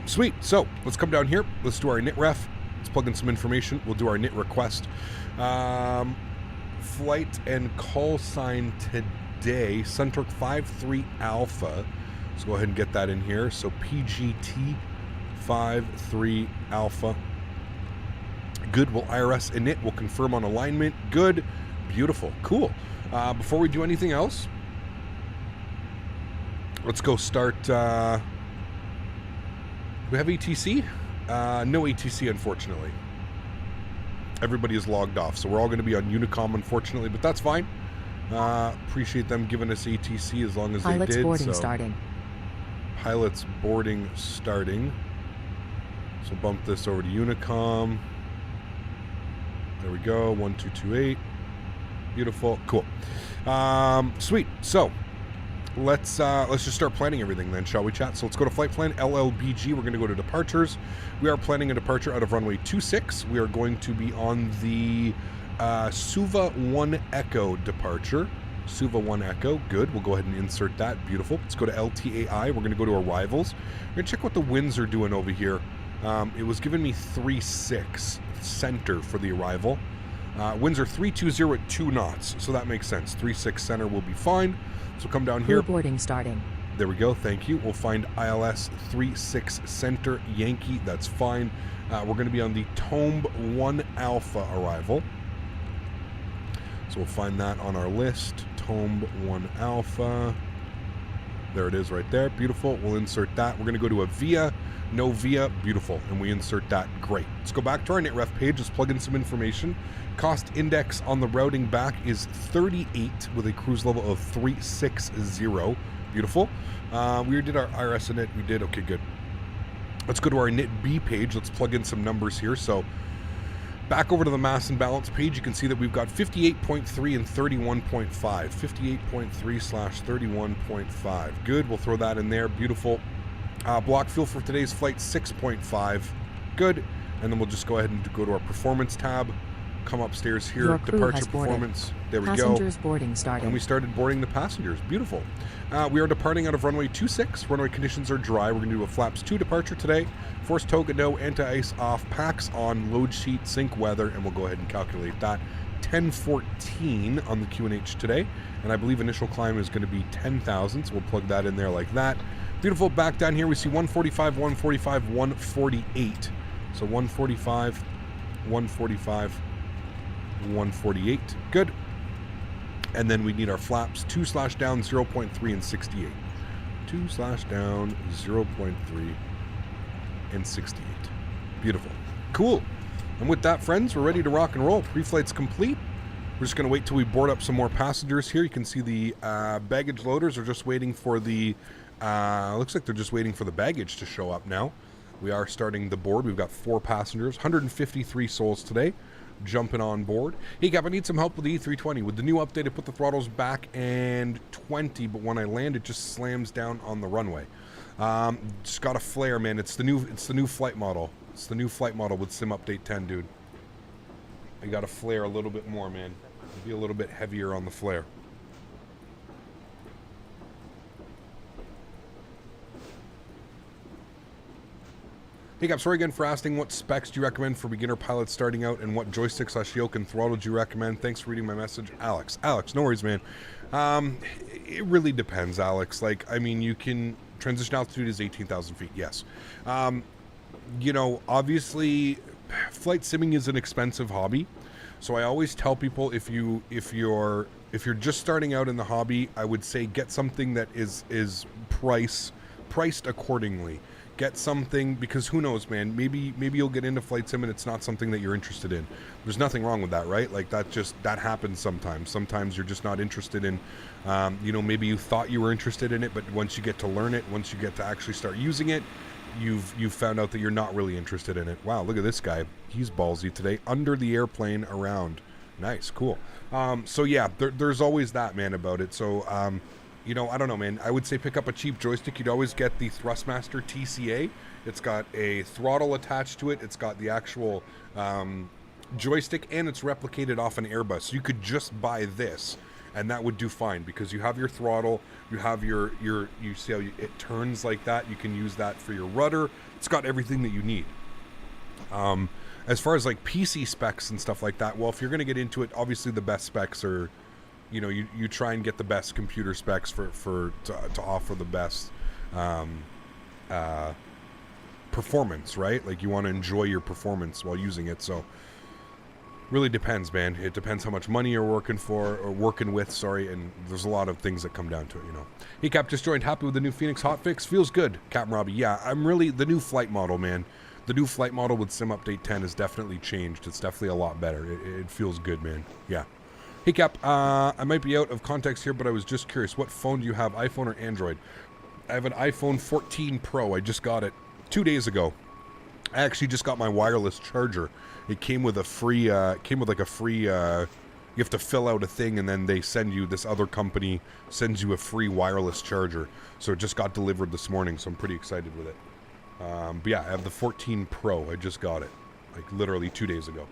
[SPEAKER 2] Sweet. So let's come down here. Let's do our NIT ref. Let's plug in some information. We'll do our NIT request. Flight and call sign today, Suntorque 53 Alpha. Let's go ahead and get that in here. So PGT 53 Alpha. Good. We'll IRS init. We'll confirm on alignment. Good. Beautiful. Cool. Before we do anything else, let's go start. Do we have ATC? No ATC, unfortunately. Everybody is logged off, so we're all going to be on Unicom, unfortunately, but that's fine. Appreciate them giving us ATC as long as they did.
[SPEAKER 1] Boarding starting.
[SPEAKER 2] Pilots boarding starting. So bump this over to Unicom. There we go. 1228. Beautiful. Cool. Sweet. So let's just start planning everything then, shall we, chat? So let's go to flight plan LLBG. We're going to go to departures. We are planning a departure out of runway 26. We are going to be on the Souza 1 Echo departure. Souza 1 Echo. Good. We'll go ahead and insert that. Beautiful. Let's go to LTAI. We're going to go to arrivals. We're going to check what the winds are doing over here. It was giving me 3.6 center for the arrival. Winds are 320 at 2 knots, so that makes sense. 3.6 center will be fine. So come down here.
[SPEAKER 1] Boarding starting.
[SPEAKER 2] There we go. Thank you. We'll find ILS 3.6 center Yankee. That's fine. We're going to be on the Tomb 1 Alpha arrival. So we'll find that on our list. Tomb 1 Alpha. There it is right there. Beautiful. We'll insert that. We're going to go to a VIA. No VIA. Beautiful. And we insert that. Great. Let's go back to our NITREF page. Let's plug in some information. Cost index on the routing back is 38 with a cruise level of 360. Beautiful. We did our IRS in it. We did. Okay, good. Let's go to our NIT B page. Let's plug in some numbers here. So back over to the mass and balance page, you can see that we've got 58.3 and 31.5. 58.3/31.5. Good. We'll throw that in there. Beautiful. Block fuel for today's flight 6.5. Good. And then we'll just go ahead and go to our performance tab. Come upstairs here. Departure performance. There we go.
[SPEAKER 1] Passengers boarding starting.
[SPEAKER 2] And we started boarding the passengers. Beautiful. We are departing out of runway 26. Runway conditions are dry. We're going to do a flaps 2 departure today. Force tow, no, anti-ice off, packs on, load sheet, sync weather, and we'll go ahead and calculate that. 1014 on the QNH today. And I believe initial climb is going to be 10,000. So we'll plug that in there like that. Beautiful. Back down here we see 145, 145, 148. So 145, 145, 148. Good. And then we need our flaps 2/down 0.3 and 68. 2/down 0.3 and 68. Beautiful. Cool. And with that, friends, we're ready to rock and roll. Pre-flight's complete. We're just going to wait till we board up some more passengers here. You can see the baggage loaders are just waiting for the... looks like they're just waiting for the baggage to show up now. We are starting the board. We've got 4 passengers, 153 souls today, jumping on board. Hey, Cap, I need some help with the E320. With the new update, I put the throttles back and 20, but when I land, it just slams down on the runway. Just got a flare, man. It's the new flight model. It's the new flight model with Sim Update 10, dude. I got to flare a little bit more, man. Be a little bit heavier on the flare. Hey, Cap, sorry again for asking what specs do you recommend for beginner pilots starting out and what joystick/yoke and throttle do you recommend? Thanks for reading my message, Alex. Alex, no worries, man. It really depends, Alex. Like, I mean, you can... Transition altitude is 18,000 feet, yes. You know, obviously, flight simming is an expensive hobby. So I always tell people if you're just starting out in the hobby, I would say get something that is priced accordingly. Get something, because who knows, man, maybe you'll get into flight sim and it's not something that you're interested in. There's nothing wrong with that, right? Like that happens sometimes. Sometimes you're just not interested in, you know, maybe you thought you were interested in it, but once you get to learn it, once you get to actually start using it, you've found out that you're not really interested in it. Wow, look at this guy. He's ballsy today. Under the airplane, around. Nice, cool. So yeah, there's always that, man, about it. So, you know, I don't know, man. I would say pick up a cheap joystick. You'd always get the Thrustmaster TCA. It's got a throttle attached to it. It's got the actual joystick, and it's replicated off an Airbus. So you could just buy this, and that would do fine, because you have your throttle, you have your you see how it turns like that. You can use that for your rudder. It's got everything that you need. As far as like PC specs and stuff like that, well, if you're going to get into it, obviously the best specs are, you know, you try and get the best computer specs to offer the best performance, right? Like, you want to enjoy your performance while using it. So really depends, man. It depends how much money you're working with, sorry, and there's a lot of things that come down to it, you know. Hey, Cap, just joined. Happy with the new Fenix hotfix? Feels good, Cap and Robbie. Yeah, I'm really, the new flight model, man. The new flight model with Sim Update 10 has definitely changed. It's definitely a lot better. It feels good, man. Yeah. Hey, Cap, I might be out of context here, but I was just curious. What phone do you have, iPhone or Android? I have an iPhone 14 Pro. I just got it 2 days ago. I actually just got my wireless charger. It came with a free, you have to fill out a thing, and then they send you, this other company sends you a free wireless charger. So it just got delivered this morning, so I'm pretty excited with it. But yeah, I have the 14 Pro. I just got it, like, literally 2 days ago.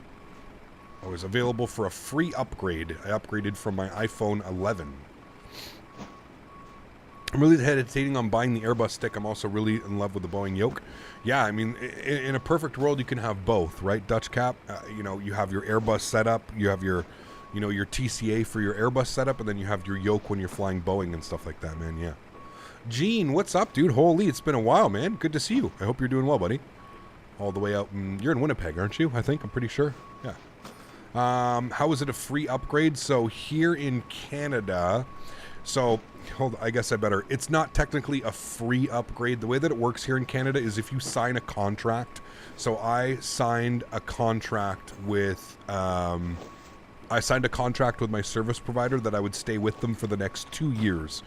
[SPEAKER 2] I was available for a free upgrade. I upgraded from my iPhone 11. I'm really hesitating on buying the Airbus stick. I'm also really in love with the Boeing yoke. Yeah, I mean, in a perfect world, you can have both, right, Dutch Cap? You know, you have your Airbus setup, you have your, you know, your TCA for your Airbus setup, and then you have your yoke when you're flying Boeing and stuff like that, man, yeah. Gene, what's up, dude? Holy, it's been a while, man. Good to see you. I hope you're doing well, buddy. All the way out. You're in Winnipeg, aren't you? I think. I'm pretty sure. Yeah. How is it a free upgrade? So here in Canada, so hold on, I guess I better. It's not technically a free upgrade. The way that it works here in Canada is if you sign a contract. So I signed a contract with my service provider that I would stay with them for the next 2 years.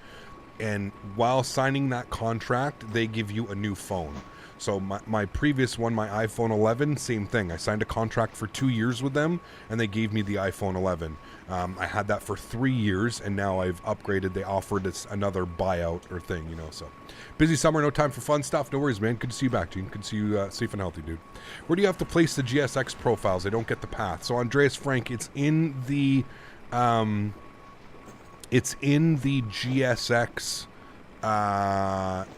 [SPEAKER 2] And while signing that contract, they give you a new phone. So my previous one, my iPhone 11, same thing. I signed a contract for 2 years with them, and they gave me the iPhone 11. I had that for 3 years, and now I've upgraded. They offered us another buyout or thing, you know. So busy summer, no time for fun stuff. No worries, man. Good to see you back, Gene. Good to see you safe and healthy, dude. Where do you have to place the GSX profiles? I don't get the path. So Andreas Frank, it's in the GSX.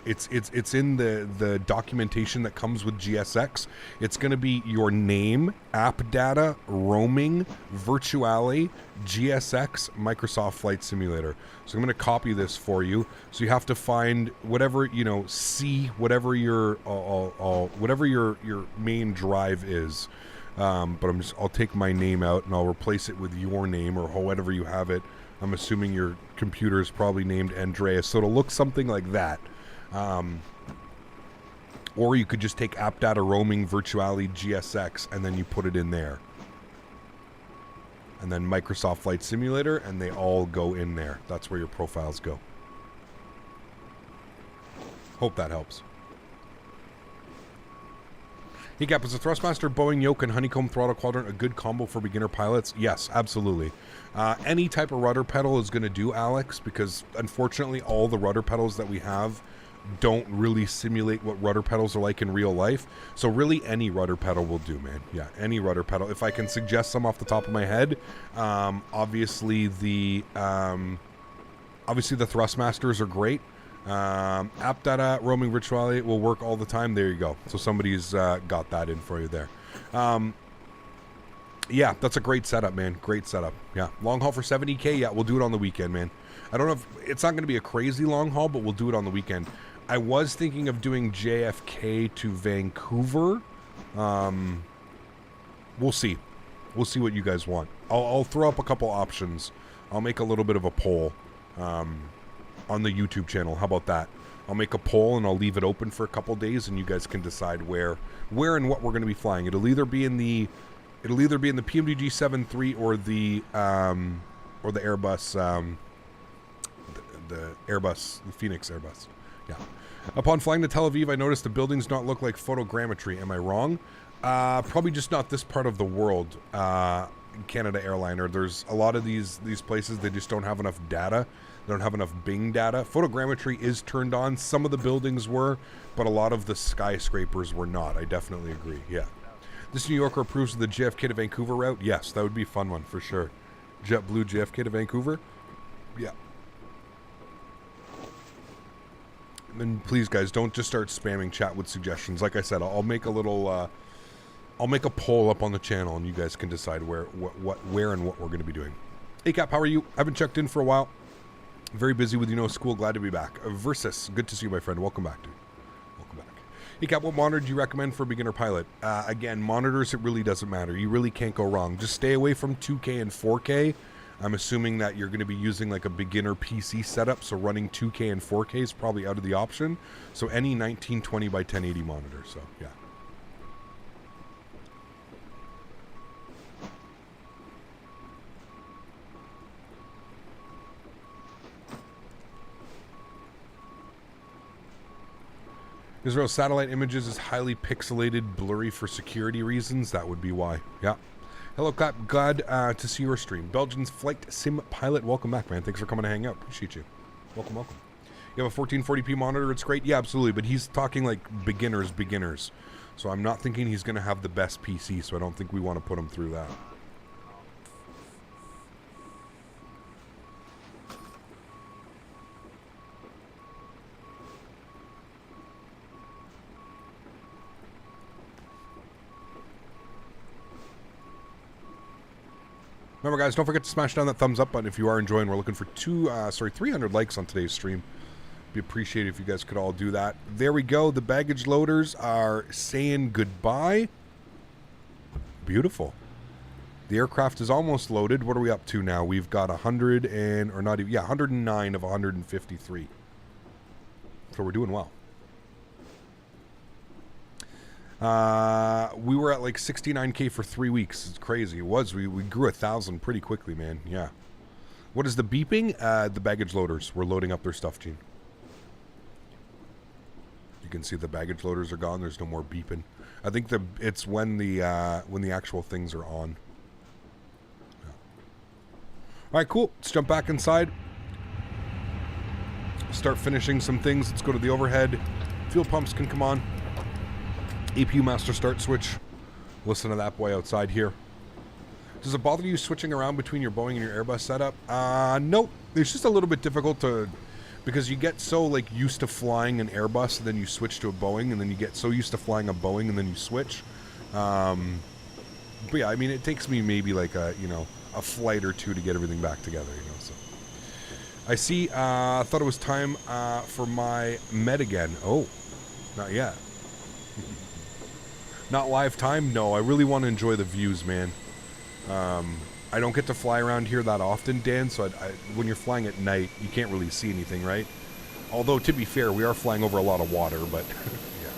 [SPEAKER 2] It's in the documentation that comes with GSX. It's going to be your name, app data, roaming, virtuale, GSX, Microsoft Flight Simulator. So I'm going to copy this for you. So you have to find whatever, you know, whatever your main drive is. But I'll take my name out and I'll replace it with your name or however you have it. I'm assuming your computer is probably named Andreas, so it'll look something like that. Or you could just take App Data Roaming Virtuality GSX and then you put it in there. And then Microsoft Flight Simulator, and they all go in there. That's where your profiles go. Hope that helps. Hey Cap, is the Thrustmaster, Boeing yoke, and honeycomb throttle quadrant a good combo for beginner pilots? Yes, absolutely. Any type of rudder pedal is going to do, Alex, because unfortunately all the rudder pedals that we have don't really simulate what rudder pedals are like in real life. So really any rudder pedal will do, man. Yeah, any rudder pedal. If I can suggest some off the top of my head, obviously the Thrustmasters are great. App Data Roaming Virtuality will work all the time. There you go. So somebody's got that in for you there. Yeah, that's a great setup, man. Great setup. Yeah, long haul for 70K. Yeah, we'll do it on the weekend, man. I don't know if it's not going to be a crazy long haul, but we'll do it on the weekend. I was thinking of doing JFK to Vancouver. We'll see. We'll see what you guys want. I'll throw up a couple options. I'll make a little bit of a poll on the YouTube channel. How about that? I'll make a poll and I'll leave it open for a couple days, and you guys can decide where and what we're going to be flying. It'll either be in the PMDG 7.3 or the Airbus, the Airbus, the Fenix Airbus. Yeah. Upon flying to Tel Aviv, I noticed the buildings not look like photogrammetry. Am I wrong? Probably just not this part of the world. Canada Airliner. There's a lot of these places, they just don't have enough data. They don't have enough Bing data. Photogrammetry is turned on. Some of the buildings were, but a lot of the skyscrapers were not. I definitely agree. Yeah. This New Yorker approves of the JFK to Vancouver route? Yes, that would be a fun one for sure. JetBlue JFK to Vancouver? Yeah. And please, guys, don't just start spamming chat with suggestions. Like I said, I'll make a little, I'll make a poll up on the channel, and you guys can decide where and what we're going to be doing. Hey, Cap, how are you? Haven't checked in for a while. Very busy with school. Glad to be back. Versus, good to see you, my friend. Welcome back, dude. Welcome back. Hey, Cap, what monitor do you recommend for a beginner pilot? Again, monitors, it really doesn't matter. You really can't go wrong. Just stay away from 2K and 4K. I'm assuming that you're going to be using like a beginner PC setup, so running 2K and 4K is probably out of the option. So any 1920 by 1080 monitor, so yeah. Israel's satellite images is highly pixelated, blurry for security reasons. That would be why. Yeah. Hello, Cap. Glad to see your stream. Belgian's flight sim pilot. Welcome back, man. Thanks for coming to hang out. Appreciate you. Welcome, welcome. You have a 1440p monitor. It's great. Yeah, absolutely. But he's talking like beginners. So I'm not thinking he's going to have the best PC, so I don't think we want to put him through that. Remember, guys, don't forget to smash down that thumbs up button if you are enjoying. We're looking for 300 likes on today's stream. Be appreciated if you guys could all do that. There we go. The baggage loaders are saying goodbye. Beautiful. The aircraft is almost loaded. What are we up to now? We've got 109 of 153. So we're doing well. We were at like 69K for 3 weeks. It's crazy. It was. We grew 1,000 pretty quickly, man. Yeah. What is the beeping? The baggage loaders. We're loading up their stuff, Gene. You can see the baggage loaders are gone. There's no more beeping. I think it's when the actual things are on. Yeah. All right, cool. Let's jump back inside. Start finishing some things. Let's go to the overhead. Fuel pumps can come on. APU master start switch. Listen to that boy outside here. Does it bother you switching around between your Boeing and your Airbus setup? Nope. It's just a little bit difficult because you get so like used to flying an Airbus and then you switch to a Boeing, and then you get so used to flying a Boeing and then you switch. But yeah, I mean, it takes me maybe like a flight or two to get everything back together, so. I see, thought it was time for my med again. Oh, not yet. Not live time? No, I really want to enjoy the views, man. I don't get to fly around here that often, Dan, so when you're flying at night, you can't really see anything, right? Although, to be fair, we are flying over a lot of water, but yeah.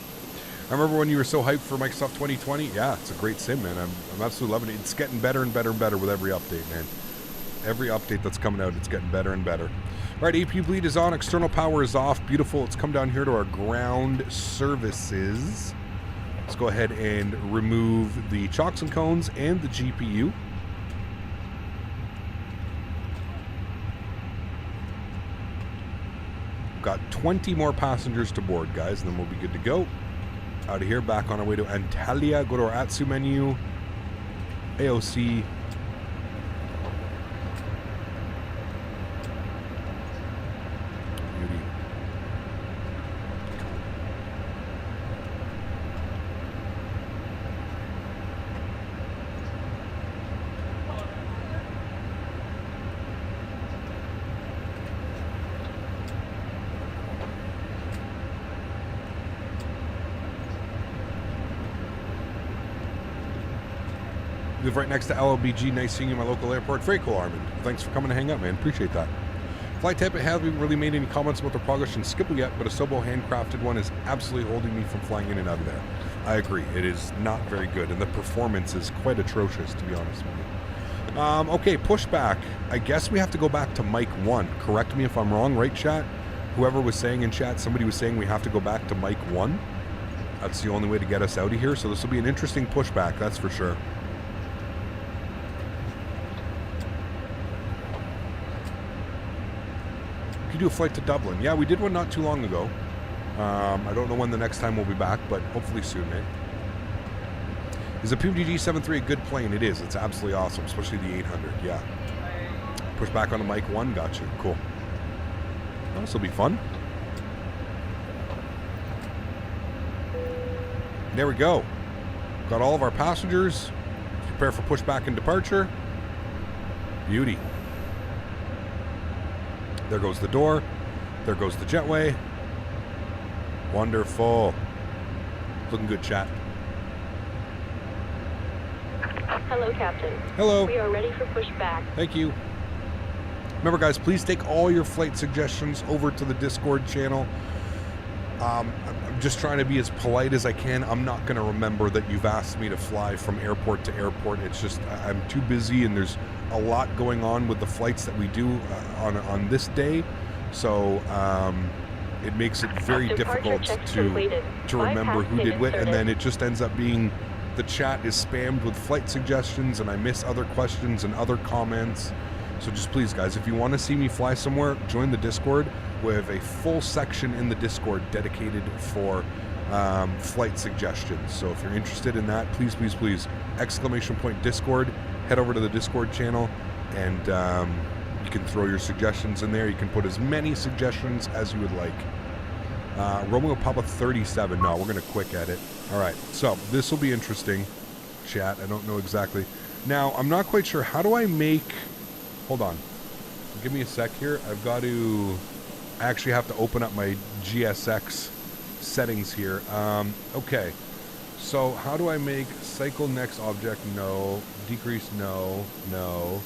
[SPEAKER 2] I remember when you were so hyped for Microsoft 2020. Yeah, it's a great sim, man. I'm absolutely loving it. It's getting better and better and better with every update, man. Every update that's coming out, it's getting better and better. All right, AP bleed is on. External power is off. Beautiful. Let's come down here to our ground services. Let's go ahead and remove the chocks and cones and the GPU. We've got 20 more passengers to board, guys, and then we'll be good to go. Out of here, back on our way to Antalya. Go to our ATSU menu. AOC. Beauty. Live right next to LLBG. Nice seeing you in my local airport. Very cool, Armin. Thanks for coming to hang out, man. Appreciate that. Flight type, it hasn't really made any comments about the progress in Skipple yet, but a Sobo handcrafted one is absolutely holding me from flying in and out of there. I agree. It is not very good, and the performance is quite atrocious, to be honest with you. Okay, pushback. I guess we have to go back to Mic 1. Correct me if I'm wrong, right, chat? Whoever was saying in chat, somebody was saying we have to go back to Mic 1. That's the only way to get us out of here, so this will be an interesting pushback, that's for sure. Do a flight to Dublin. Yeah, we did one not too long ago. I don't know when the next time we'll be back, but hopefully soon, man. Is a PUBG 73 a good plane? It is. It's absolutely awesome, especially the 800. Yeah. Push back on the Mic 1. Got you. Cool. Well, this will be fun. There we go. Got all of our passengers. Prepare for pushback and departure. Beauty. There goes the door. There goes the jetway. Wonderful. Looking good, chat.
[SPEAKER 11] Hello, Captain.
[SPEAKER 2] Hello.
[SPEAKER 11] We are ready for pushback.
[SPEAKER 2] Thank you. Remember, guys, please take all your flight suggestions over to the Discord channel. I'm just trying to be as polite as I can. I'm not going to remember that you've asked me to fly from airport to airport. It's just I'm too busy, and there's a lot going on with the flights that we do on this day, so it makes it very difficult to remember who did what, and then it just ends up being the chat is spammed with flight suggestions, and I miss other questions and other comments. So just please, guys, if you want to see me fly somewhere, join the Discord. We have a full section in the Discord dedicated for flight suggestions. So if you're interested in that, please, please, please, !Discord. Head over to the Discord channel, and you can throw your suggestions in there. You can put as many suggestions as you would like. Romeo Papa 37. No, we're going to quick edit. All right, so this will be interesting, chat. I don't know exactly. Now, I'm not quite sure. How do I make... Hold on. Give me a sec here. I've got to... I actually have to open up my GSX settings here. Okay. So how do I make cycle next object? No. Decrease? No. No.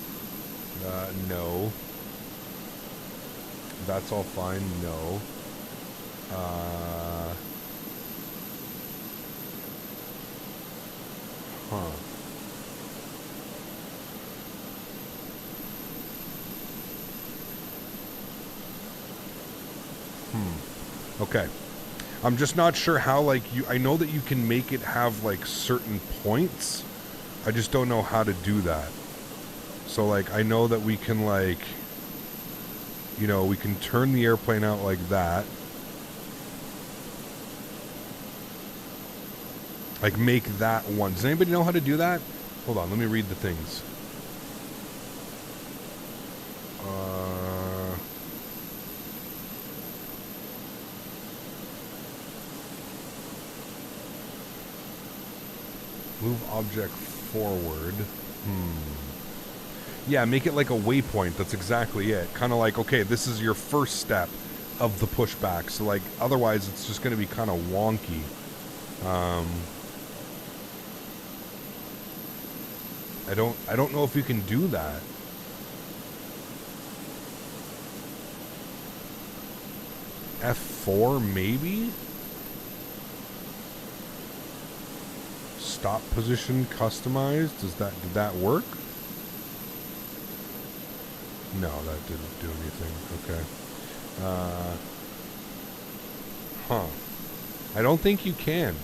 [SPEAKER 2] No. That's all fine. No. Okay. I'm just not sure how, like, I know that you can make it have, like, certain points. I just don't know how to do that. So, like, I know that we can, like, you know, we can turn the airplane out like that. Like, make that one. Does anybody know how to do that? Hold on, let me read the things. Move object forward. Yeah, make it like a waypoint. That's exactly it. Kind of like, okay, this is your first step of the pushback. So, like, otherwise it's just going to be kind of wonky. I don't know if you can do that. F4 maybe? Stop position customized. Did that work? No, that didn't do anything. Okay. Huh. I don't think you can.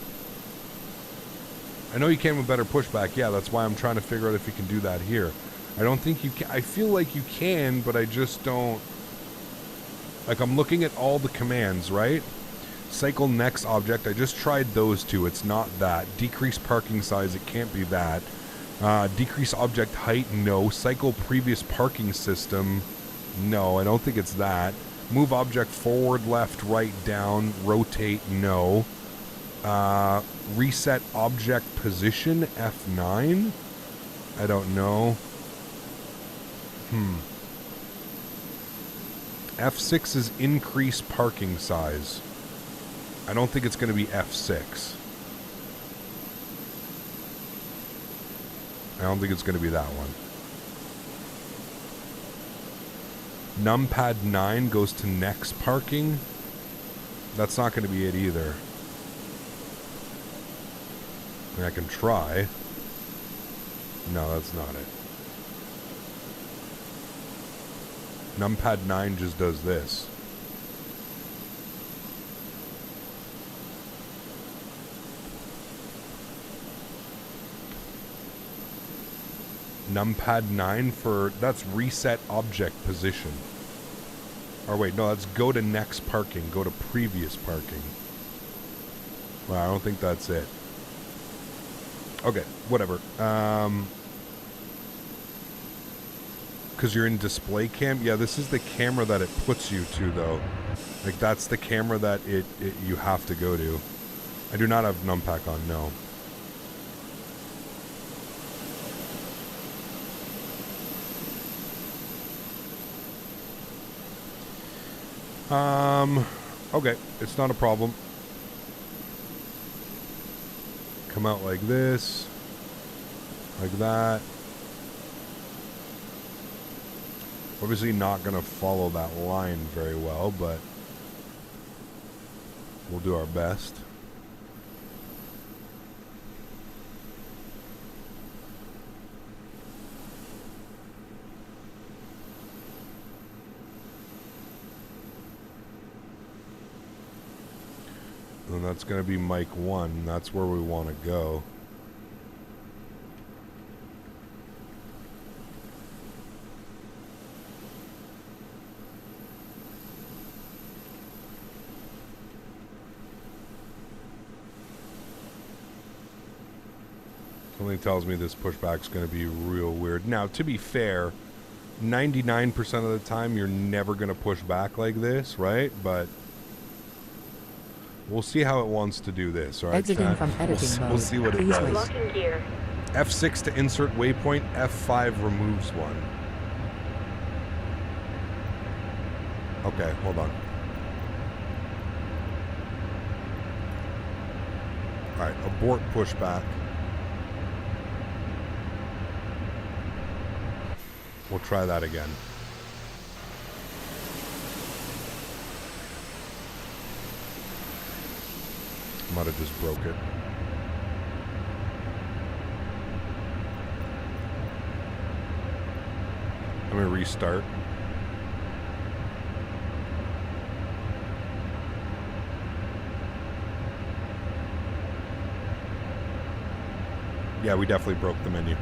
[SPEAKER 2] I know you can with better pushback. Yeah, that's why I'm trying to figure out if you can do that here. I don't think you can. I feel like you can, but I just don't. Like, I'm looking at all the commands, right? Cycle next object. I just tried those two. It's not that. Decrease parking size. It can't be that. Decrease object height. No. Cycle previous parking system. No, I don't think it's that. Move object forward, left, right, down. Rotate. No. Reset object position. F9. I don't know. F6 is increase parking size. I don't think it's going to be F6. I don't think it's going to be that one. Numpad 9 goes to next parking. That's not going to be it either. I mean, I can try. No, that's not it. Numpad 9 just does this. Numpad 9 for... That's reset object position. Or wait, no, that's go to next parking. Go to previous parking. Well, I don't think that's it. Okay, whatever. Because you're in display cam. Yeah, this is the camera that it puts you to, though. Like, that's the camera that you have to go to. I do not have numpack on, no. Okay, it's not a problem. Come out like this. Like that. Obviously not going to follow that line very well, but we'll do our best. And that's going to be mic 1. That's where we want to go. Something tells me this pushback's going to be real weird. Now, to be fair, 99% of the time you're never going to push back like this, right? But we'll see how it wants to do this, all right?
[SPEAKER 1] Exiting from editing mode.
[SPEAKER 2] We'll see what it
[SPEAKER 1] Please
[SPEAKER 2] does.
[SPEAKER 1] wait.
[SPEAKER 11] Locking gear.
[SPEAKER 2] F6 to insert waypoint. F5 removes one. Okay, hold on. All right, abort pushback. We'll try that again. Might have just broke it. I'm gonna restart. Yeah, we definitely broke the menu.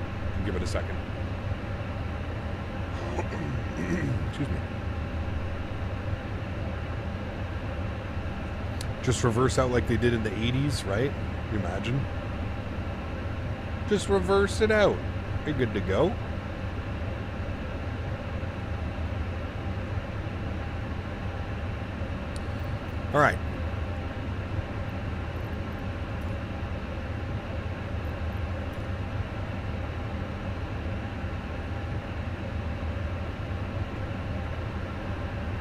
[SPEAKER 2] Give it a second. Excuse me. Just reverse out like they did in the 80s, right? You imagine? Just reverse it out. You're good to go. All right.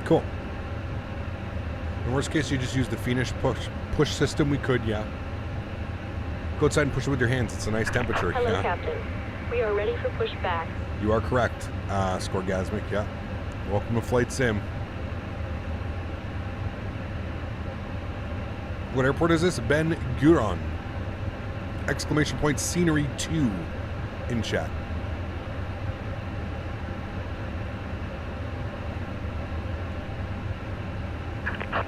[SPEAKER 2] Cool. In worst case, you just use the Fenix push system. We could, yeah. Go outside and push it with your hands. It's a nice temperature.
[SPEAKER 11] Hello,
[SPEAKER 2] Yeah.
[SPEAKER 11] Captain. We are ready for pushback.
[SPEAKER 2] You are correct, Skorgasmic, yeah. Welcome to Flight Sim. What airport is this? Ben Gurion. Exclamation point scenery 2 in chat.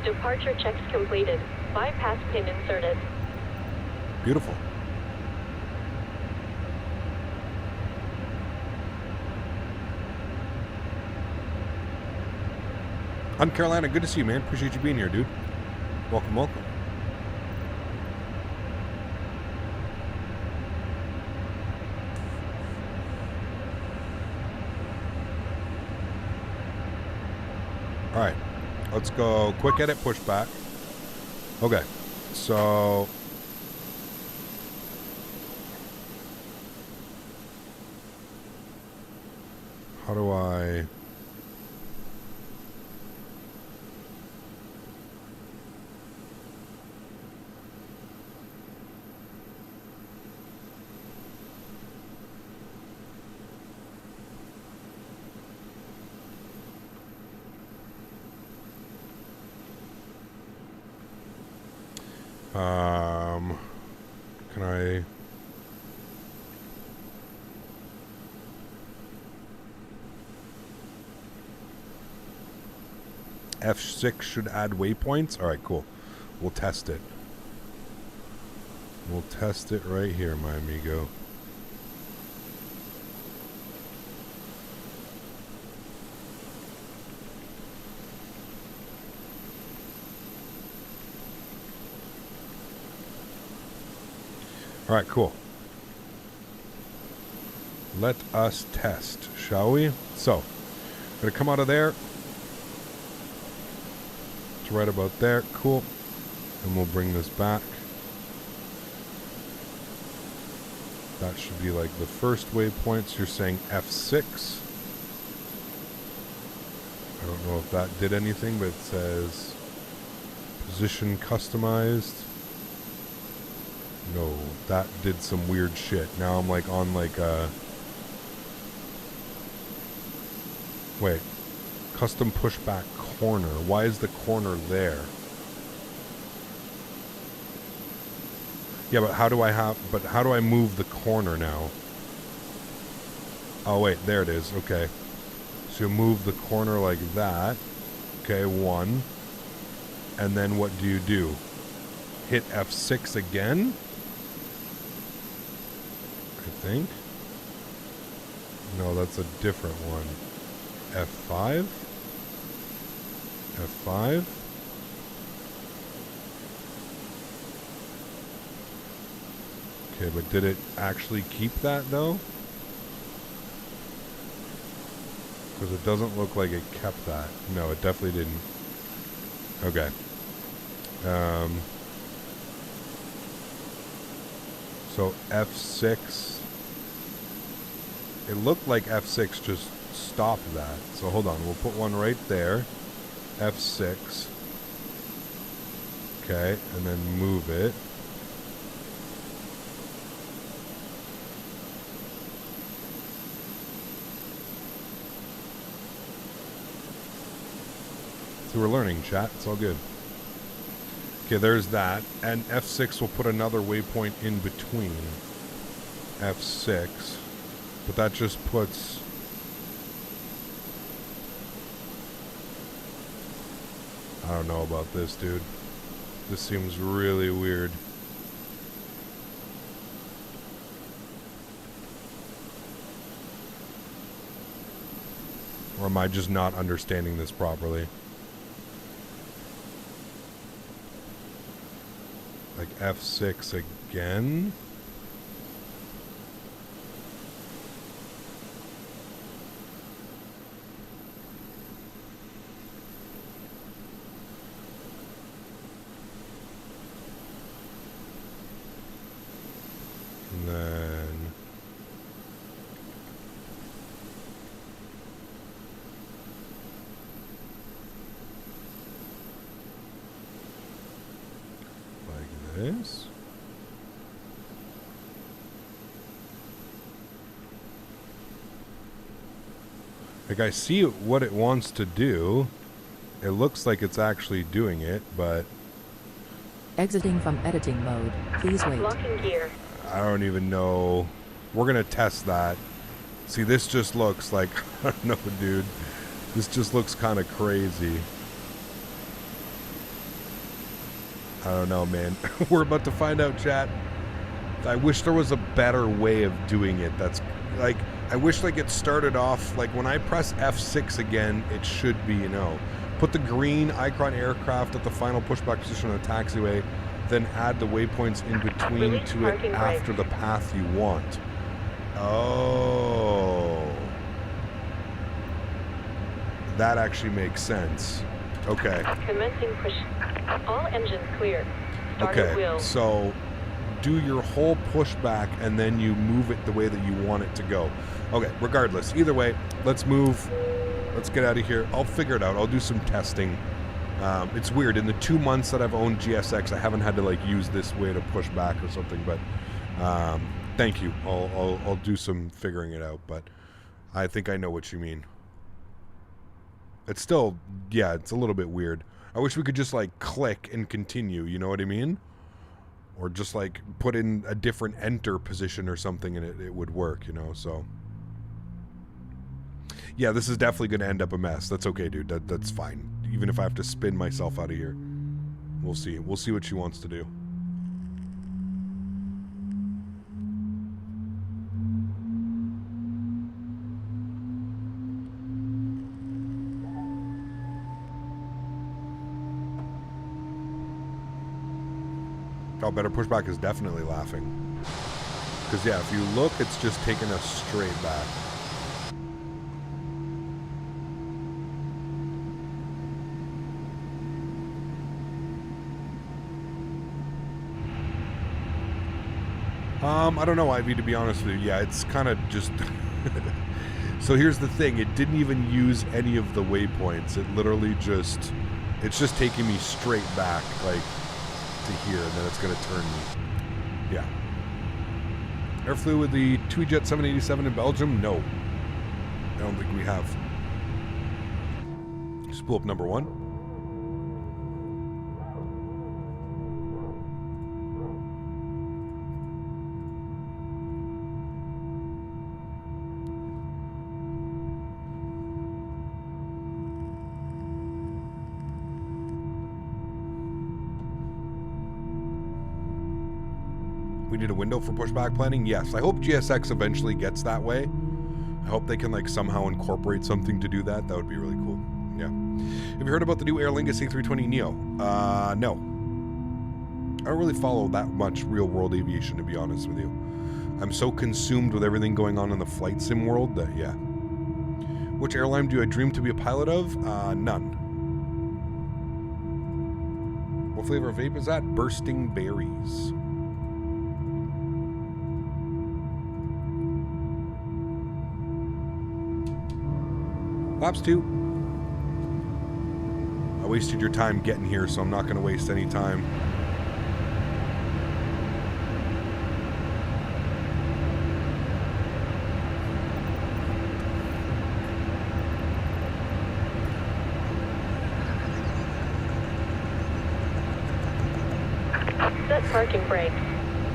[SPEAKER 11] Departure checks completed. Bypass pin inserted.
[SPEAKER 2] Beautiful. I'm Carolina. Good to see you, man. Appreciate you being here, dude. Welcome, welcome. All right. Let's go quick edit, pushback. Okay. So... how do I... can I... F6 should add waypoints? Alright, cool. We'll test it. We'll test it right here, my amigo. All right, cool. Let us test, shall we? So, I'm going to come out of there. It's right about there. Cool. And we'll bring this back. That should be like the first waypoint. So you're saying F6. I don't know if that did anything, but it says position customized. No, that did some weird shit. Now I'm like on like a... wait. Custom pushback corner. Why is the corner there? Yeah, but how do I move the corner now? Oh wait, there it is. Okay. So you move the corner like that. Okay, 1. And then what do? Hit F6 again? I think. No, that's a different one. F5? F5? Okay, but did it actually keep that though? Because it doesn't look like it kept that. No, it definitely didn't. Okay. So F6. It looked like F6 just stopped that. So hold on, we'll put one right there. F6. Okay, and then move it. So we're learning, chat. It's all good. Okay, there's that. And F6 will put another waypoint in between F6. But that just puts... I don't know about this, dude. This seems really weird. Or am I just not understanding this properly? Like F6 again? And then... like this. Like, I see what it wants to do. It looks like it's actually doing it, but...
[SPEAKER 1] Exiting from editing mode. Please wait.
[SPEAKER 11] Locking gear.
[SPEAKER 2] I don't even know. We're going to test that. See, this just looks like... I don't know, dude. This just looks kind of crazy. I don't know, man. We're about to find out, chat. I wish there was a better way of doing it. That's like, I wish like it started off, like when I press F6 again, it should be, you know, put the green Icon aircraft at the final pushback position on the taxiway, then add the waypoints in between to it after the path you want. Oh. That actually makes sense. Okay.
[SPEAKER 11] Commencing push. All engines clear. Starting
[SPEAKER 2] Okay,
[SPEAKER 11] wheel.
[SPEAKER 2] so do your whole pushback and then you move it the way that you want it to go. Okay, regardless. Either way, let's move. Let's get out of here. I'll figure it out. I'll do some testing. It's weird. In the 2 months that I've owned GSX, I haven't had to like use this way to push back or something, but thank you. I'll do some figuring it out, but I think I know what you mean. It's still, yeah, it's a little bit weird. I wish we could just like click and continue, you know what I mean? Or just like put in a different enter position or something and it would work, you know, so. Yeah, this is definitely going to end up a mess. That's okay, dude. That's fine. Even if I have to spin myself out of here. We'll see. We'll see what she wants to do. Oh, better pushback is definitely laughing. Because, yeah, if you look, it's just taking us straight back. I don't know, Ivy, to be honest with you. Yeah, it's kind of just... So here's the thing. It didn't even use any of the waypoints. It literally just... It's just taking me straight back, like... to here, and then it's going to turn me. Yeah. Ever flew with the TUI-Jet 787 in Belgium? No. I don't think we have. Just pull up number 1. We need a window for pushback planning? Yes. I hope GSX eventually gets that way. I hope they can like somehow incorporate something to do that. That would be really cool. Yeah. Have you heard about the new Aer Lingus A320 Neo? No. I don't really follow that much real world aviation, to be honest with you. I'm so consumed with everything going on in the flight sim world that, yeah. Which airline do I dream to be a pilot of? None. What flavor of vape is that? Bursting berries. Laps 2. I wasted your time getting here, so I'm not going to waste any time.
[SPEAKER 11] Set parking brake.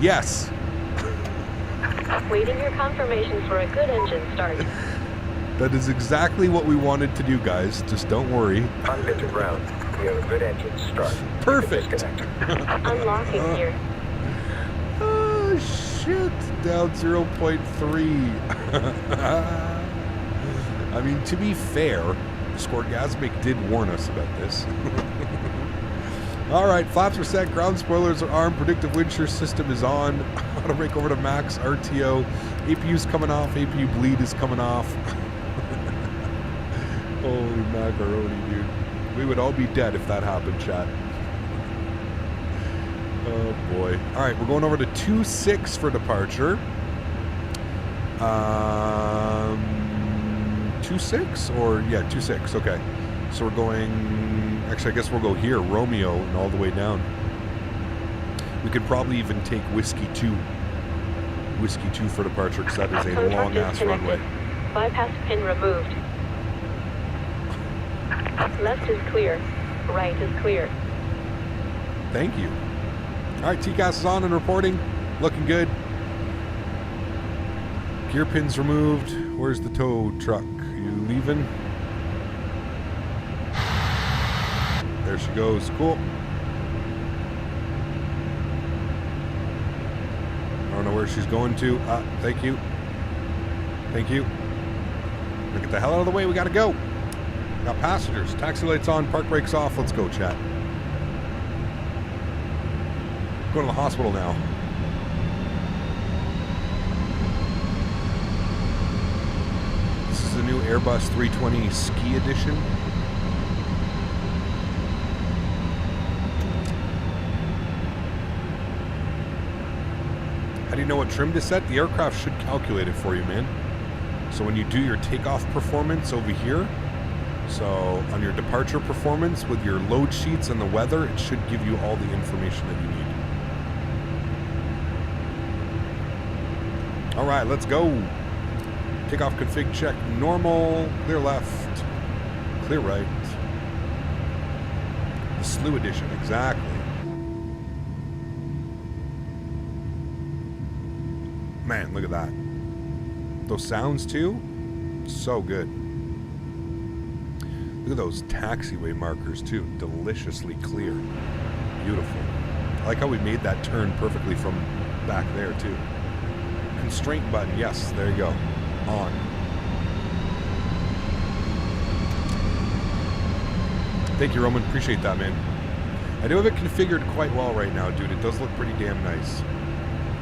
[SPEAKER 2] Yes.
[SPEAKER 11] Waiting your confirmation for a good engine start.
[SPEAKER 2] That is exactly what we wanted to do, guys. Just don't worry.
[SPEAKER 12] Unbid to ground. We have a good engine start.
[SPEAKER 2] Perfect.
[SPEAKER 11] Unlocking gear.
[SPEAKER 2] Oh, shit. Down 0.3. I mean, to be fair, Skorgasmic did warn us about this. All right, flaps are set, ground spoilers are armed, predictive wind shear system is on. Auto brake over to max, RTO. APU's coming off, APU bleed is coming off. Holy macaroni, dude. We would all be dead if that happened, chat. Oh, boy. All right, we're going over to 2-6 for departure. 2-6? Or, yeah, 2-6. Okay. So we're going... Actually, I guess we'll go here, Romeo, and all the way down. We could probably even take Whiskey 2. Whiskey 2 for departure, because that is a long-ass runway.
[SPEAKER 11] Bypass pin removed. Left is clear. Right is clear.
[SPEAKER 2] Thank you. All right, TCAS is on and reporting. Looking good. Gear pins removed. Where's the tow truck? You leaving? There she goes. Cool. I don't know where she's going to. Thank you. Thank you. Now get the hell out of the way. We got to go. Got passengers. Taxi lights on. Park brakes off. Let's go, chat. Going to the hospital now. This is the new Airbus 320 Ski Edition. How do you know what trim to set? The aircraft should calculate it for you, man. So when you do your takeoff performance over here, so on your departure performance with your load sheets and the weather, it should give you all the information that you need. All right, let's go. Takeoff config check, normal, clear left, clear right. The SLU edition, exactly. Man, look at that. Those sounds too, so good. Look at those taxiway markers too, deliciously clear. Beautiful. I like how we made that turn perfectly from back there too. Constraint button, yes, there you go. On. Thank you, Roman, appreciate that, man. I do have it configured quite well right now, dude. It does look pretty damn nice.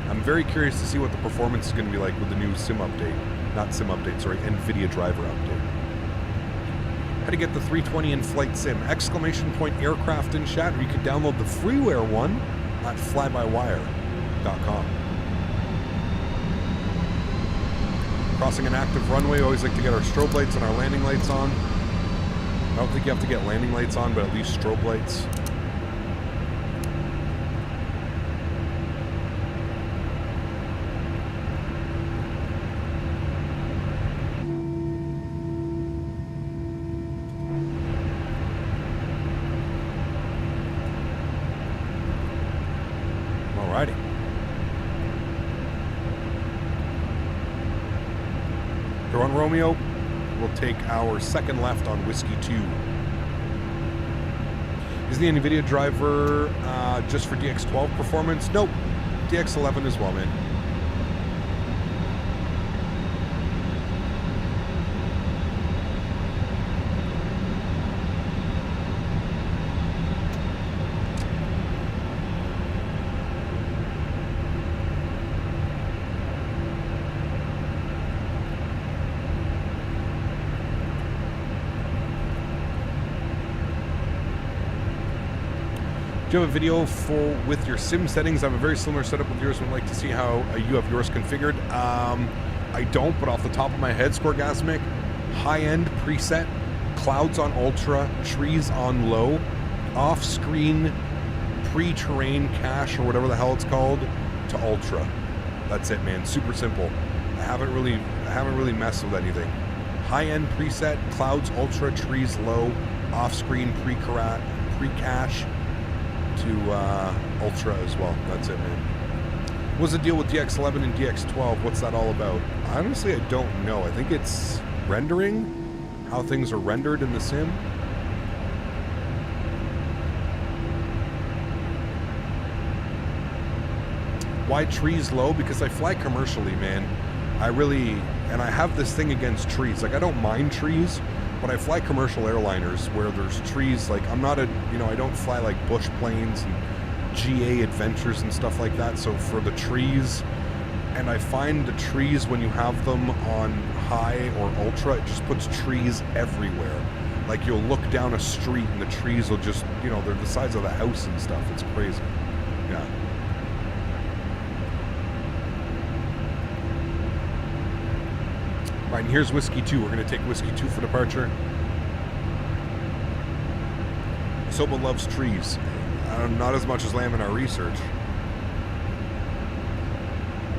[SPEAKER 2] I'm very curious to see what the performance is going to be like with the new sim update. Not sim update, sorry, NVIDIA driver update. How to get the 320 in flight sim. Exclamation point aircraft in chat, or you can download the freeware one at flybywire.com. Crossing an active runway, always like to get our strobe lights and our landing lights on. I don't think you have to get landing lights on, but at least strobe lights. Alrighty. They're on Romeo. We'll take our second left on Whiskey 2. Is the NVIDIA driver just for DX12 performance? Nope. DX11 as well, man. Do you have a video with your sim settings? I have a very similar setup with yours. Would like to see how you have yours configured. I don't, but off the top of my head, Scorgasmic, high-end preset, clouds on ultra, trees on low, off-screen pre-terrain cache or whatever the hell it's called to ultra. That's it, man. Super simple. I haven't really messed with anything. High-end preset, clouds ultra, trees low, off-screen pre-cache to ultra as well. That's it, man. What's the deal with DX11 and DX12? What's that all about? Honestly, I don't know. I think it's rendering, how things are rendered in the sim. Why trees low? Because I fly commercially, man. And I have this thing against trees. Like, I don't mind trees, but I fly commercial airliners where there's trees. Like, I'm not I don't fly like bush planes and GA adventures and stuff like that. So for the trees, and I find the trees when you have them on high or ultra, it just puts trees everywhere. Like, you'll look down a street and the trees will just, they're the size of the house and stuff. It's crazy. Yeah. Right, and here's Whiskey 2. We're going to take Whiskey 2 for departure. Soba loves trees. Not as much as Lamb in our research.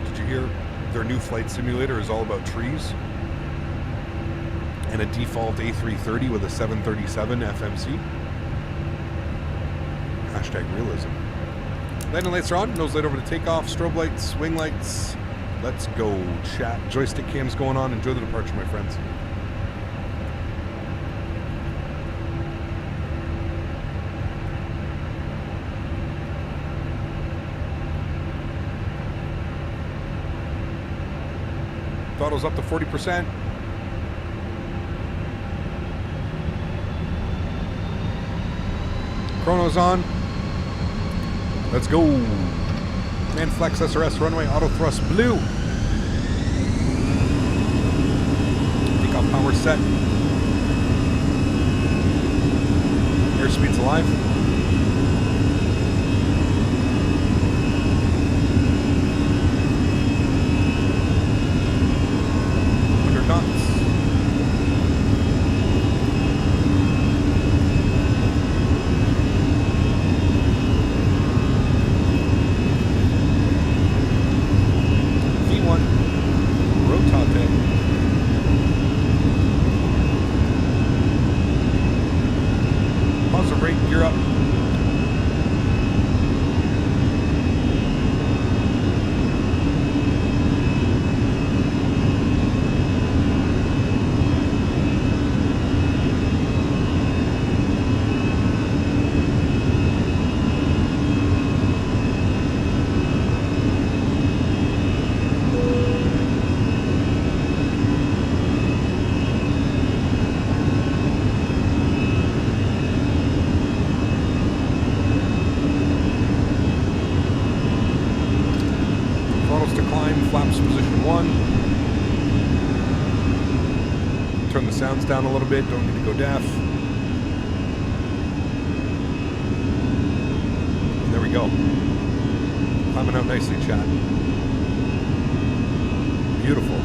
[SPEAKER 2] Did you hear their new flight simulator is all about trees? and a default A330 with a 737 FMC. Hashtag realism. Landing lights are on. Nose light over to takeoff. Strobe lights, wing lights. Let's go, chat. Joystick cam's going on. Enjoy the departure, my friends. Throttle's up to 40%. Chrono's on. Let's go. Man flex SRS runway auto thrust blue. Takeoff power set. Airspeed's alive. Sounds down a little bit, don't need to go deaf. There we go. Climbing out nicely, chat. Beautiful.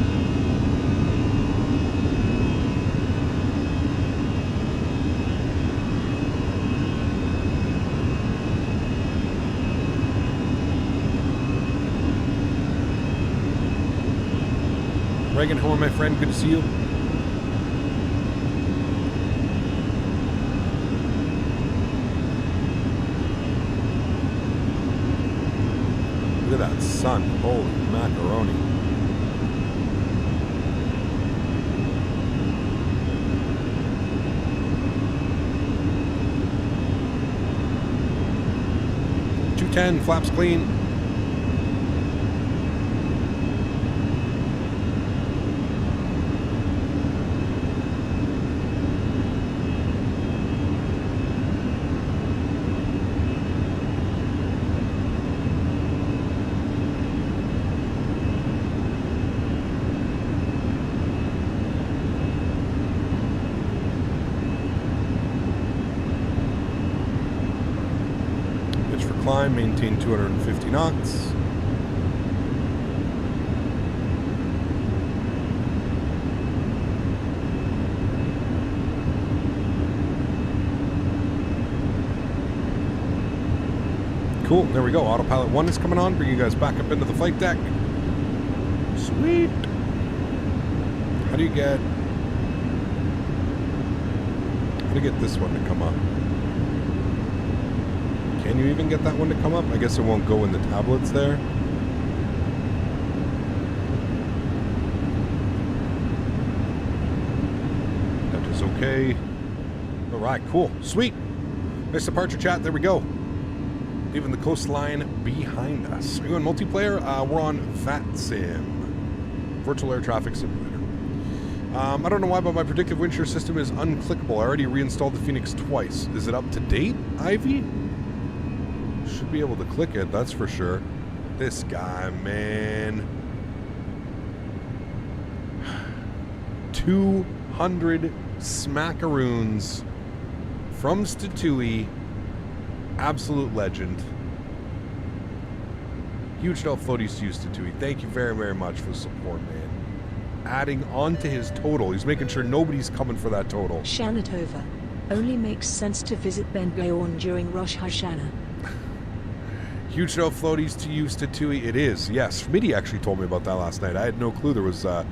[SPEAKER 2] Reagan, hello, my friend. Good to see you. Look at that sun. Holy macaroni. .210, flaps clean. Maintain 250 knots. Cool, there we go. Autopilot 1 is coming on. Bring you guys back up into the flight deck. Sweet. How do you get this one to come up? Can you even get that one to come up? I guess it won't go in the tablets there. That is okay. All right, cool. Sweet. Nice departure, chat. There we go. Leaving the coastline behind us. Are you on multiplayer? We're on Faten. Virtual Air Traffic Simulator. I don't know why, but my predictive wind shear system is unclickable. I already reinstalled the Fenix twice. Is it up to date, Ivy? Should be able to click it, that's for sure. This guy, man. 200 smackaroons from Statewi. Absolute legend. Huge no floaties to you, Statewi. Thank you very, very much for the support, man. Adding on to his total. He's making sure nobody's coming for that total.
[SPEAKER 3] Shanatova. Only makes sense to visit Ben Gurion during Rosh Hashanah.
[SPEAKER 2] Huge no floaties to you, Statewi. It is, yes. Smitty actually told me about that last night. I had no clue there was a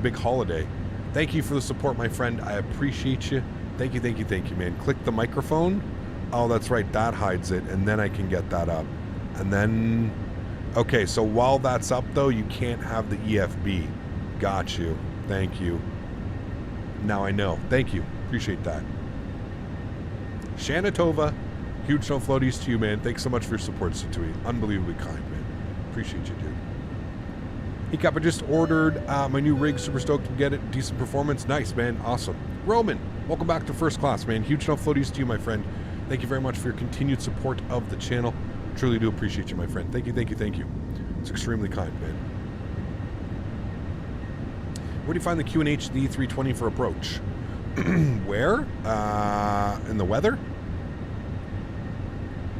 [SPEAKER 2] big holiday Thank you for the support, my friend. I appreciate you. Thank you, thank you, thank you, man. Click the microphone. Oh, that's right. That hides it, and then I can get that up. And then... Okay, so while that's up, though, you can't have the EFB. Got you. Thank you. Now I know. Thank you. Appreciate that. Shanatova. Huge snow floaties to you, man. Thanks so much for your support, Statewi. Unbelievably kind, man. Appreciate you, dude. Hey, Cap, I just ordered my new rig. Super stoked to get it. Decent performance. Nice, man. Awesome. Roman, welcome back to First Class, man. Huge snow floaties to you, my friend. Thank you very much for your continued support of the channel. Truly do appreciate you, my friend. Thank you, thank you, thank you. It's extremely kind, man. Where do you find the QNH the A320 for approach? Where? In the weather?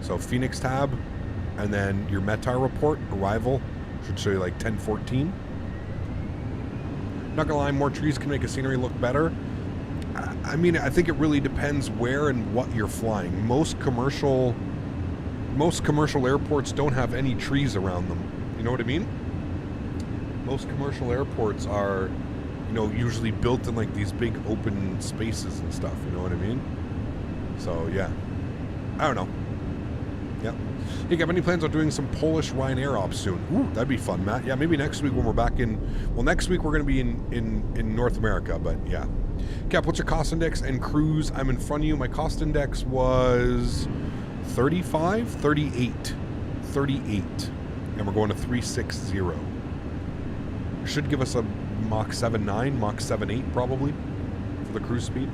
[SPEAKER 2] So Fenix tab, and then your METAR report, arrival, should show you like 10:14. Not gonna lie, more trees can make a scenery look better. I mean, I think it really depends where and what you're flying. Most commercial airports don't have any trees around them. You know what I mean? Most commercial airports are, you know, usually built in like these big open spaces and stuff. You know what I mean? So yeah, I don't know. Yep. You got any plans on doing some Polish Ryanair ops soon? Ooh, that'd be fun, Matt. Yeah, maybe next week when we're back in... Well, next week we're going to be in North America, but yeah. Cap, what's your cost index and cruise? I'm in front of you. My cost index was 38. And we're going to 360. Should give us a Mach 7.9, Mach 7.8 probably for the cruise speed.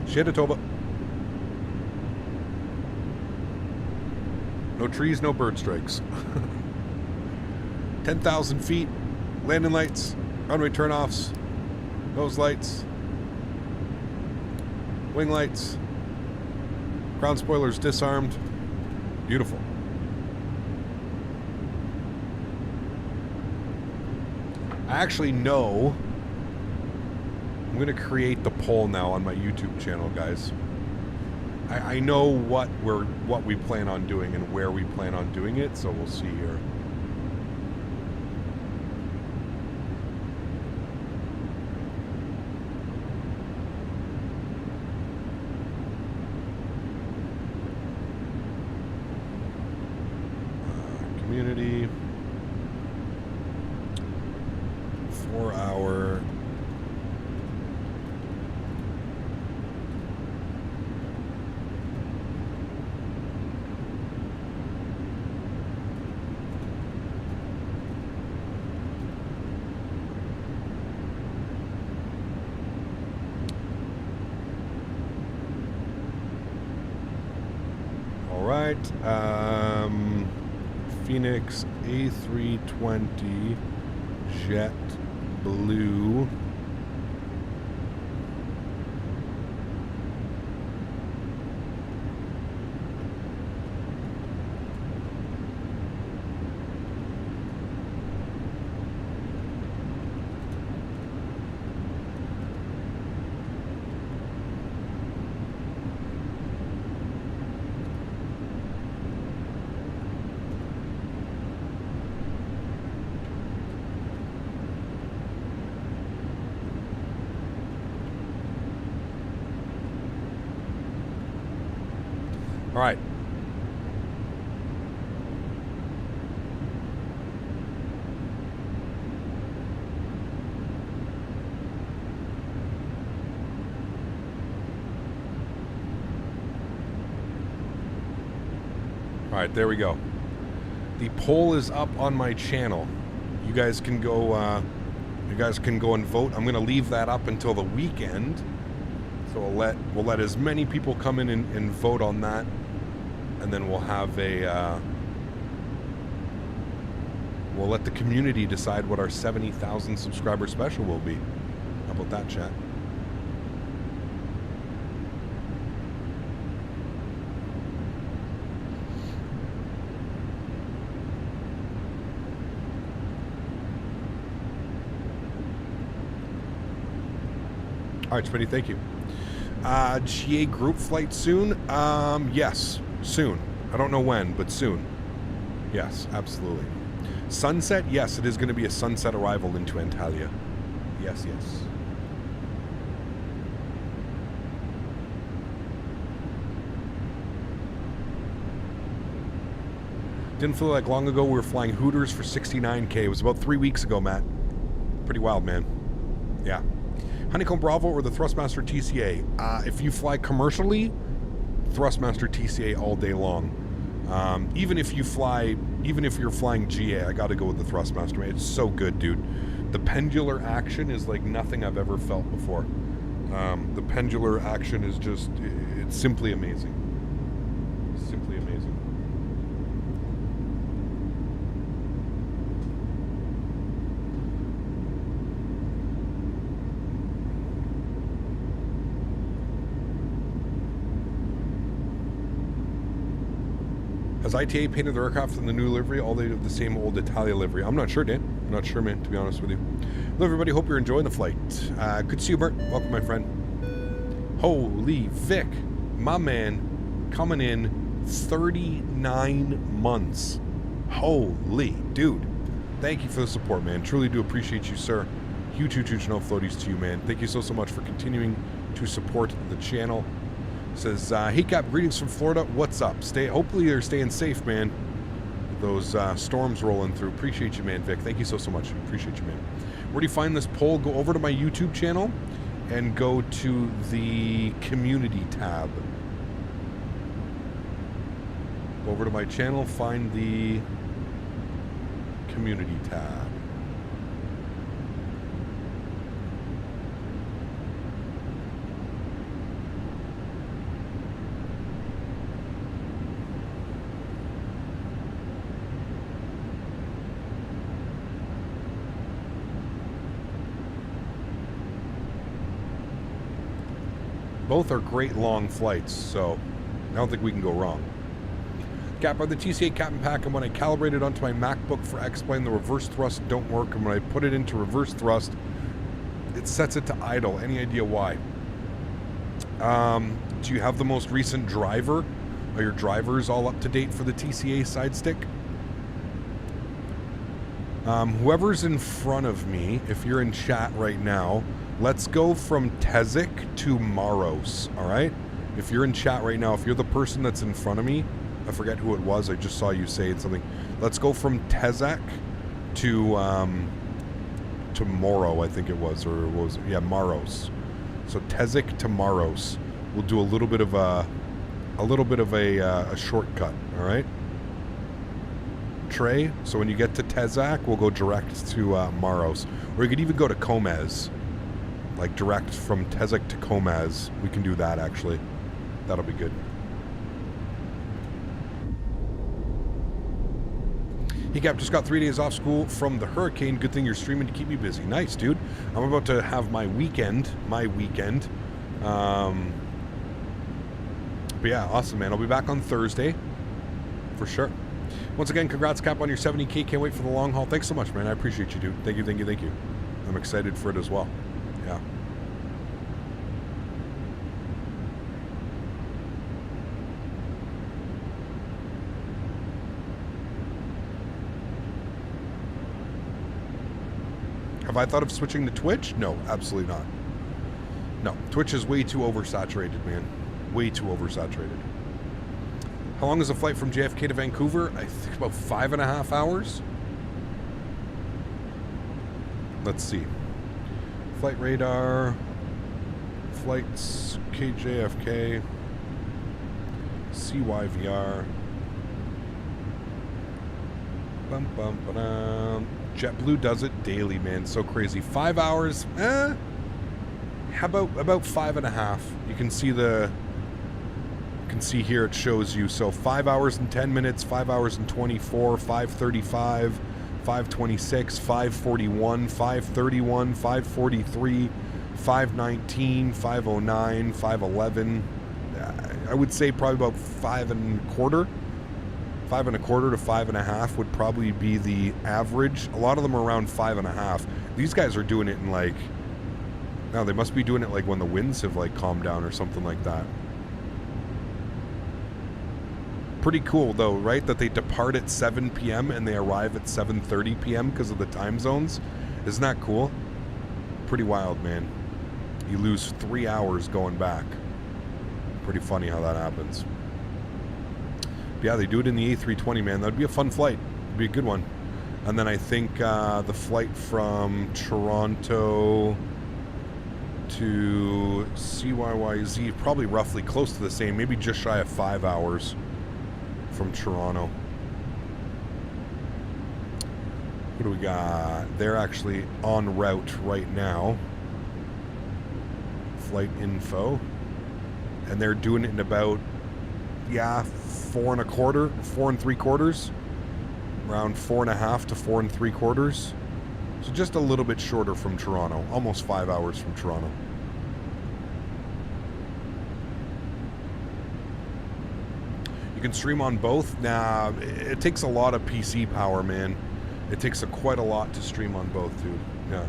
[SPEAKER 2] Shanatova. No trees, no bird strikes. 10,000 feet, landing lights, runway turnoffs, nose lights, wing lights, ground spoilers disarmed. Beautiful. I actually know I'm going to create the poll now on my YouTube channel, guys. I know what we plan on doing and where we plan on doing it, so we'll see here. Community 4-hour. Fenix A320 Jet Blue. All right. All right, there we go. The poll is up on my channel. You guys can go and vote. I'm going to leave that up until the weekend. So we'll let as many people come in and vote on that, and then we'll have we'll let the community decide what our 70,000 subscriber special will be. How about that, chat? All right, Smitty, thank you. GA group flight soon? Yes, soon. I don't know when, but soon. Yes, absolutely. Sunset? Yes, it is going to be a sunset arrival into Antalya. Yes, yes. Didn't feel like long ago we were flying Hooters for 69K. It was about 3 weeks ago, Matt. Pretty wild, man. Yeah. Honeycomb Bravo or the Thrustmaster TCA? If you fly commercially, Thrustmaster TCA all day long. Even if you're flying GA, I gotta go with the Thrustmaster, man. It's so good, dude. The pendular action is like nothing I've ever felt before. The pendular action is just, it's simply amazing. Simply amazing. Has ITA painted the aircraft in the new livery? All they do the same old Italia livery. I'm not sure, Dan. I'm not sure, man, to be honest with you. Hello, everybody. Hope you're enjoying the flight. Good to see you, Bert. Welcome, my friend. Holy Vic, my man, coming in 39 months. Holy, dude. Thank you for the support, man. Truly do appreciate you, sir. Huge no floaties to you, man. Thank you so much for continuing to support the channel. Says, hey Cap, greetings from Florida. What's up? Hopefully you're staying safe, man. Those storms rolling through. Appreciate you, man, Vic. Thank you so much. Appreciate you, man. Where do you find this poll? Go over to my YouTube channel and go to the community tab. Go over to my channel, find the community tab. Both are great long flights, so I don't think we can go wrong. Cap, on the TCA Captain Pack, and when I calibrated onto my MacBook for X-Plane, the reverse thrust don't work, and when I put it into reverse thrust, it sets it to idle. Any idea why? Do you have the most recent driver? Are your drivers all up to date for the TCA side stick? Whoever's in front of me, if you're in chat right now, let's go from Tezik to Maros, all right? If you're in chat right now, if you're the person that's in front of me, I forget who it was, I just saw you say something. Let's go from Tezik to Moro, I think it was, or was it? Yeah, Maros. So Tezik to Maros. We'll do a little bit of a shortcut, all right? Trey, so when you get to Tezik, we'll go direct to Maros. Or you could even go to Comez. Like direct from Tezik to Comez. We can do that, actually. That'll be good. Hey Cap, just got 3 days off school from the hurricane. Good thing you're streaming to keep me busy. Nice, dude. I'm about to have my weekend. But yeah, awesome, man. I'll be back on Thursday. For sure. Once again, congrats, Cap, on your 70K. Can't wait for the long haul. Thanks so much, man. I appreciate you, dude. Thank you. I'm excited for it as well. Yeah. Have I thought of switching to Twitch? No, absolutely not. No, Twitch is way too oversaturated, man. Way too oversaturated. How long is the flight from JFK to Vancouver? I think about 5.5 hours. Let's see. Flight radar, flights, KJFK, CYVR. Bum, bum, ba-dum. JetBlue does it daily, man. So crazy. 5 hours. How about 5.5? You can see here it shows you. So 5 hours and 10 minutes, 5 hours and 24, 5:35. 5:26, 5:41, 5:31, 5:43, 5:19, 5:09, 5:11. I would say probably about 5.25. 5.25 to 5.5 would probably be the average. A lot of them are around 5.5. These guys are doing it in like, no, they must be doing it like when the winds have like calmed down or something like that. Pretty cool though, right? That they depart at 7 p.m. and they arrive at 7:30 p.m. because of the time zones. Isn't that cool? pretty wild, man. You lose 3 hours going back. Pretty funny how that happens. But yeah, they do it in the A320, man. That'd be a fun flight. It'd be a good one. And then I think the flight from Toronto to CYYZ, probably roughly close to the same, maybe just shy of 5 hours from Toronto. What do we got? They're actually en route right now. Flight info. And they're doing it in about, yeah, 4 3/4. Around 4.5 to 4 3/4. So just a little bit shorter from Toronto. Almost 5 hours from Toronto. You can stream on both. Nah, it takes a lot of PC power, man. It takes quite a lot to stream on both, dude. Yeah.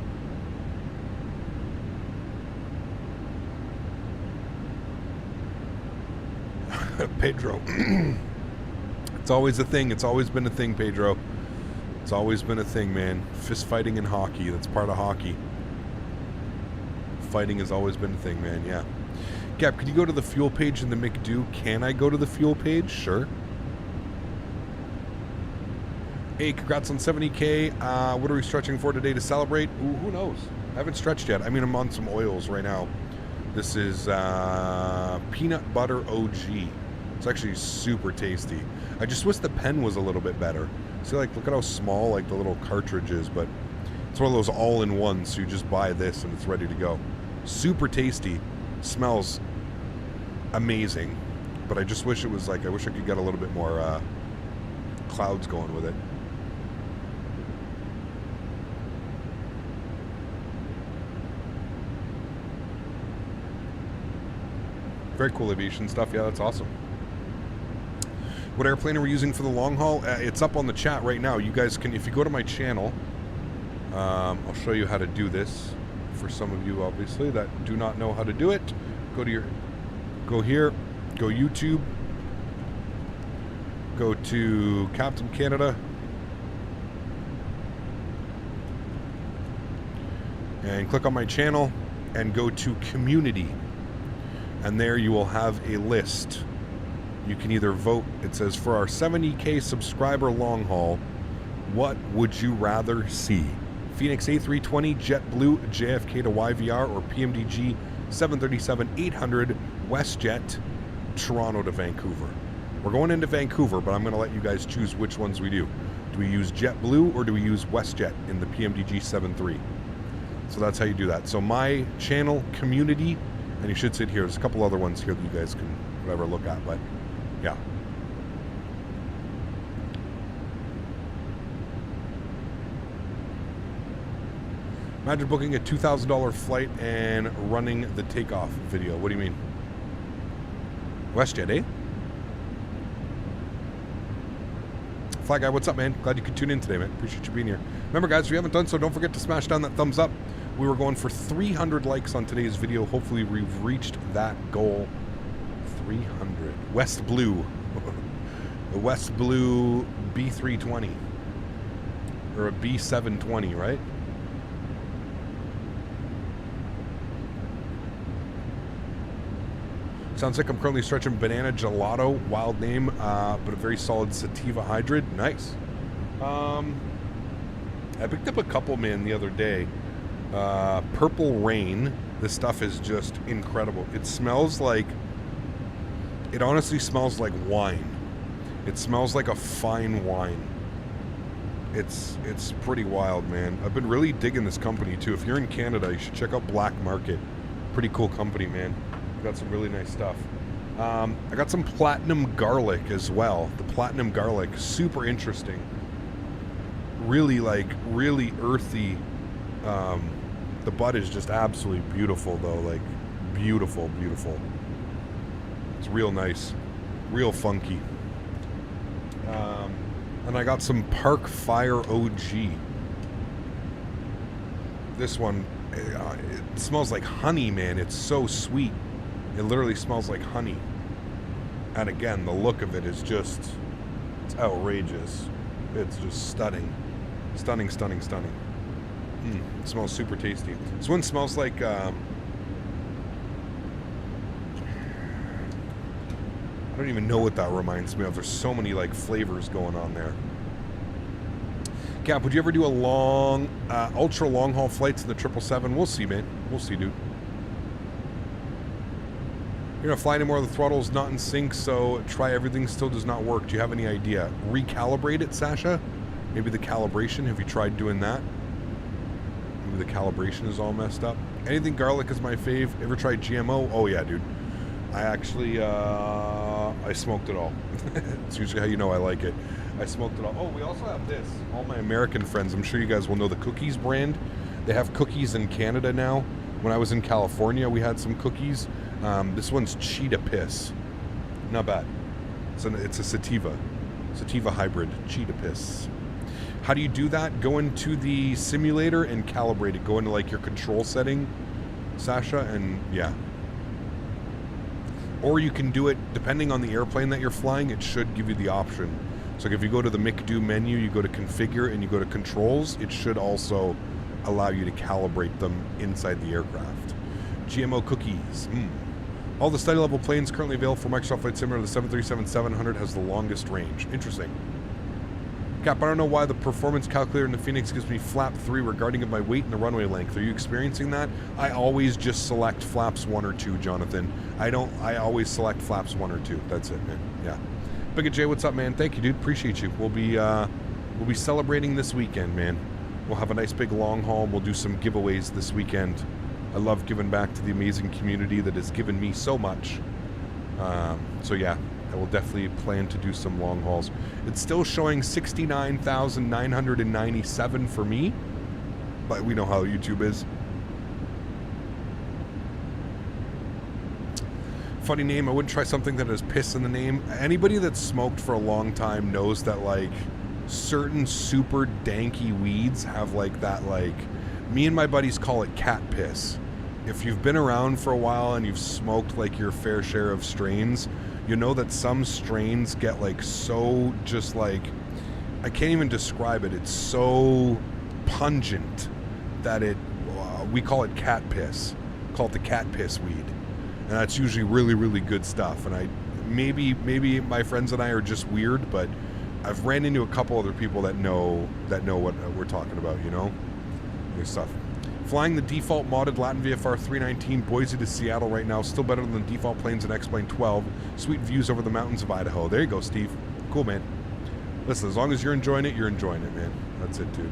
[SPEAKER 2] Pedro. It's always a thing. It's always been a thing, Pedro. It's always been a thing, man. Fist fighting in hockey. That's part of hockey. Fighting has always been a thing, man. Yeah. Gap, could you go to the fuel page in the McDo? Can I go to the fuel page? Sure. Hey, congrats on 70K. What are we stretching for today to celebrate? Ooh, who knows? I haven't stretched yet. I mean, I'm on some oils right now. This is peanut butter OG. It's actually super tasty. I just wish the pen was a little bit better. See, like, look at how small, like, the little cartridge is, but it's one of those all-in-ones, so you just buy this and it's ready to go. Super tasty. Smells amazing, but I just wish it was, like, I wish I could get a little bit more clouds going with it. Very cool aviation stuff. Yeah, that's awesome. What airplane are we using for the long haul? It's up on the chat right now. You guys can, if you go to my channel, I'll show you how to do this. For some of you, obviously, that do not know how to do it, go here, go YouTube, go to Captain Canada, and click on my channel, and go to Community. And there you will have a list. You can either vote. It says, for our 70K subscriber long haul, what would you rather see? Fenix A320, JetBlue, JFK to YVR, or PMDG 737-800 WestJet, Toronto to Vancouver. We're going into Vancouver, but I'm going to let you guys choose which ones we do. Do we use JetBlue or do we use WestJet in the PMDG 73? So that's how you do that. So my channel, Community, and you should sit here. There's a couple other ones here that you guys can whatever look at, but yeah. Imagine booking a $2,000 flight and running the takeoff video. What do you mean? WestJet, eh? Fly Guy, what's up, man? Glad you could tune in today, man. Appreciate you being here. Remember, guys, if you haven't done so, don't forget to smash down that thumbs up. We were going for 300 likes on today's video. Hopefully, we've reached that goal. 300. West Blue. The West Blue B320. Or a B720, right? Sounds like I'm currently stretching Banana Gelato, wild name, but a very solid sativa hybrid. Nice. I picked up a couple, man, the other day. Purple Rain. This stuff is just incredible. It smells like, it honestly smells like wine. It smells like a fine wine. It's pretty wild, man. I've been really digging this company too. If you're in Canada, you should check out Black Market. Pretty cool company, man. Got some really nice stuff. I got some Platinum Garlic as well. The Platinum Garlic, super interesting. Really, like, really earthy. The bud is just absolutely beautiful, though. Like, beautiful, beautiful. It's real nice. Real funky. And I got some Park Fire OG. This one, it smells like honey, man. It's so sweet. It literally smells like honey. And again, the look of it is just, it's outrageous. It's just stunning. Stunning, stunning, stunning. It smells super tasty. This one smells like I don't even know what that reminds me of. There's so many like flavors going on there. Cap, would you ever do a long, ultra long haul flights in the 777? We'll see, man. We'll see, dude. You're gonna fly anymore. The throttle's not in sync, so try everything. Still does not work. Do you have any idea? Recalibrate it, Sasha. Maybe the calibration. Have you tried doing that? Maybe the calibration is all messed up. Anything garlic is my fave. Ever tried GMO? Oh yeah, dude. I actually I smoked it all. It's usually how you know I like it. I smoked it all. Oh, we also have this. All my American friends, I'm sure you guys will know the Cookies brand. They have cookies in Canada now. When I was in California, we had some cookies. This one's Cheetah Piss. Not bad. It's a sativa hybrid. Cheetah Piss. How do you do that? Go into the simulator and calibrate it. Go into like your control setting, Sasha, and yeah. Or you can do it depending on the airplane that you're flying. It should give you the option. So if you go to the McDo menu, you go to configure and you go to controls, it should also allow you to calibrate them inside the aircraft. GMO cookies. All the study level planes currently available for Microsoft Flight Simulator, the 737-700 has the longest range. Interesting. Cap, I don't know why the performance calculator in the Fenix gives me flap 3 regarding my weight and the runway length. Are you experiencing that? I always just select flaps 1 or 2, Jonathan. I always select flaps 1 or 2. That's it, man. Yeah. Big J, what's up, man? Thank you, dude. Appreciate you. We'll be celebrating this weekend, man. We'll have a nice big long haul. We'll do some giveaways this weekend. I love giving back to the amazing community that has given me so much. So yeah, I will definitely plan to do some long hauls. It's still showing 69,997 for me, but we know how YouTube is. Funny name. I wouldn't try something that has piss in the name. Anybody that's smoked for a long time knows that like certain super danky weeds have like that, like me and my buddies call it cat piss. If you've been around for a while and you've smoked like your fair share of strains, you know that some strains get like so just like, I can't even describe it. It's so pungent that we call it cat piss. Call it the cat piss weed. And that's usually really, really good stuff. And maybe my friends and I are just weird, but I've ran into a couple other people that know what we're talking about, you know? Good stuff. Flying the default modded Latin VFR 319 Boise to Seattle right now. Still better than the default planes in X-Plane 12. Sweet views over the mountains of Idaho. There you go, Steve. Cool, man. Listen, as long as you're enjoying it, man. That's it, dude.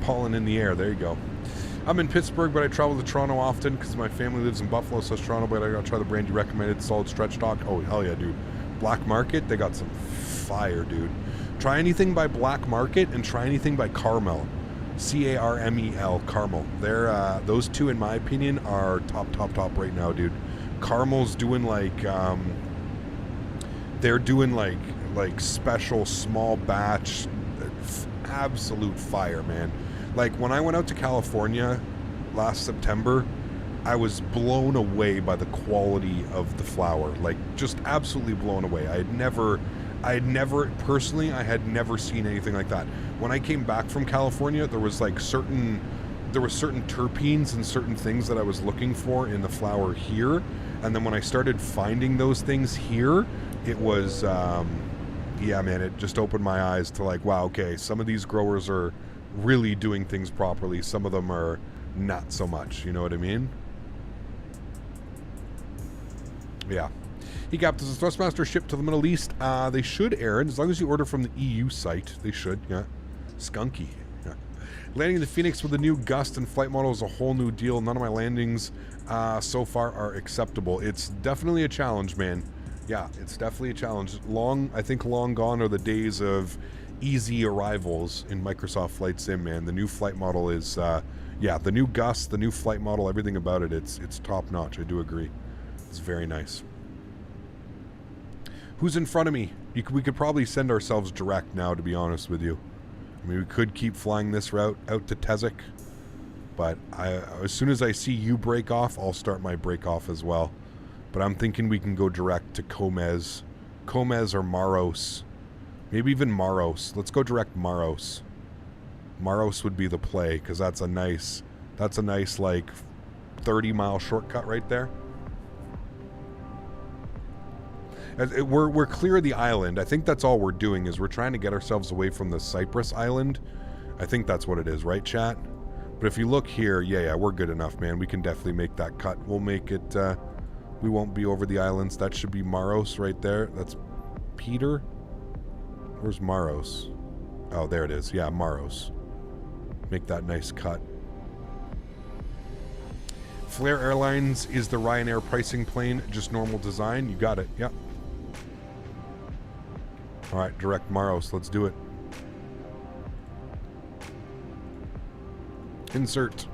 [SPEAKER 2] Pollen in the air. There you go. I'm in Pittsburgh, but I travel to Toronto often because my family lives in Buffalo, so it's Toronto, but I gotta try the brand you recommended, Solid Stretch Stock. Oh, hell yeah, dude. Black Market, they got some fire, dude. Try anything by Black Market and try anything by Carmel. C-A-R-M-E-L, Carmel. They're, those two, in my opinion, are top right now, dude. Carmel's doing like, they're doing like special small batch, absolute fire, man. Like when I went out to California last September, I was blown away by the quality of the flour. Like just absolutely blown away. I had never personally, I had never seen anything like that. When I came back from California, there were certain terpenes and certain things that I was looking for in the flour here. And then when I started finding those things here, it was, yeah, man, it just opened my eyes to like, wow, okay, some of these growers are really doing things properly. Some of them are not so much, you know what I mean? Yeah. He got does the Thrustmaster ship to the Middle East? They should, Erin, as long as you order from the EU site. They should, yeah. Skunky. Yeah. Landing the Fenix with a new gust and flight model is a whole new deal. None of my landings so far are acceptable. It's definitely a challenge, man. Yeah, it's definitely a challenge. I think long gone are the days of easy arrivals in Microsoft Flight Sim, man. The new flight model is, yeah, the new gust, the new flight model, everything about it, it's top notch. I do agree. It's very nice. Who's in front of me? We could probably send ourselves direct now, to be honest with you. I mean, we could keep flying this route out to Tezik, but as soon as I see you break off, I'll start my break off as well. But I'm thinking we can go direct to Comez or Maros Maybe even Maros. Let's go direct Maros. Maros would be the play, because that's a nice, like, 30-mile shortcut right there. We're clear of the island. I think that's all we're doing, is we're trying to get ourselves away from the Cyprus island. I think that's what it is, right, chat? But if you look here, yeah, we're good enough, man. We can definitely make that cut. We'll make it, we won't be over the islands. That should be Maros right there. That's Peter. Where's Maros? Oh, there it is. Yeah, Maros. Make that nice cut. Flair Airlines is the Ryanair pricing plane, just normal design. You got it. Yep. All right, direct Maros. Let's do it. Insert.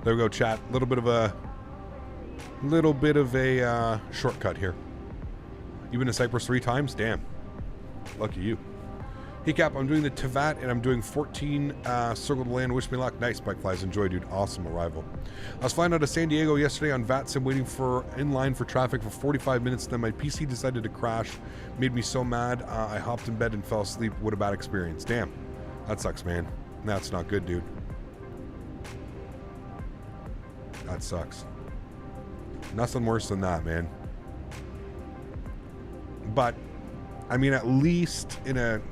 [SPEAKER 2] There we go, chat. Little bit of a shortcut here. You've been to Cyprus 3 times? Damn. Lucky you. Hey Cap, I'm doing the Tevat and I'm doing 14 circle to land. Wish me luck. Nice, Bike Flies. Enjoy, dude. Awesome arrival. I was flying out of San Diego yesterday on VATSIM, waiting in line for traffic for 45 minutes. Then my PC decided to crash. Made me so mad. I hopped in bed and fell asleep. What a bad experience. Damn. That sucks, man. That's not good, dude. That sucks. Nothing worse than that, man. But, I mean, at least in a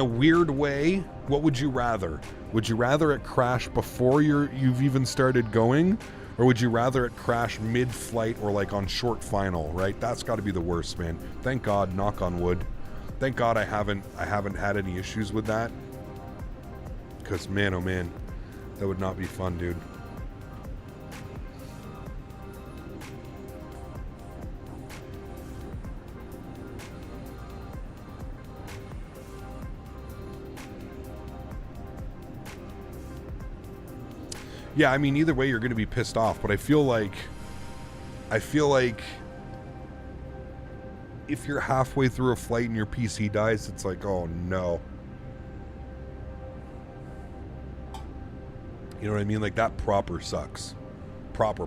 [SPEAKER 2] weird way, what would you rather? Would you rather it crash before you've even started going? Or would you rather it crash mid-flight or like on short final, right? That's got to be the worst, man. Thank God, knock on wood. Thank God I haven't had any issues with that. Because, man, oh man, that would not be fun, dude. Yeah, I mean, either way, you're going to be pissed off. But I feel like if you're halfway through a flight and your PC dies, it's like, oh no. You know what I mean? Like, that proper sucks. Proper.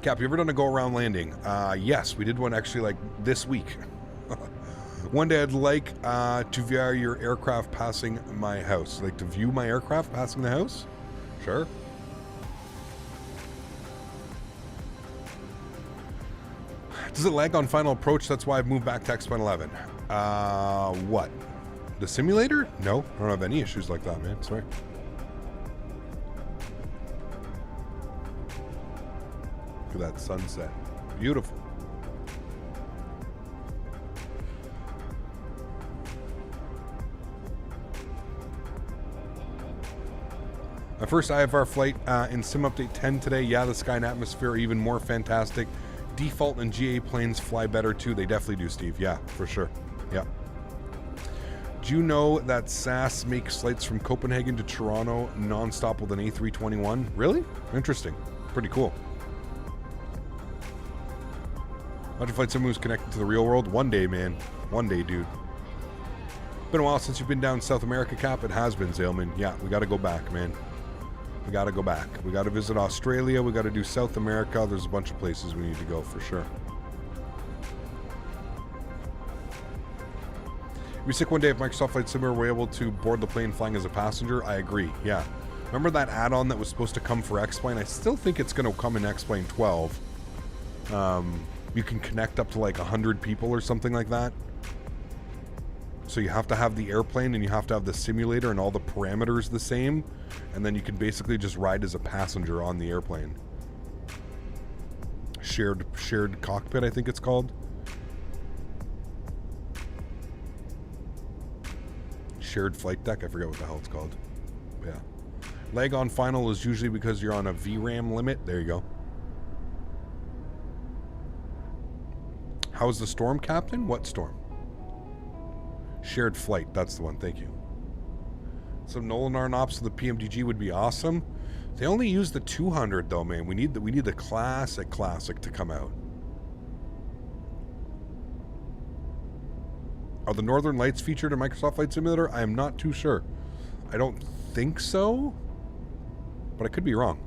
[SPEAKER 2] Cap, you ever done a go-around landing? Yes, we did one actually, like, this week. One day I'd like to view your aircraft passing my house. Like to view my aircraft passing the house? Sure. Does it lag on final approach? That's why I've moved back to X-Plane 11. What? The simulator? No, I don't have any issues like that, man. Sorry. Look at that sunset. Beautiful. My first IFR flight in Sim Update 10 today. Yeah, the sky and atmosphere are even more fantastic. Default and GA planes fly better too. They definitely do, Steve. Yeah, for sure. Yeah. Do you know that SAS makes flights from Copenhagen to Toronto non-stop with an A321? Really? Interesting. Pretty cool. Budget Flight Sim moves connected to the real world. One day, man. One day, dude. Been a while since you've been down South America, Cap. It has been, Zaleman. Yeah, we got to go back, man. We got to go back. We got to visit Australia. We got to do South America. There's a bunch of places we need to go for sure. It'd be sick one day if Microsoft Flight Simulator were able to board the plane flying as a passenger. I agree. Yeah. Remember that add-on that was supposed to come for X-Plane? I still think it's going to come in X-Plane 12. You can connect up to like 100 people or something like that. So you have to have the airplane and you have to have the simulator and all the parameters the same. And then you can basically just ride as a passenger on the airplane. Shared cockpit, I think it's called. Shared flight deck, I forget what the hell it's called. Yeah. Lag on final is usually because you're on a VRAM limit. There you go. How's the storm, Captain? What storm? Shared flight, that's the one, thank you. Some Nolan ops of the PMDG would be awesome. They only use the 200 though, man. We need the classic to come out. Are the Northern Lights featured in Microsoft Flight Simulator? I am not too sure. I don't think so, but I could be wrong.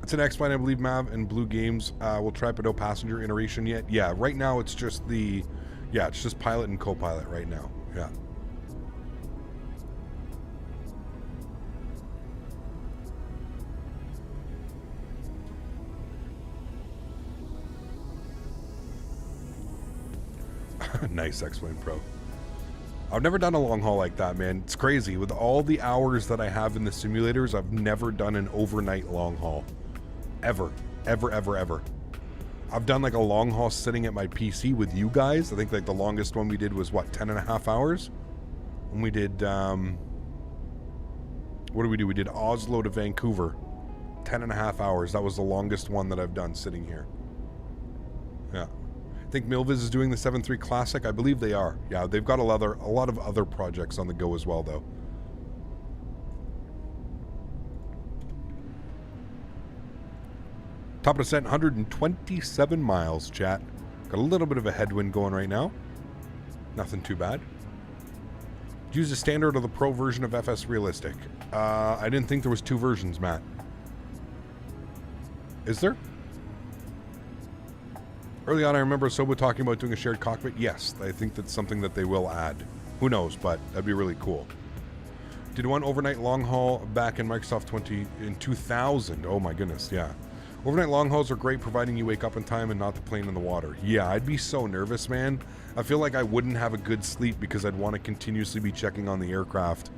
[SPEAKER 2] It's an X-Plane, I believe, Mav, and Blue Games will try, but no passenger iteration yet. Yeah, right now it's just the... Yeah, it's just pilot and co-pilot right now. Yeah. Nice X-Plane Pro. I've never done a long haul like that, man. It's crazy. With all the hours that I have in the simulators, I've never done an overnight long haul. Ever. Ever, ever, ever. I've done like a long haul sitting at my PC with you guys. I think like the longest one we did was what, 10.5 hours? And we did, what did we do? We did Oslo to Vancouver. 10.5 hours. That was the longest one that I've done sitting here. Yeah. I think Milviz is doing the 7.3 Classic. I believe they are. Yeah, they've got a lot of other projects on the go as well, though. Top of descent, 127 miles, chat. Got a little bit of a headwind going right now. Nothing too bad. Use the standard or the pro version of FS Realistic. I didn't think there was two versions, Matt. Is there? Early on, I remember Soba talking about doing a shared cockpit. Yes, I think that's something that they will add. Who knows, but that'd be really cool. Did one overnight long haul back in Microsoft 20 in 2000. Oh my goodness, yeah. Overnight long hauls are great, providing you wake up in time and not the plane in the water. Yeah, I'd be so nervous, man. I feel like I wouldn't have a good sleep because I'd want to continuously be checking on the aircraft.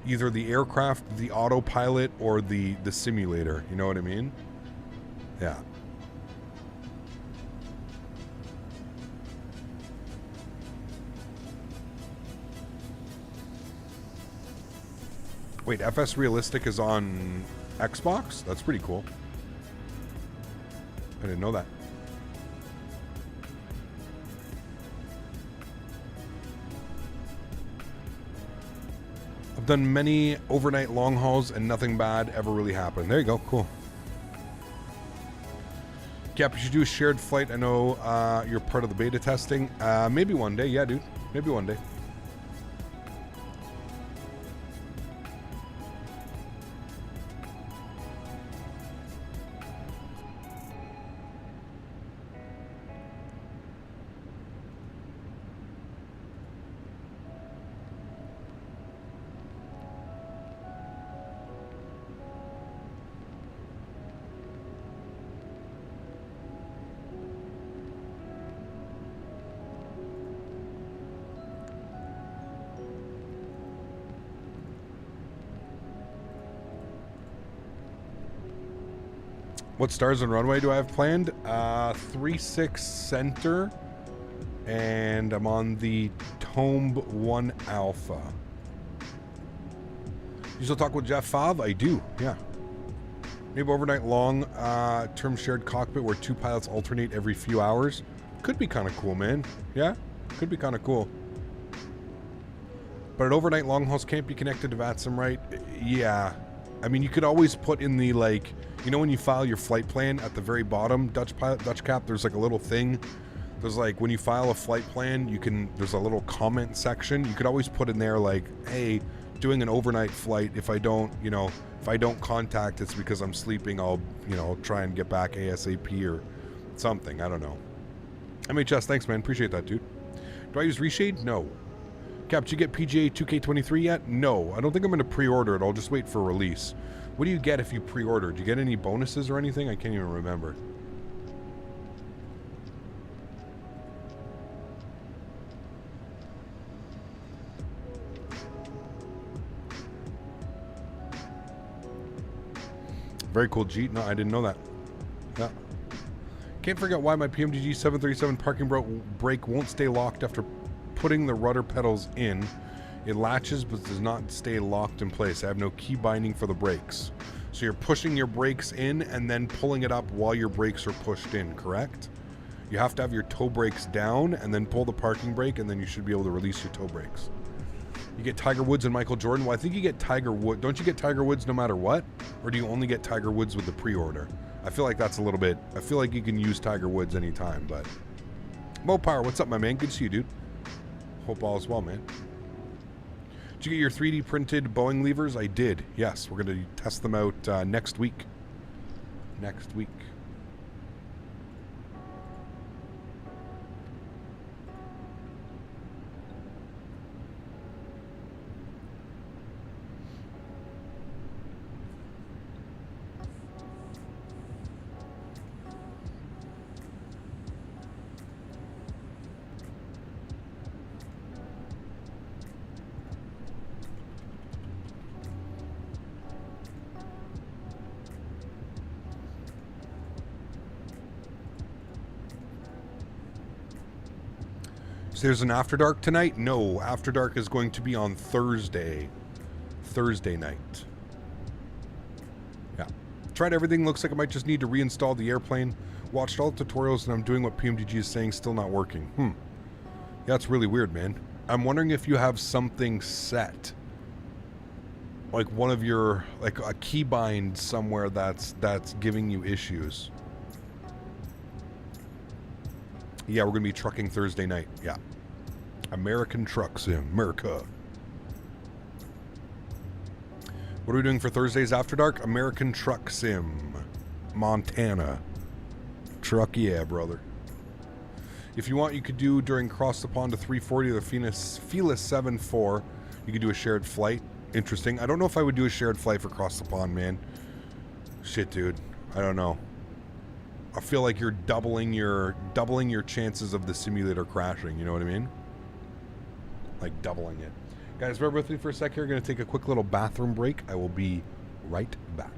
[SPEAKER 2] Either the aircraft, the autopilot, or the simulator. You know what I mean? Yeah. Wait, FS Realistic is on Xbox? That's pretty cool. I didn't know that. I've done many overnight long hauls and nothing bad ever really happened. There you go, cool. Cap, you should do a shared flight. I know you're part of the beta testing. Maybe one day, yeah, dude. Maybe one day. What stars and runway do I have planned? 3-6 center, and I'm on the Tomb 1 Alpha. You still talk with Jeff Fav? I do, yeah. Maybe overnight long term shared cockpit where two pilots alternate every few hours. Could be kind of cool, man. Yeah, could be kind of cool. But an overnight long hauls can't be connected to VATSIM, right? Yeah. I mean, you could always put in the, like, you know when you file your flight plan at the very bottom, Dutch Cap, there's like a little thing. There's like, when you file a flight plan, there's a little comment section. You could always put in there like, hey, doing an overnight flight, if I don't contact, it's because I'm sleeping, I'll try and get back ASAP or something. I don't know. MHS, thanks, man. Appreciate that, dude. Do I use Reshade? No. Cap, did you get PGA 2K23 yet? No. I don't think I'm going to pre-order it. I'll just wait for release. What do you get if you pre-order? Do you get any bonuses or anything? I can't even remember. Very cool, Jeet. No, I didn't know that. Yeah. Can't forget why my PMDG 737 parking brake won't stay locked after putting the rudder pedals in. It latches but does not stay locked in place. I have no key binding for the brakes. So you're pushing your brakes in and then pulling it up while your brakes are pushed in, correct? You have to have your toe brakes down and then pull the parking brake, and then you should be able to release your toe brakes. You get Tiger Woods and Michael Jordan. Well, I think you get Tiger Woods. Don't you get Tiger Woods no matter what? Or do you only get Tiger Woods with the pre-order? I feel like that's a little bit... I feel like you can use Tiger Woods anytime, but... Mo Power, what's up, my man? Good to see you, dude. Hope all is well, man. Did you get your 3D printed Boeing levers? I did, yes. We're going to test them out next week. next week. There's an After Dark tonight? No, After Dark is going to be on Thursday night. Yeah. Tried everything. Looks like I might just need to reinstall the airplane. Watched all the tutorials and I'm doing what PMDG is saying, still not working. Yeah, it's really weird, man. I'm wondering if you have something set. Like one of your, like a keybind somewhere that's giving you issues. Yeah, we're going to be trucking Thursday night. Yeah. American Truck Sim. America. What are we doing for Thursdays After Dark? American Truck Sim. Montana. Truck, yeah, brother. If you want, you could do during Cross the Pond to 340 or the Felis 7-4. You could do a shared flight. Interesting. I don't know if I would do a shared flight for Cross the Pond, man. Shit, dude. I don't know. I feel like you're doubling your chances of the simulator crashing, you know what I mean? Like doubling it. Guys, bear with me for a sec here. We're going to take a quick little bathroom break. I will be right back.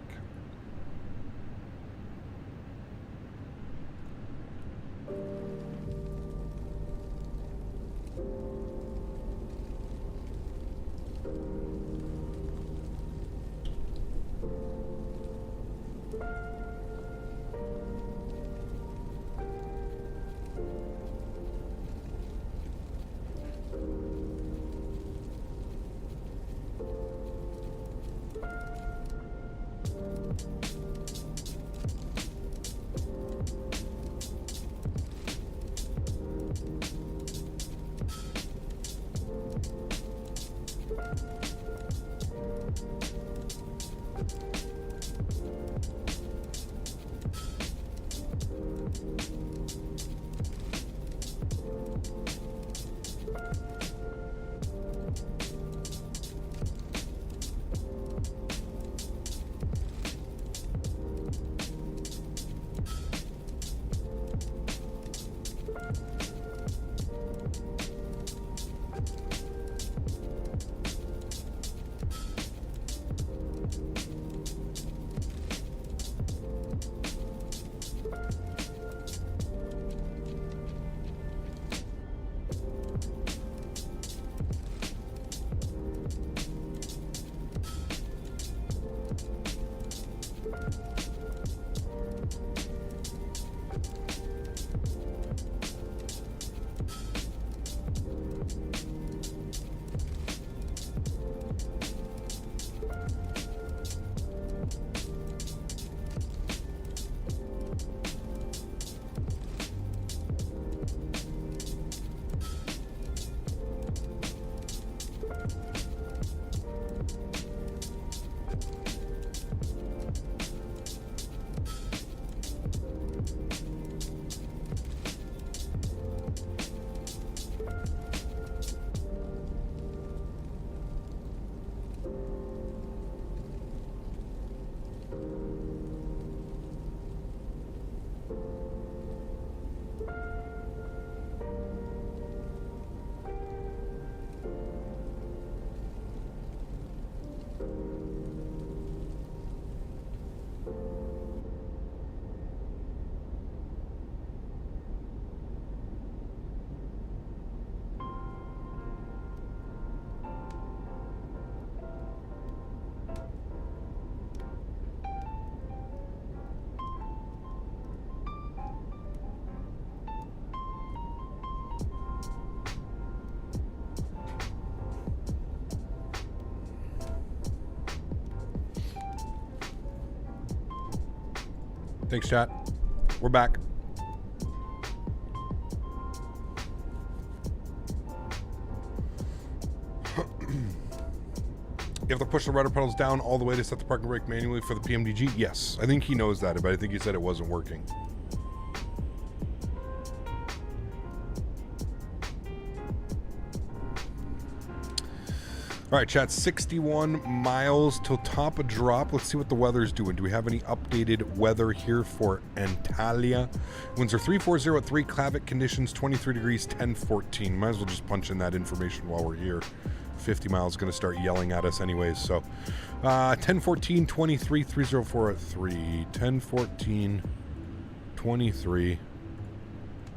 [SPEAKER 2] Thanks, chat. We're back. You have to push the rudder pedals down all the way to set the parking brake manually for the PMDG? Yes. I think he knows that, but I think he said it wasn't working. All right, chat, 61 miles till top of drop. Let's see what the weather's doing. Do we have any updated weather here for Antalya? Winds are 340 at 3, Clavic conditions 23 degrees, 1014. Might as well just punch in that information while we're here. 50 miles is going to start yelling at us anyways. So 1014, 23, 304 at 3. 1014, 23,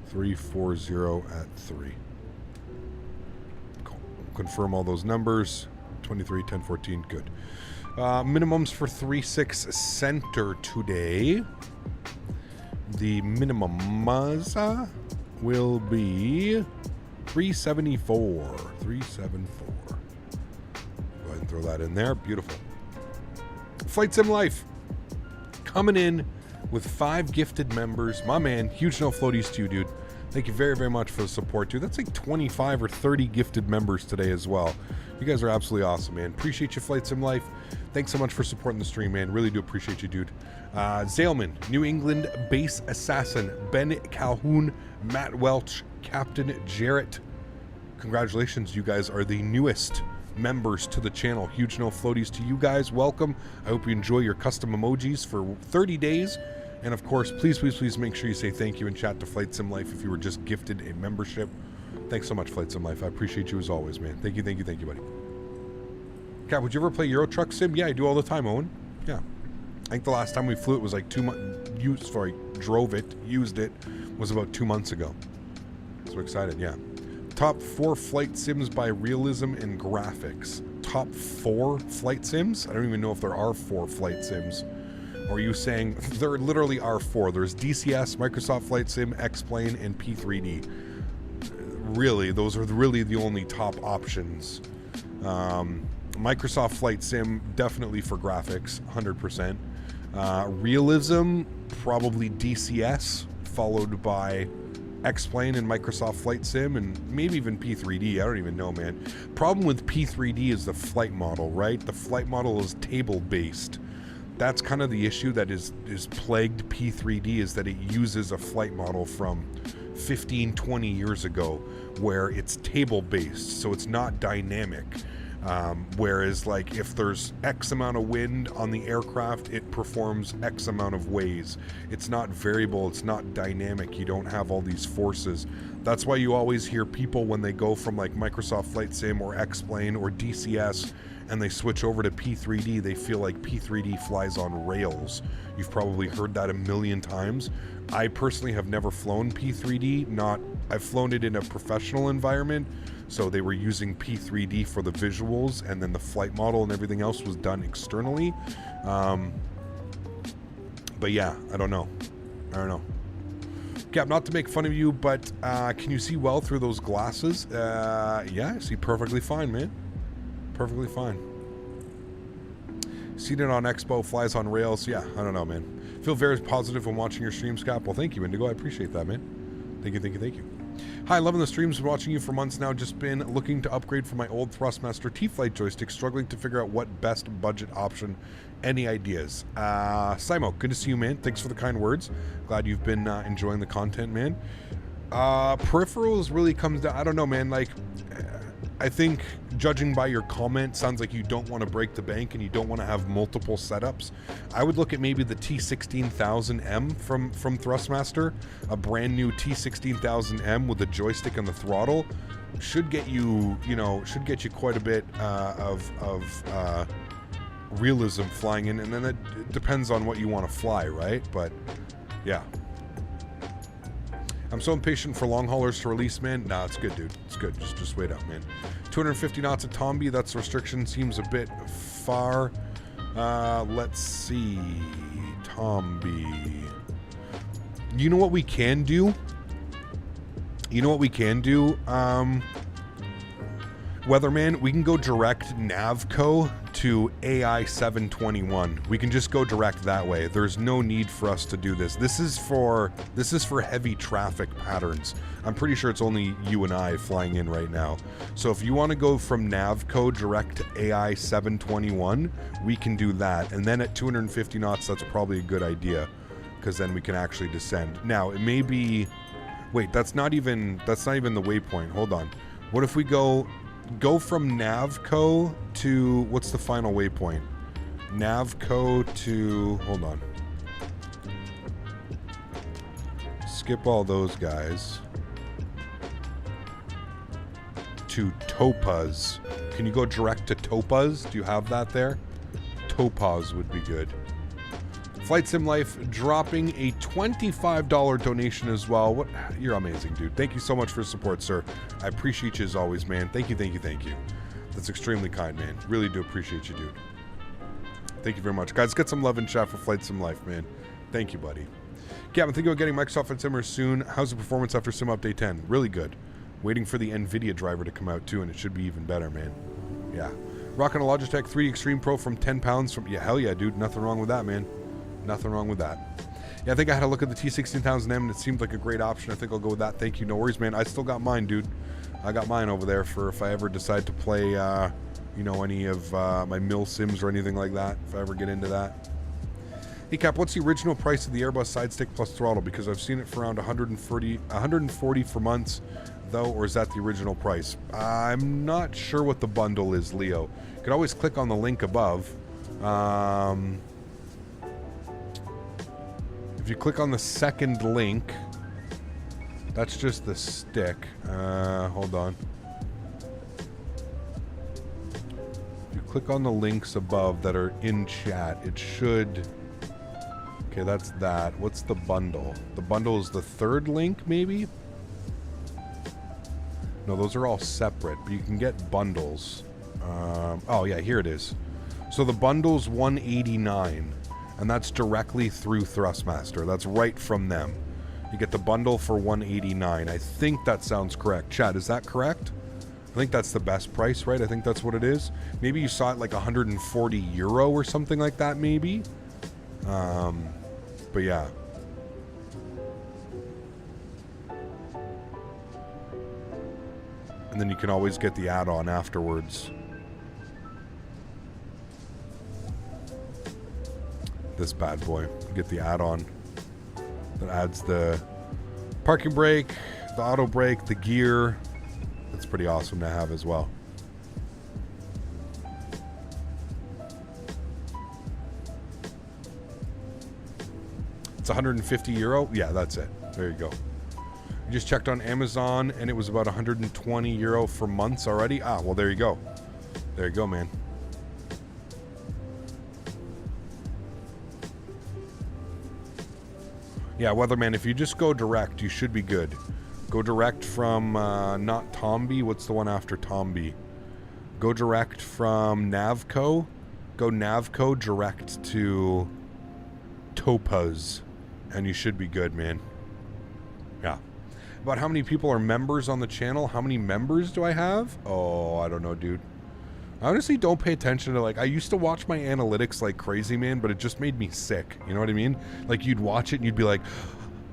[SPEAKER 2] 340 at 3. Confirm all those numbers. 23, 10, 14, good. Minimums for 3.6 center today. The minimum Mazda will be 374. 374. Go ahead and throw that in there. Beautiful. Flight Sim Life coming in with 5 gifted members. My man, huge no floaties to you, dude. Thank you very, very much for the support, dude. That's like 25 or 30 gifted members today as well. You guys are absolutely awesome, man. Appreciate you, Flight Sim Life. Thanks so much for supporting the stream, man. Really do appreciate you, dude. Zaleman, New England Base Assassin, Ben Calhoun, Matt Welch, Captain Jarrett. Congratulations, you guys are the newest members to the channel. Huge no floaties to you guys. Welcome. I hope you enjoy your custom emojis for 30 days. And of course, please, please, please make sure you say thank you in chat to Flight Sim Life if you were just gifted a membership. Thanks so much, Flight Sim Life. I appreciate you as always, man. Thank you, thank you, thank you, buddy. Cap, would you ever play Euro Truck Sim? Yeah, I do all the time, Owen. Yeah. I think the last time we flew it was like 2 months. Drove it, used it, was about 2 months ago. So excited, yeah. Top 4 flight sims by realism and graphics. Top 4 flight sims? I don't even know if there are 4 flight sims. Or are you saying there literally are 4? There's DCS, Microsoft Flight Sim, X-Plane, and P3D. Really, those are really the only top options. Microsoft Flight Sim, definitely for graphics, 100%. Realism, probably DCS, followed by X-Plane and Microsoft Flight Sim, and maybe even P3D. I don't even know, man. Problem with P3D is the flight model, right? The flight model is table-based. That's kind of the issue that is plagued P3D, is that it uses a flight model from 15, 20 years ago where it's table-based, so it's not dynamic. Whereas, like, if there's X amount of wind on the aircraft, it performs X amount of ways. It's not variable, it's not dynamic, you don't have all these forces. That's why you always hear people when they go from like Microsoft Flight Sim or X-Plane or DCS and they switch over to P3D, they feel like P3D flies on rails. You've probably heard that a million times. I personally have never flown P3D, I've flown it in a professional environment, so they were using P3D for the visuals, and then the flight model and everything else was done externally. But yeah, I don't know. Cap, not to make fun of you, but can you see well through those glasses? Yeah, I see perfectly fine, man. Perfectly fine. Seen it on Expo, flies on rails. Yeah, I don't know, man. Feel very positive when watching your streams, Cap. Well, thank you, Indigo. I appreciate that, man. Thank you, thank you, thank you. Hi, loving the streams. Been watching you for months now. Just been looking to upgrade from my old Thrustmaster T-Flight joystick. Struggling to figure out what best budget option. Any ideas? Simo, good to see you, man. Thanks for the kind words. Glad you've been enjoying the content, man. Peripherals really comes down. I don't know, man. Like, I think judging by your comment, sounds like you don't want to break the bank and you don't want to have multiple setups. I would look at maybe the T16000M from Thrustmaster. A brand new T16000M with the joystick and the throttle should get you, should get you quite a bit of realism flying in, and then it depends on what you want to fly, right? But yeah. I'm so impatient for long haulers to release, man. Nah, it's good, dude. It's good. Just wait out, man. 250 knots at Tomby. That's restriction. Seems a bit far. Let's see. Tomby. You know what we can do? Weatherman, we can go direct Navco to AI-721. We can just go direct that way. There's no need for us to do this. This is for heavy traffic patterns. I'm pretty sure it's only you and I flying in right now. So if you want to go from Navco direct to AI-721, we can do that. And then at 250 knots, that's probably a good idea, because then we can actually descend. Now, it may be... Wait, that's not even the waypoint. Hold on. What if we go from Navco to... What's the final waypoint? Navco to... Hold on. Skip all those guys. To Topaz. Can you go direct to Topaz? Do you have that there? Topaz would be good. Flight Sim Life dropping a $25 donation as well. What? You're amazing, dude. Thank you so much for support, sir. I appreciate you as always, man. Thank you, thank you, thank you. That's extremely kind, man. Really do appreciate you, dude. Thank you very much. Guys, get some love in chat for Flight Sim Life, man. Thank you, buddy. Yeah, I'm thinking about getting Microsoft Flight Simmer soon. How's the performance after Sim Update 10? Really good. Waiting for the NVIDIA driver to come out, too, and it should be even better, man. Yeah. Rocking a Logitech 3D Extreme Pro from 10 pounds from... Yeah, hell yeah, dude. Nothing wrong with that, man. Nothing wrong with that. Yeah, I think I had a look at the T16000M and it seemed like a great option. I think I'll go with that. Thank you. No worries, man. I still got mine, dude. I got mine over there for if I ever decide to play, you know, any of my mill sims or anything like that. If I ever get into that. Hey, Cap, what's the original price of the Airbus side stick plus throttle? Because I've seen it for around 140 for months, though, or is that the original price? I'm not sure what the bundle is, Leo. You could always click on the link above. If you click on the second link, that's just the stick. Hold on. If you click on the links above that are in chat, it should... Okay, that's that. What's the bundle? The bundle is the third link, maybe? No, those are all separate, but you can get bundles. Oh, yeah, here it is. So the bundle's $189. And that's directly through Thrustmaster. That's right from them. You get the bundle for $189. I think that sounds correct. Chad, is that correct? I think that's the best price, right? I think that's what it is. Maybe you saw it like 140 euro or something like that, maybe. But yeah. And then you can always get the add-on afterwards. This bad boy. Get the add-on that adds the parking brake, the auto brake, the gear. That's pretty awesome to have as well. It's 150 euro. Yeah, that's it. There you go. I just checked on Amazon and it was about 120 euro for months already. Ah, well, there you go. There you go, man. Yeah, Weatherman, if you just go direct, you should be good. Go direct from, not Tomby. What's the one after Tomby? Go direct from Navco. Go Navco direct to Topaz. And you should be good, man. Yeah. About how many people are members on the channel? How many members do I have? Oh, I don't know, dude. I honestly don't pay attention to, like, I used to watch my analytics like crazy, man, but it just made me sick. You know what I mean? Like, you'd watch it and you'd be like,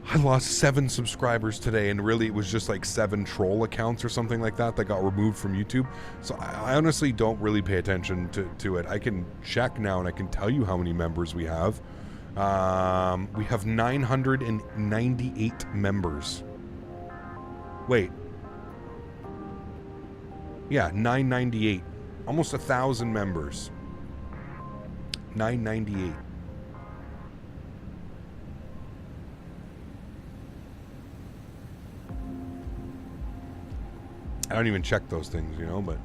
[SPEAKER 2] I lost 7 subscribers today, and really it was just like 7 troll accounts or something like that that got removed from YouTube. So I honestly don't really pay attention to it. I can check now and I can tell you how many members we have. We have 998 members. Wait. Yeah, 998. Almost 1,000 members. 998. I don't even check those things, you know, but...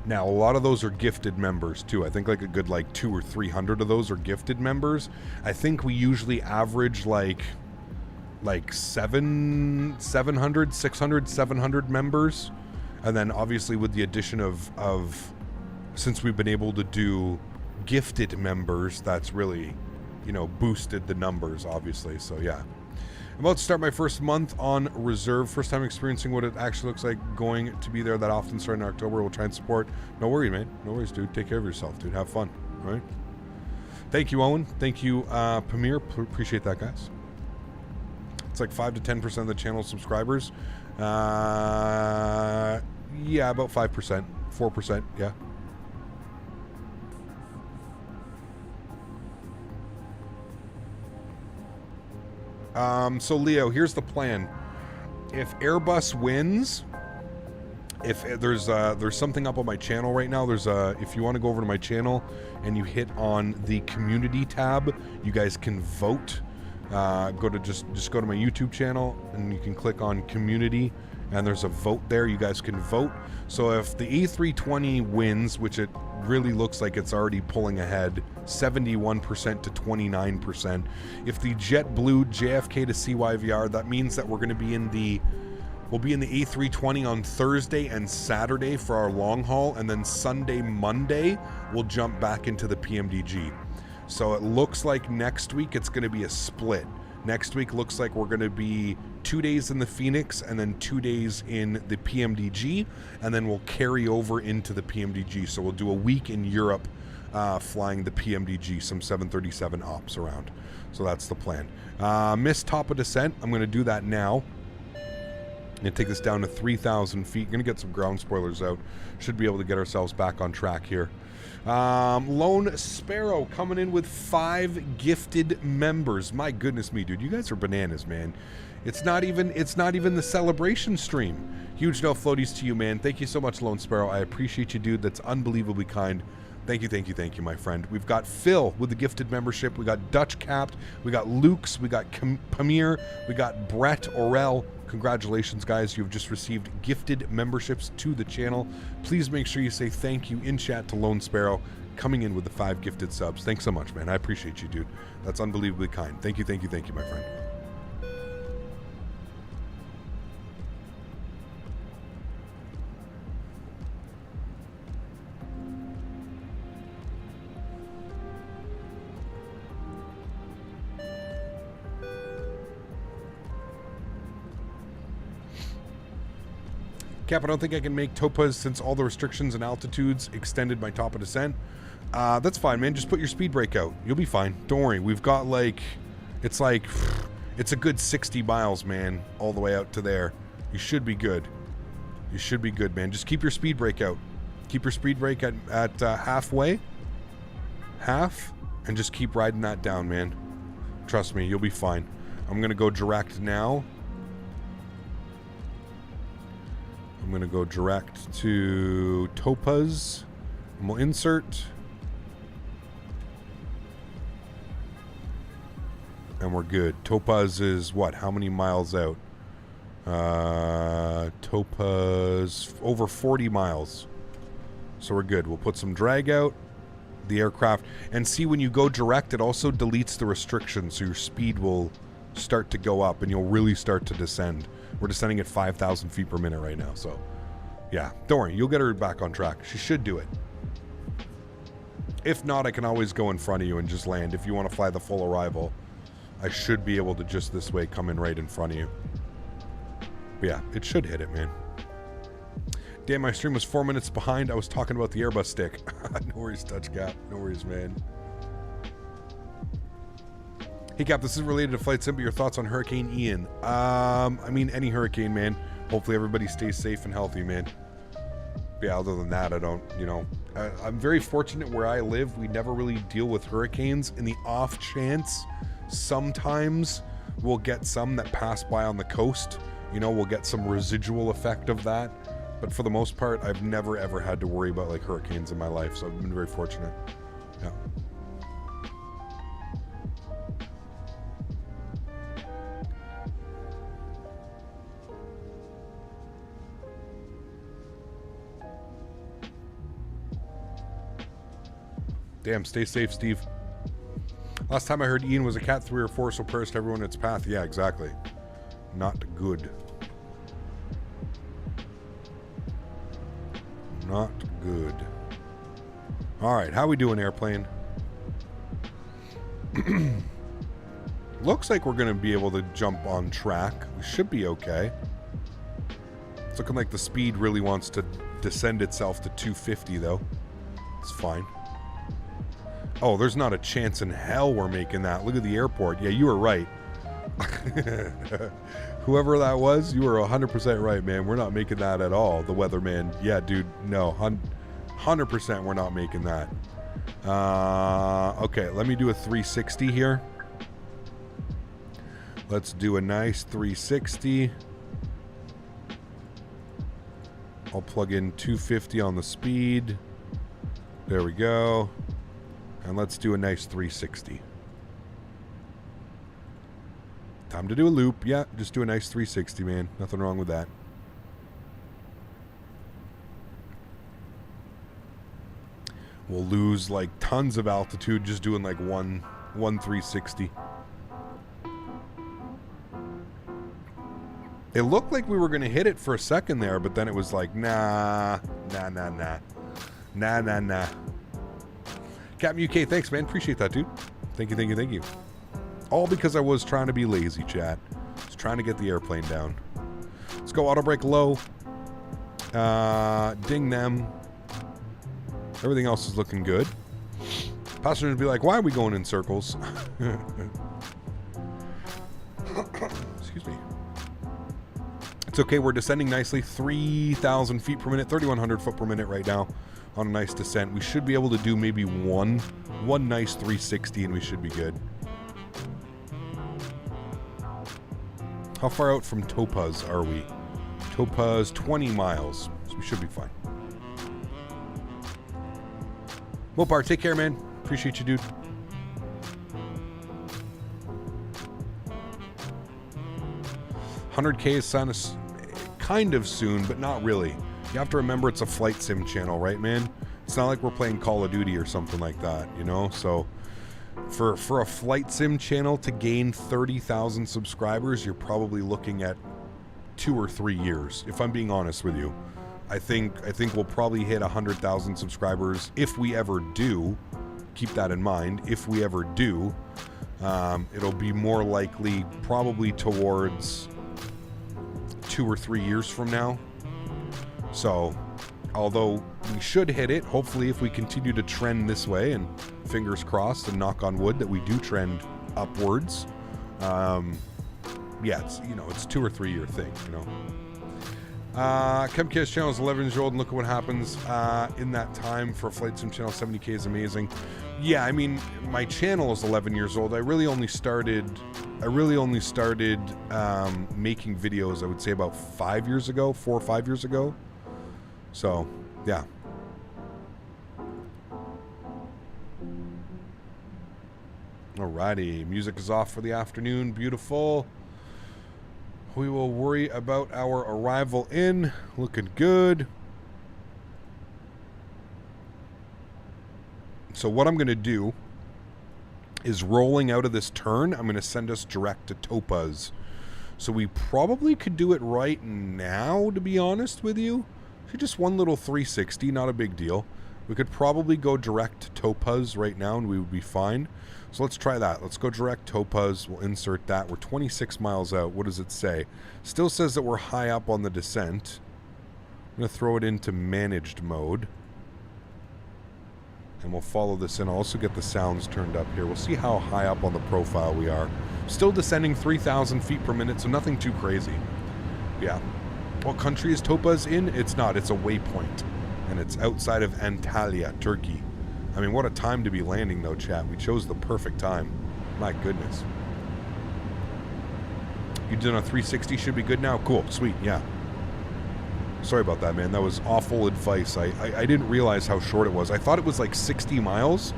[SPEAKER 2] Now, a lot of those are gifted members, too. I think like a good, like, 200 or 300 of those are gifted members. I think we usually average, like 700, 600, 700 members. And then obviously with the addition of since we've been able to do gifted members, that's really, you know, boosted the numbers, obviously. So yeah. I'm about to start my first month on reserve. First time experiencing what it actually looks like going to be there that often starting in October. We'll try and support. No worries, man. No worries, dude. Take care of yourself, dude. Have fun, all right? Thank you, Owen. Thank you, Pamir. Appreciate that, guys. It's like 5 to 10% of the channel subscribers. Yeah, about 5%. 4%, yeah. So Leo, here's the plan. If Airbus wins, if there's something up on my channel right now, if you want to go over to my channel and you hit on the community tab, you guys can vote. Just go to my YouTube channel and you can click on community and there's a vote there. You guys can vote. So if the A320 wins, which it really looks like it's already pulling ahead, 71% to 29%. If the JetBlue JFK to CYVR, that means that we're going to be we'll be in the A320 on Thursday and Saturday for our long haul, and then Sunday, Monday, we'll jump back into the PMDG. So it looks like next week it's going to be a split. Next week looks like we're going to be 2 days in the Fenix and then 2 days in the PMDG, and then we'll carry over into the PMDG. So we'll do a week in Europe flying the PMDG, some 737 ops around. So that's the plan. Missed top of descent. I'm going to do that now. I'm going to take this down to 3,000 feet. Going to get some ground spoilers out. Should be able to get ourselves back on track here. Lone Sparrow coming in with 5 gifted members. My goodness me, dude. You guys are bananas, man. It's not even the celebration stream. Huge no floaties to you, man. Thank you so much, Lone Sparrow. I appreciate you, dude. That's unbelievably kind. Thank you, my friend. We've got Phil with the gifted membership. We got Dutch Capped. We got Luke's. We got Pamir. We got Brett Orell. Congratulations, guys. You've just received gifted memberships to the channel. Please make sure you say thank you in chat to Lone Sparrow coming in with the 5 gifted subs. Thanks so much, man. I appreciate you, dude. That's unbelievably kind. Thank you, my friend. Cap, I don't think I can make Topaz since all the restrictions and altitudes extended my top of descent. That's fine, man. Just put your speed brake out. You'll be fine. Don't worry. We've got it's a good 60 miles, man, all the way out to there. You should be good. You should be good, man. Just keep your speed brake out. Keep your speed brake at halfway. Half. And just keep riding that down, man. Trust me, you'll be fine. I'm going to go direct now. I'm going to go direct to Topaz, and we'll insert, and we're good. Topaz is what? How many miles out? Topaz, over 40 miles. So we're good. We'll put some drag out, the aircraft, and see when you go direct, it also deletes the restrictions, so your speed will start to go up, and you'll really start to descend. We're descending at 5,000 feet per minute right now, so yeah, don't worry, you'll get her back on track. She should do it. If not, I can always go in front of you and just land. If you want to fly the full arrival, I should be able to just this way come in right in front of you. But yeah, it should hit it, man. Damn, my stream was 4 minutes behind. I was talking about the Airbus stick. No worries, Touch Cap. No worries, man. Hey Cap, this is related to Flight Sim, but your thoughts on Hurricane Ian? I mean, any hurricane, man. Hopefully everybody stays safe and healthy, man. But yeah, other than that, I don't, I'm very fortunate where I live. We never really deal with hurricanes. In the off chance, sometimes we'll get some that pass by on the coast. We'll get some residual effect of that. But for the most part, I've never ever had to worry about hurricanes in my life, so I've been very fortunate. Yeah. Damn, stay safe, Steve. Last time I heard Ian was a Cat 3 or 4, so prayers to everyone in its path. Yeah, exactly. Not good. Not good. All right, how we doing, airplane? Looks like we're going to be able to jump on track. We should be okay. It's looking like the speed really wants to descend itself to 250, though. It's fine. Oh, there's not a chance in hell we're making that. Look at the airport. Yeah, you were right. Whoever that was, you were 100% right, man. We're not making that at all. The weatherman. Yeah, dude, no. 100% we're not making that. Okay, let me do a 360 here. Let's do a nice 360. I'll plug in 250 on the speed. There we go. And let's do a nice 360. Time to do a loop. Yeah, just do a nice 360, man. Nothing wrong with that. We'll lose like tons of altitude just doing like one 360. It looked like we were going to hit it for a second there, but then it was like, nah. Captain UK, thanks, man. Appreciate that, dude. Thank you. All because I was trying to be lazy, chat. Just trying to get the airplane down. Let's go auto brake low. Ding them. Everything else is looking good. Passengers would be like, why are we going in circles? Excuse me. It's okay, we're descending nicely. 3,000 feet per minute, 3,100 foot per minute right now on a nice descent. We should be able to do maybe one nice 360 and we should be good. How far out from Topaz are we? Topaz, 20 miles. So we should be fine. Mopar, take care, man. Appreciate you, dude. $100K is kind of soon, but not really. You have to remember it's a flight sim channel, right, man? It's not like we're playing Call of Duty or something like that, you know? So for a flight sim channel to gain 30,000 subscribers, you're probably looking at 2 or 3 years, if I'm being honest with you. I think we'll probably hit 100,000 subscribers if we ever do. Keep that in mind. If we ever do, it'll be more likely probably towards 2 or 3 years from now. So, although we should hit it, hopefully if we continue to trend this way, and fingers crossed and knock on wood that we do trend upwards. Yeah, it's 2 or 3 year thing, you know. Chemcast channel is 11 years old, and look at what happens in that time for a flight sim channel. 70K is amazing. Yeah, I mean, my channel is 11 years old. I really only started making videos, I would say, about 4 or 5 years ago. So, yeah. Alrighty, music is off for the afternoon. Beautiful. We will worry about our arrival in. Looking good. So what I'm going to do is, rolling out of this turn, I'm going to send us direct to Topaz. So we probably could do it right now, to be honest with you. Just one little 360, not a big deal. We could probably go direct to Topaz right now and we would be fine. So let's try that. Let's go direct Topaz. We'll insert that. We're 26 miles out. What does it say? Still says that we're high up on the descent. I'm going to throw it into managed mode. And we'll follow this in. I'll also get the sounds turned up here. We'll see how high up on the profile we are. Still descending 3,000 feet per minute, so nothing too crazy. Yeah. What country is Topaz in? It's not. It's a waypoint. And it's outside of Antalya, Turkey. I mean, what a time to be landing, though, chat. We chose the perfect time. My goodness. You did a 360, should be good now? Cool. Sweet. Yeah. Sorry about that, man. That was awful advice. I didn't realize how short it was. I thought it was like 60 miles.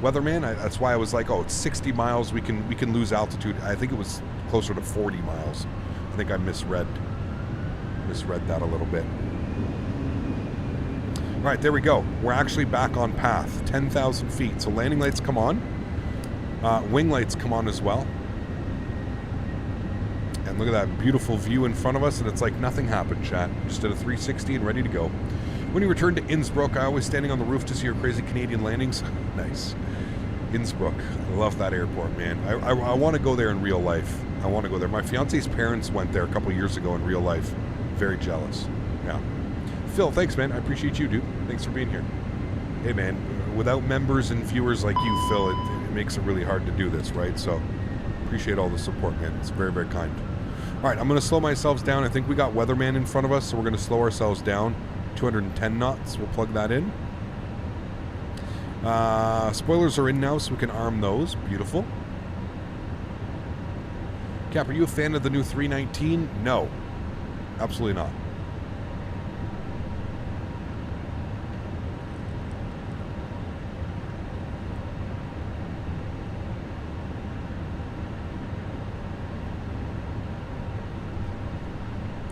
[SPEAKER 2] Weatherman, that's why I was like, oh, it's 60 miles. We can lose altitude. I think it was closer to 40 miles. I think I misread that a little bit. All right, there we go. We're actually back on path. 10,000 feet. So landing lights come on. Wing lights come on as well. And look at that beautiful view in front of us, and it's like nothing happened, chat. Just did a 360 and ready to go. When you return to Innsbruck, I always standing on the roof to see your crazy Canadian landings. Nice. Innsbruck. I love that airport, man. I want to go there in real life. I want to go there. My fiance's parents went there a couple years ago in real life. Very jealous. Yeah. Phil, thanks, man. I appreciate you, dude. Thanks for being here. Hey, man, without members and viewers like you, Phil, it makes it really hard to do this, right? So appreciate all the support, man. It's very, very kind. All right, I'm going to slow myself down. I think we got Weatherman in front of us, so we're going to slow ourselves down. 210 knots. We'll plug that in. Spoilers are in now, so we can arm those. Beautiful. Cap, are you a fan of the new 319? No. Absolutely not.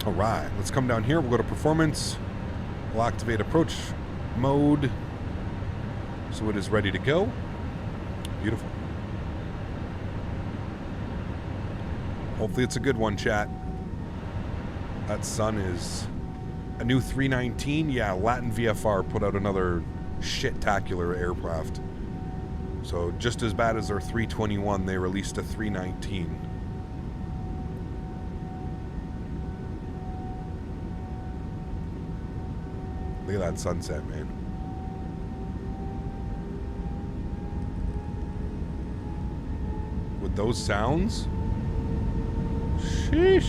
[SPEAKER 2] All right, let's come down here. We'll go to performance. We'll activate approach mode. So it is ready to go. Beautiful. Hopefully it's a good one, chat. That sun is a new 319. Yeah, Latin VFR put out another shit-tacular aircraft. So just as bad as their 321, they released a 319. Look at that sunset, man. With those sounds? Sheesh.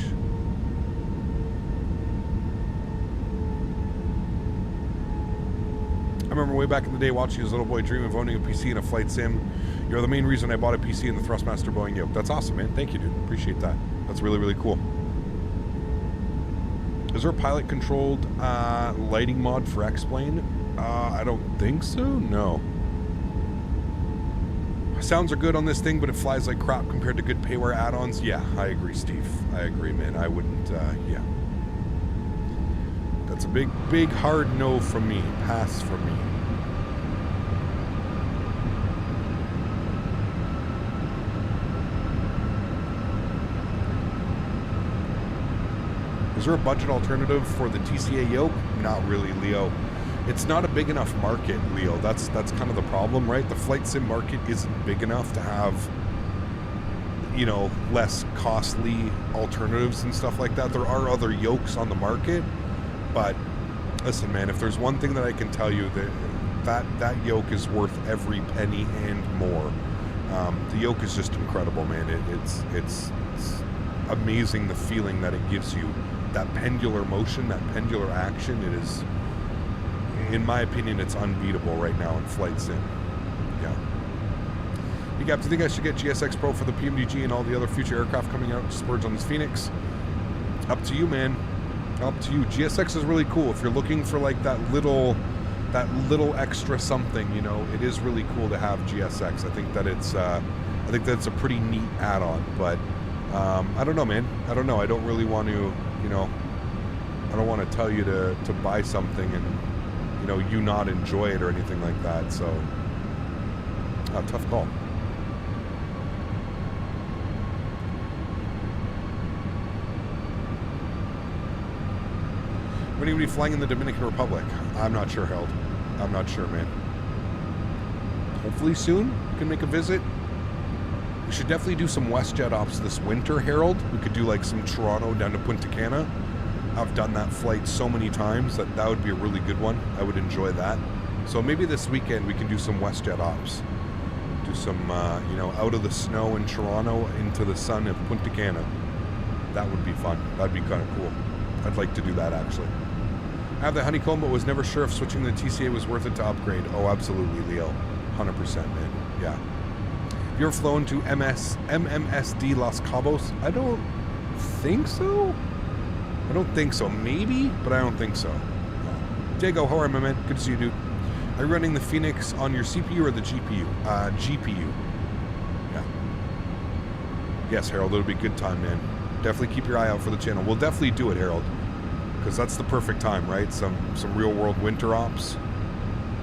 [SPEAKER 2] I remember way back in the day watching as a little boy dream of owning a PC and a flight sim. You're the main reason I bought a PC and the Thrustmaster Boeing yoke. That's awesome, man. Thank you, dude. Appreciate that. That's really, really cool. Is there a pilot-controlled lighting mod for X-Plane? I don't think so. No. Sounds are good on this thing, but it flies like crap compared to good payware add-ons. Yeah, I agree, Steve. I agree, man. I wouldn't, yeah. That's a big, big hard no from me. Pass from me. Is there a budget alternative for the TCA yoke? Not really, Leo. It's not a big enough market, Leo. That's kind of the problem, right? The flight sim market isn't big enough to have, you know, less costly alternatives and stuff like that. There are other yokes on the market, but listen, man, if there's one thing that I can tell you, that yoke is worth every penny and more. The yoke is just incredible, man. It's amazing the feeling that it gives you. That pendular motion, that pendular action, it is, in my opinion, it's unbeatable right now in flight sim. Yeah. Hey, Gab, do you think I should get GSX Pro for the PMDG and all the other future aircraft coming out to splurge on this Fenix? Up to you, man. Up to you. GSX is really cool. If you're looking for like that little extra something, you know, it is really cool to have GSX. I think that it's a pretty neat add-on, but I don't know, man. I don't know. I don't really want to, you know, I don't want to tell you to buy something and, you know, you not enjoy it or anything like that. So, tough call. When are you going to be flying in the Dominican Republic? I'm not sure, Harold. I'm not sure, man. Hopefully soon we can make a visit. We should definitely do some WestJet ops this winter, Harold. We could do like some Toronto down to Punta Cana. I've done that flight so many times that would be a really good one. I would enjoy that. So maybe this weekend we can do some WestJet ops. Do some, you know, out of the snow in Toronto into the sun in Punta Cana. That would be fun. That'd be kind of cool. I'd like to do that, actually. I have the Honeycomb, but was never sure if switching the TCA was worth it to upgrade. Oh, absolutely, Leo. 100%, man. Yeah. Have you ever flown to MMSD Los Cabos? I don't think so. I don't think so. Maybe, but I don't think so. Diego, how are you, my man? Good to see you, dude. Are you running the Fenix on your CPU or the GPU? GPU. Yeah. Yes, Harold, it'll be a good time, man. Definitely keep your eye out for the channel. We'll definitely do it, Harold. Because that's the perfect time, right? Some real-world winter ops.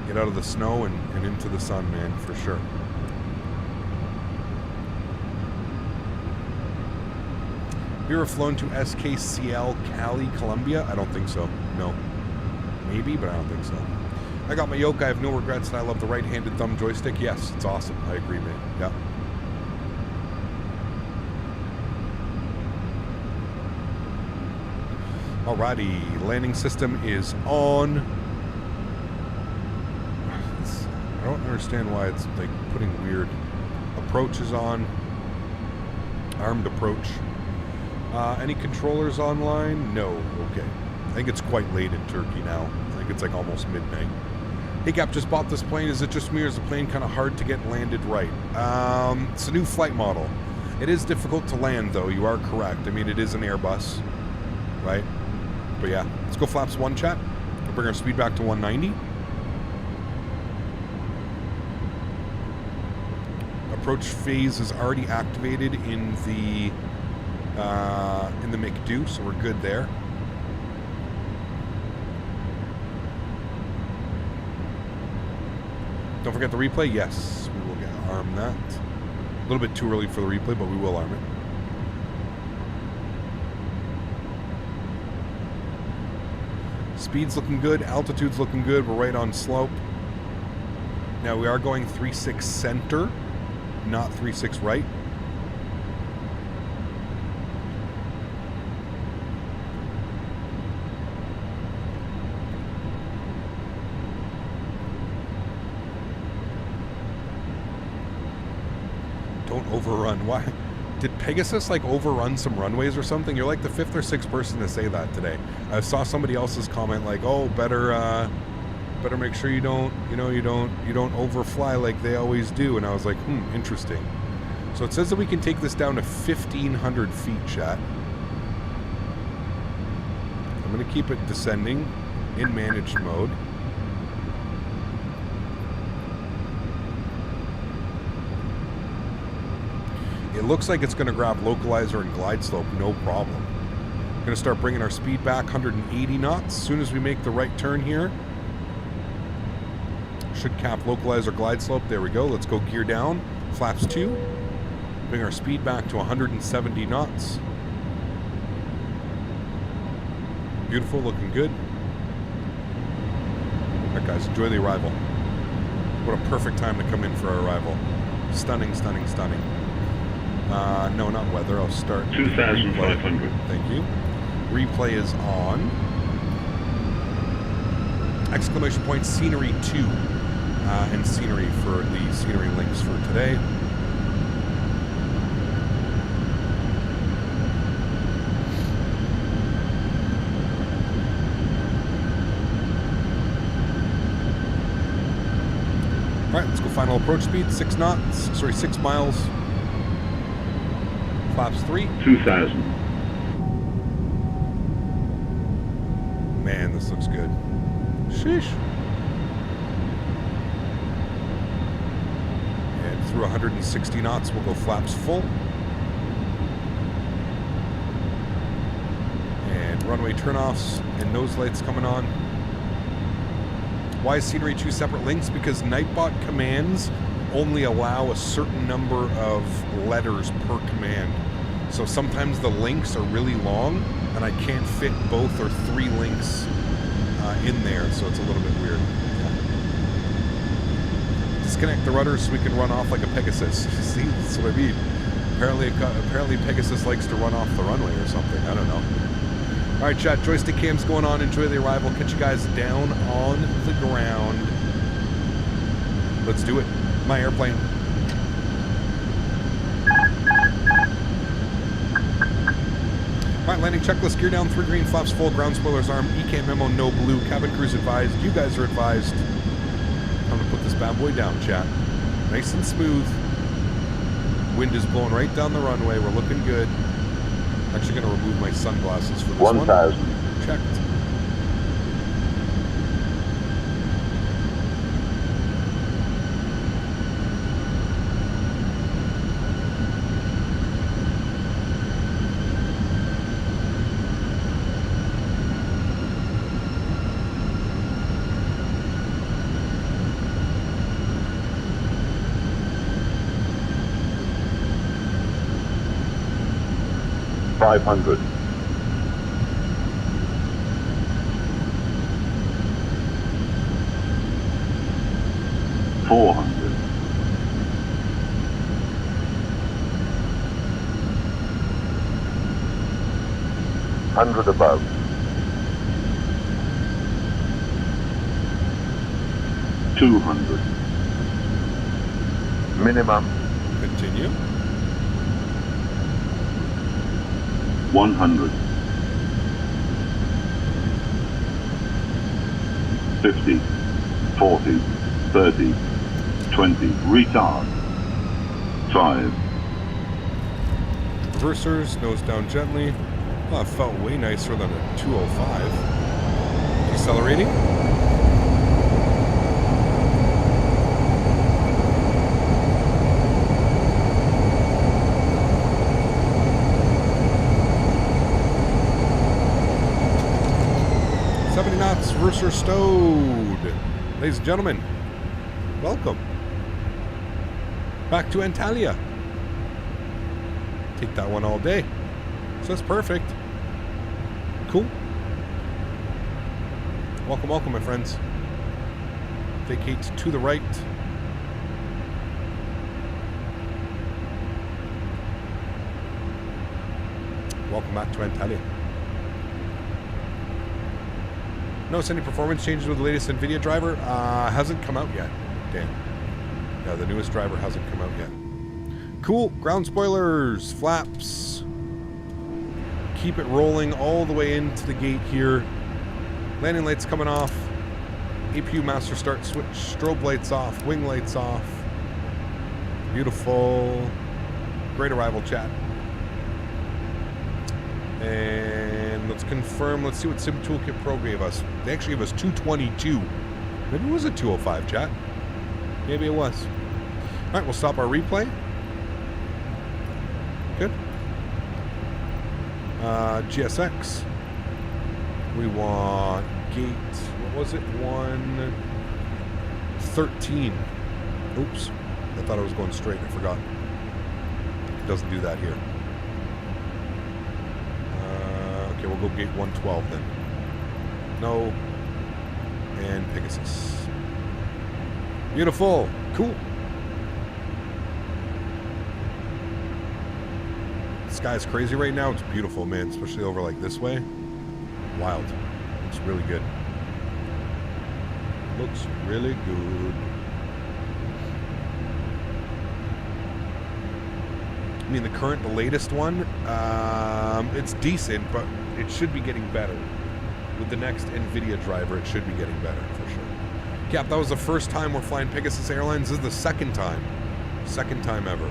[SPEAKER 2] Get out of the snow and into the sun, man, for sure. Have you ever flown to SKCL Cali, Colombia? I don't think so. No. Maybe, but I don't think so. I got my yoke. I have no regrets, and I love the right-handed thumb joystick. Yes, it's awesome. I agree, man. Yeah. Alrighty, landing system is on. I don't understand why it's like putting weird approaches on. Armed approach. Any controllers online? No. Okay. I think it's quite late in Turkey now. I think it's like almost midnight. Hey Cap, just bought this plane. Is it just me or is the plane kind of hard to get landed right? It's a new flight model. It is difficult to land though. You are correct. I mean, it is an Airbus, right? But yeah, let's go flaps 1, chat. We'll bring our speed back to 190. Approach phase is already activated in the McDo, so we're good there. Don't forget the replay. Yes, we will arm that. A little bit too early for the replay, but we will arm it. Speed's looking good. Altitude's looking good. We're right on slope. Now we are going 3.6 center, not 3.6 right. Don't overrun. Why? Did Pegasus like overrun some runways or something? You're like the 5th or 6th person to say that today. I saw somebody else's comment like, "Oh, better make sure you don't overfly like they always do." And I was like, interesting. So it says that we can take this down to 1,500 feet, chat. I'm going to keep it descending in managed mode. It looks like it's going to grab localizer and glide slope, no problem. Going to start bringing our speed back 180 knots. As soon as we make the right turn here, should cap localizer glide slope. There we go. Let's go gear down. Flaps 2. Bring our speed back to 170 knots. Beautiful, looking good. All right, guys, enjoy the arrival. What a perfect time to come in for our arrival. Stunning, stunning, stunning. No, not weather. I'll start
[SPEAKER 10] 2,500.
[SPEAKER 2] Thank you. Replay is on. Exclamation point scenery 2 and scenery for the scenery links for today. All right, let's go final approach speed. 6 knots. Sorry, 6 miles. Flaps 3.
[SPEAKER 10] 2,000.
[SPEAKER 2] Man, this looks good. Sheesh. And through 160 knots, we'll go flaps full. And runway turnoffs and nose lights coming on. Why is scenery 2 separate links? Because Nightbot commands only allow a certain number of letters per command. So sometimes the links are really long, and I can't fit both or 3 links in there, so it's a little bit weird. Yeah. Disconnect the rudder so we can run off like a Pegasus. See, that's what I mean. Apparently Pegasus likes to run off the runway or something. I don't know. All right, chat. Joystick cam's going on. Enjoy the arrival. Catch you guys down on the ground. Let's do it. My airplane. All right, landing checklist. Gear down, 3 green, flaps full, ground spoilers arm, ECAM memo, no blue, cabin crews advised. You guys are advised. I'm going to put this bad boy down, chat. Nice and smooth. Wind is blowing right down the runway. We're looking good. Actually going to remove my sunglasses for this
[SPEAKER 10] 1,000.
[SPEAKER 2] one. Checked.
[SPEAKER 10] $500. 100 above. $200. Minimum.
[SPEAKER 2] Continue.
[SPEAKER 10] 100. 50, 40, 30, 20. Retard. 5.
[SPEAKER 2] Reversers, nose down gently. Oh, it felt way nicer than a 205. Decelerating. Knots, reverser stowed. Ladies and gentlemen, welcome back to Antalya. Take that one all day. So that's perfect. Cool. Welcome, welcome, my friends. Vacate to the right. Welcome back to Antalya. Notice any performance changes with the latest NVIDIA driver? Hasn't come out yet. Damn. Yeah, the newest driver hasn't come out yet. Cool. Ground spoilers. Flaps. Keep it rolling all the way into the gate here. Landing lights coming off. APU master start switch. Strobe lights off. Wing lights off. Beautiful. Great arrival, chat. And let's confirm. Let's see what Sim Toolkit Pro gave us. They actually gave us 222. Maybe it was a 205, chat. Maybe it was. All right, we'll stop our replay. Good. GSX. We want gate. What was it? 113. Oops. I thought I was going straight. I forgot. It doesn't do that here. Okay, we'll go gate 112 then. No. And Pegasus. Beautiful. Cool. The sky's crazy right now. It's beautiful, man. Especially over like this way. Wild. Looks really good. Looks really good. I mean, the latest one, it's decent, but it should be getting better. With the next NVIDIA driver, it should be getting better, for sure. Cap, that was the first time we're flying Pegasus Airlines. This is the second time. Second time ever.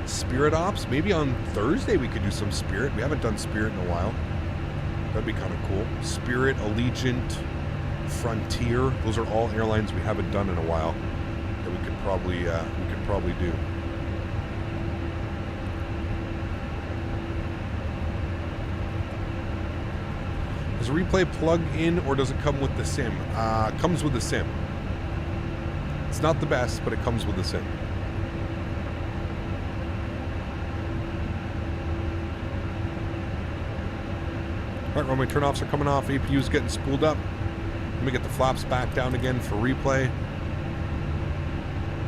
[SPEAKER 2] Spirit Ops? Maybe on Thursday we could do some Spirit. We haven't done Spirit in a while. That'd be kind of cool. Spirit, Allegiant, Frontier. Those are all airlines we haven't done in a while that we could probably do. Does a replay plug in or does it come with the sim? Comes with the sim. It's not the best, but it comes with the sim. Alright, runway turnoffs are coming off. APU's getting spooled up. Let me get the flaps back down again for replay.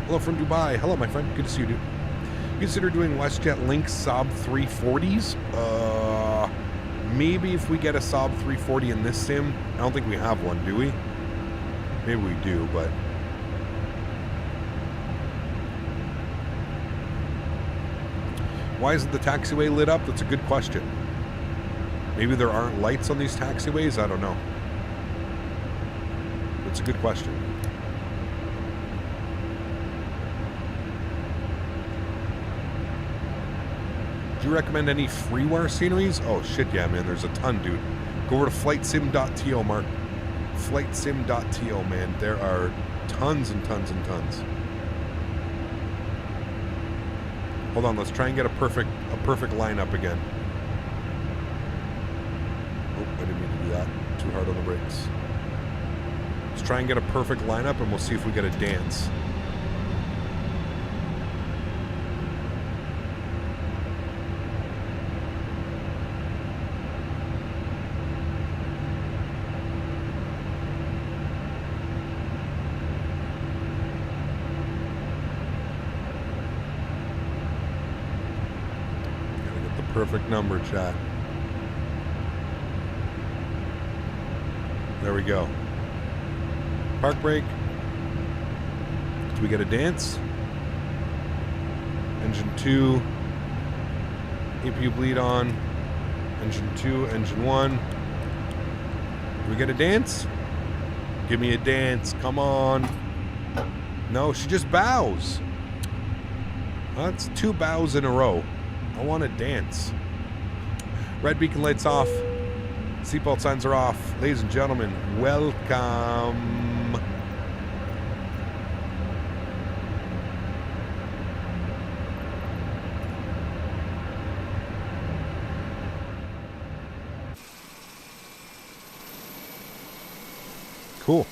[SPEAKER 2] Hello from Dubai. Hello, my friend. Good to see you, dude. Consider doing WestJet Link Saab 340s. Maybe if we get a Saab 340 in this sim. I don't think we have one, do we? Maybe we do, but... Why isn't the taxiway lit up? That's a good question. Maybe there aren't lights on these taxiways? I don't know. That's a good question. Do you recommend any freeware sceneries? Oh shit, yeah, man, there's a ton, dude. Go over to flightsim.to, Mark. Flightsim.to, man. There are tons and tons and tons. Hold on, let's try and get a perfect lineup again. Oh, I didn't mean to do that. Too hard on the brakes. Let's try and get a perfect lineup and we'll see if we get a dance. Perfect number, chat. There we go. Park brake. Do we get a dance? Engine 2. APU bleed on. Engine 2, engine 1. Do we get a dance? Give me a dance. Come on. No, she just bows. That's 2 bows in a row. I want to dance. Red beacon lights off. Seatbelt signs are off. Ladies and gentlemen, welcome. Cool.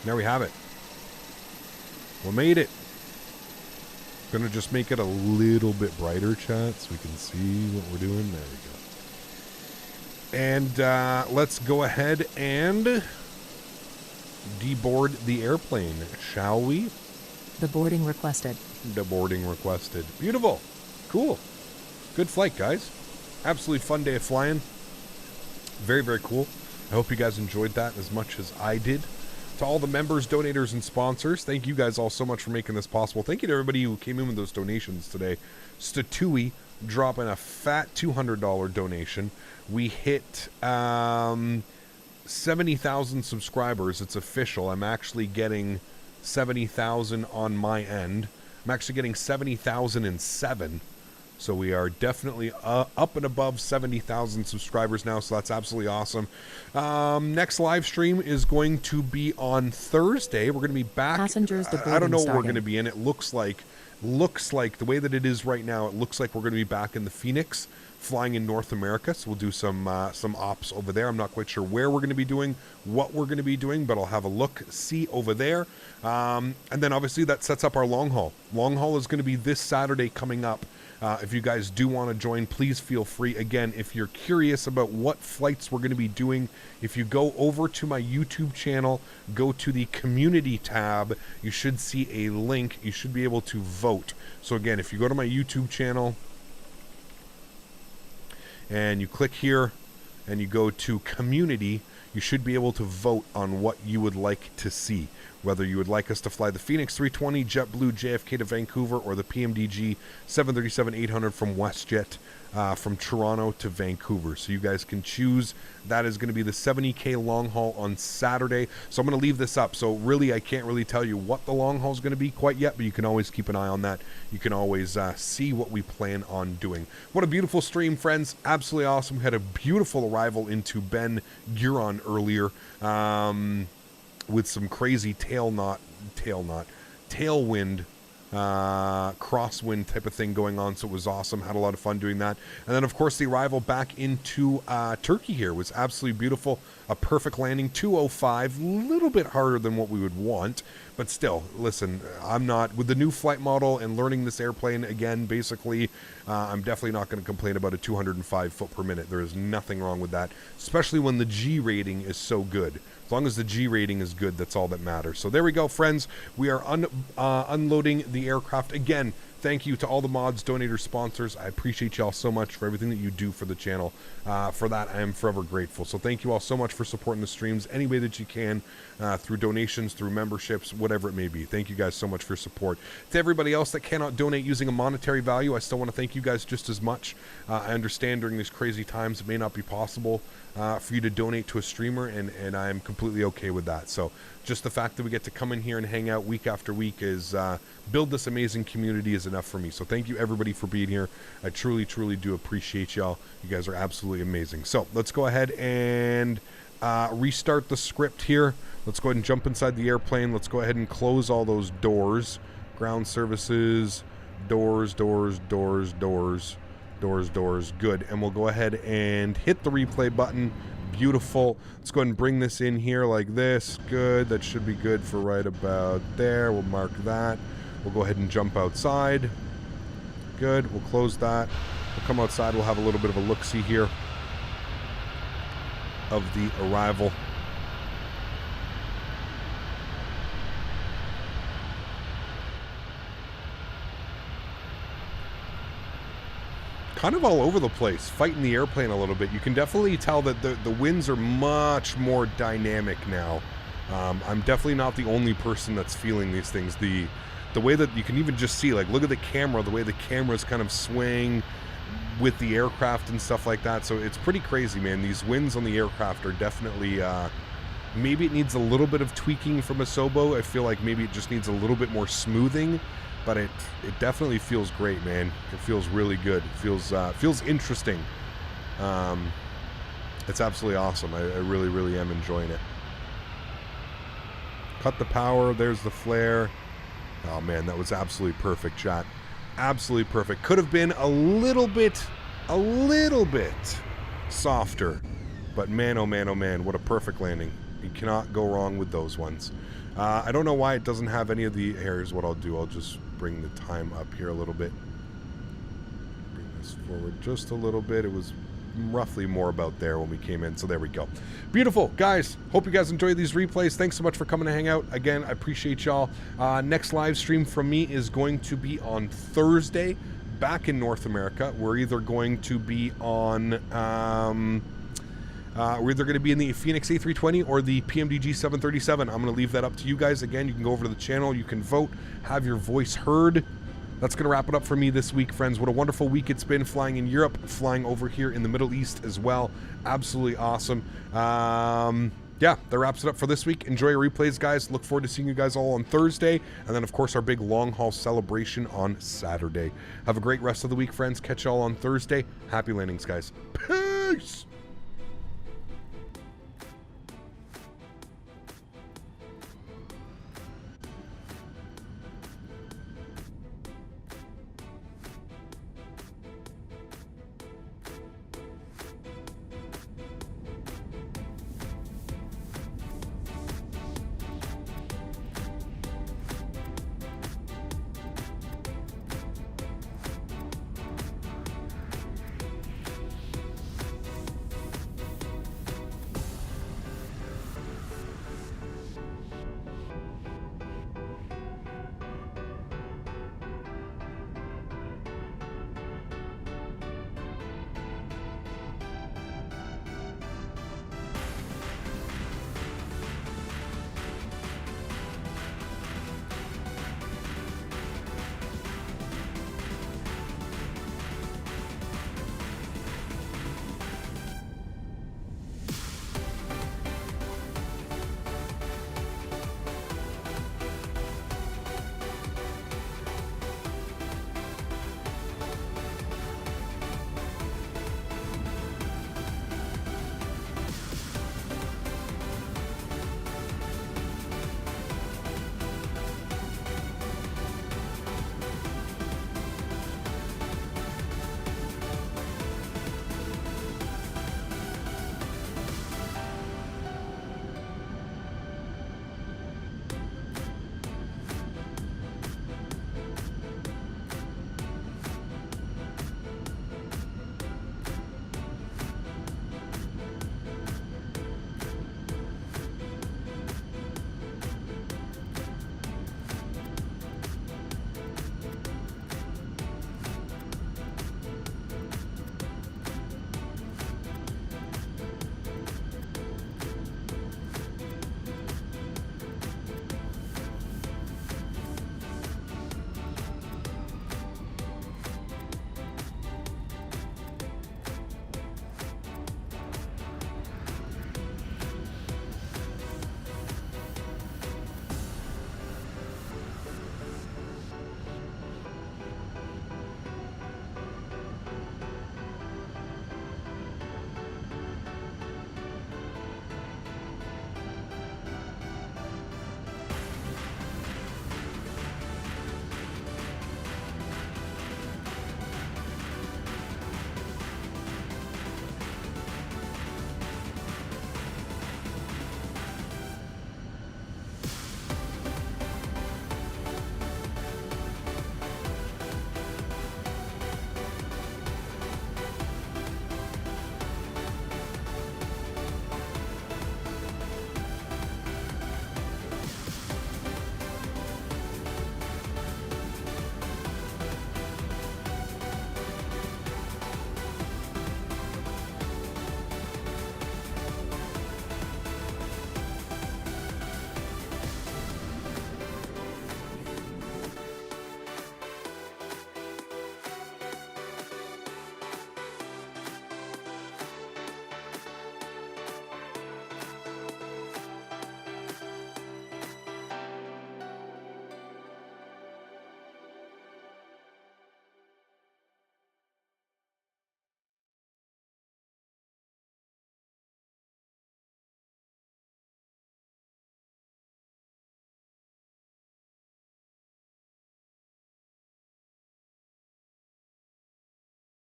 [SPEAKER 2] There we have it. We made it. Gonna just make it a little bit brighter, chat, so we can see what we're doing. There we go. And let's go ahead and deboard the airplane, shall we?
[SPEAKER 1] The boarding requested.
[SPEAKER 2] The boarding requested. Beautiful. Cool. Good flight, guys. Absolutely fun day of flying. Very, very cool. I hope you guys enjoyed that as much as I did. To all the members, donators, and sponsors, thank you guys all so much for making this possible. Thank you to everybody who came in with those donations today. Statewi dropping a fat $200 donation. We hit 70,000 subscribers. It's official. I'm actually getting 70,000 on my end. I'm actually getting 70,007. So we are definitely up and above 70,000 subscribers now, so that's absolutely awesome. Next live stream is going to be on Thursday. We're going to be back.
[SPEAKER 1] Passengers
[SPEAKER 2] I don't know what we're going to be in. It looks like the way that it is right now, it looks like we're going to be back in the Fenix, flying in North America. So we'll do some ops over there. I'm not quite sure where we're going to be doing, what we're going to be doing, but I'll have a look, see over there. And then obviously that sets up our long haul. Long haul is going to be this Saturday coming up. If you guys do want to join, please feel free. Again, if you're curious about what flights we're going to be doing, if you go over to my YouTube channel, go to the community tab, you should see a link. You should be able to vote. So again, if you go to my YouTube channel and you click here and you go to community, you should be able to vote on what you would like to see. Whether you would like us to fly the Fenix 320, JetBlue JFK to Vancouver, or the PMDG 737-800 from WestJet from Toronto to Vancouver. So you guys can choose. That is going to be the 70K long haul on Saturday. So I'm going to leave this up. So really, I can't really tell you what the long haul is going to be quite yet, but you can always keep an eye on that. You can always see what we plan on doing. What a beautiful stream, friends. Absolutely awesome. We had a beautiful arrival into Ben Gurion earlier. With some crazy tailwind, crosswind type of thing going on, so it was awesome. Had a lot of fun doing that. And then, of course, the arrival back into Turkey here was absolutely beautiful. A perfect landing, 205, a little bit harder than what we would want, but still, listen, I'm not, with the new flight model and learning this airplane again, basically, I'm definitely not going to complain about a 205 foot per minute. There is nothing wrong with that, especially when the G rating is so good. As long as the G rating is good, that's all that matters. So there we go, friends. We are unloading the aircraft. Again, thank you to all the mods, donators, sponsors. I appreciate y'all so much for everything that you do for the channel. For that, I am forever grateful. So thank you all so much for supporting the streams any way that you can, through donations, through memberships, whatever it may be. Thank you guys so much for your support. To everybody else that cannot donate using a monetary value, I still want to thank you guys just as much. I understand during these crazy times it may not be possible for you to donate to a streamer, and I'm completely okay with that. So just the fact that we get to come in here and hang out week after week is build this amazing community is enough for me. So thank you everybody for being here. I truly, truly do appreciate y'all. You guys are absolutely amazing. So let's go ahead and restart the script here. Let's go ahead and jump inside the airplane. Let's go ahead and close all those doors. Ground services, doors. Good. And we'll go ahead and hit the replay button. Beautiful. Let's go ahead and bring this in here like this. Good. That should be good for right about there. We'll mark that. We'll go ahead and jump outside. Good. We'll close that. We'll come outside. We'll have a little bit of a look-see here of the arrival. kind of all over the place, fighting the airplane a little bit. You can definitely tell that the winds are much more dynamic now. I'm definitely not the only person that's feeling these things. The way that you can even just see, like, look at the camera, the way the cameras kind of swing with the aircraft and stuff like that. So it's pretty crazy, man. These winds on the aircraft are definitely, maybe it needs a little bit of tweaking from Asobo. I feel like maybe it just needs a little bit more smoothing, but it definitely feels great, man. It feels really good. It feels interesting. It's absolutely awesome. I really, really am enjoying it. Cut the power. There's the flare. Oh, man, that was absolutely perfect, chat. Absolutely perfect. Could have been a little bit softer. But man, oh man, oh man, what a perfect landing. You cannot go wrong with those ones. I don't know why it doesn't have any of the... Here's what I'll do. I'll just bring the time up here a little bit. Bring this forward just a little bit. It was roughly more about there when we came in. So there we go. Beautiful. Guys, hope you guys enjoy these replays. Thanks so much for coming to hang out. Again, I appreciate y'all. Next live stream from me is going to be on Thursday back in North America. We're either going to be on... we're either going to be in the Fenix A320 or the PMDG 737. I'm going to leave that up to you guys. Again, you can go over to the channel. You can vote. Have your voice heard. That's going to wrap it up for me this week, friends. What a wonderful week it's been flying in Europe, flying over here in the Middle East as well. Absolutely awesome. Yeah, that wraps it up for this week. Enjoy your replays, guys. Look forward to seeing you guys all on Thursday. And then, of course, our big long-haul celebration on Saturday. Have a great rest of the week, friends. Catch y'all on Thursday. Happy landings, guys. Peace!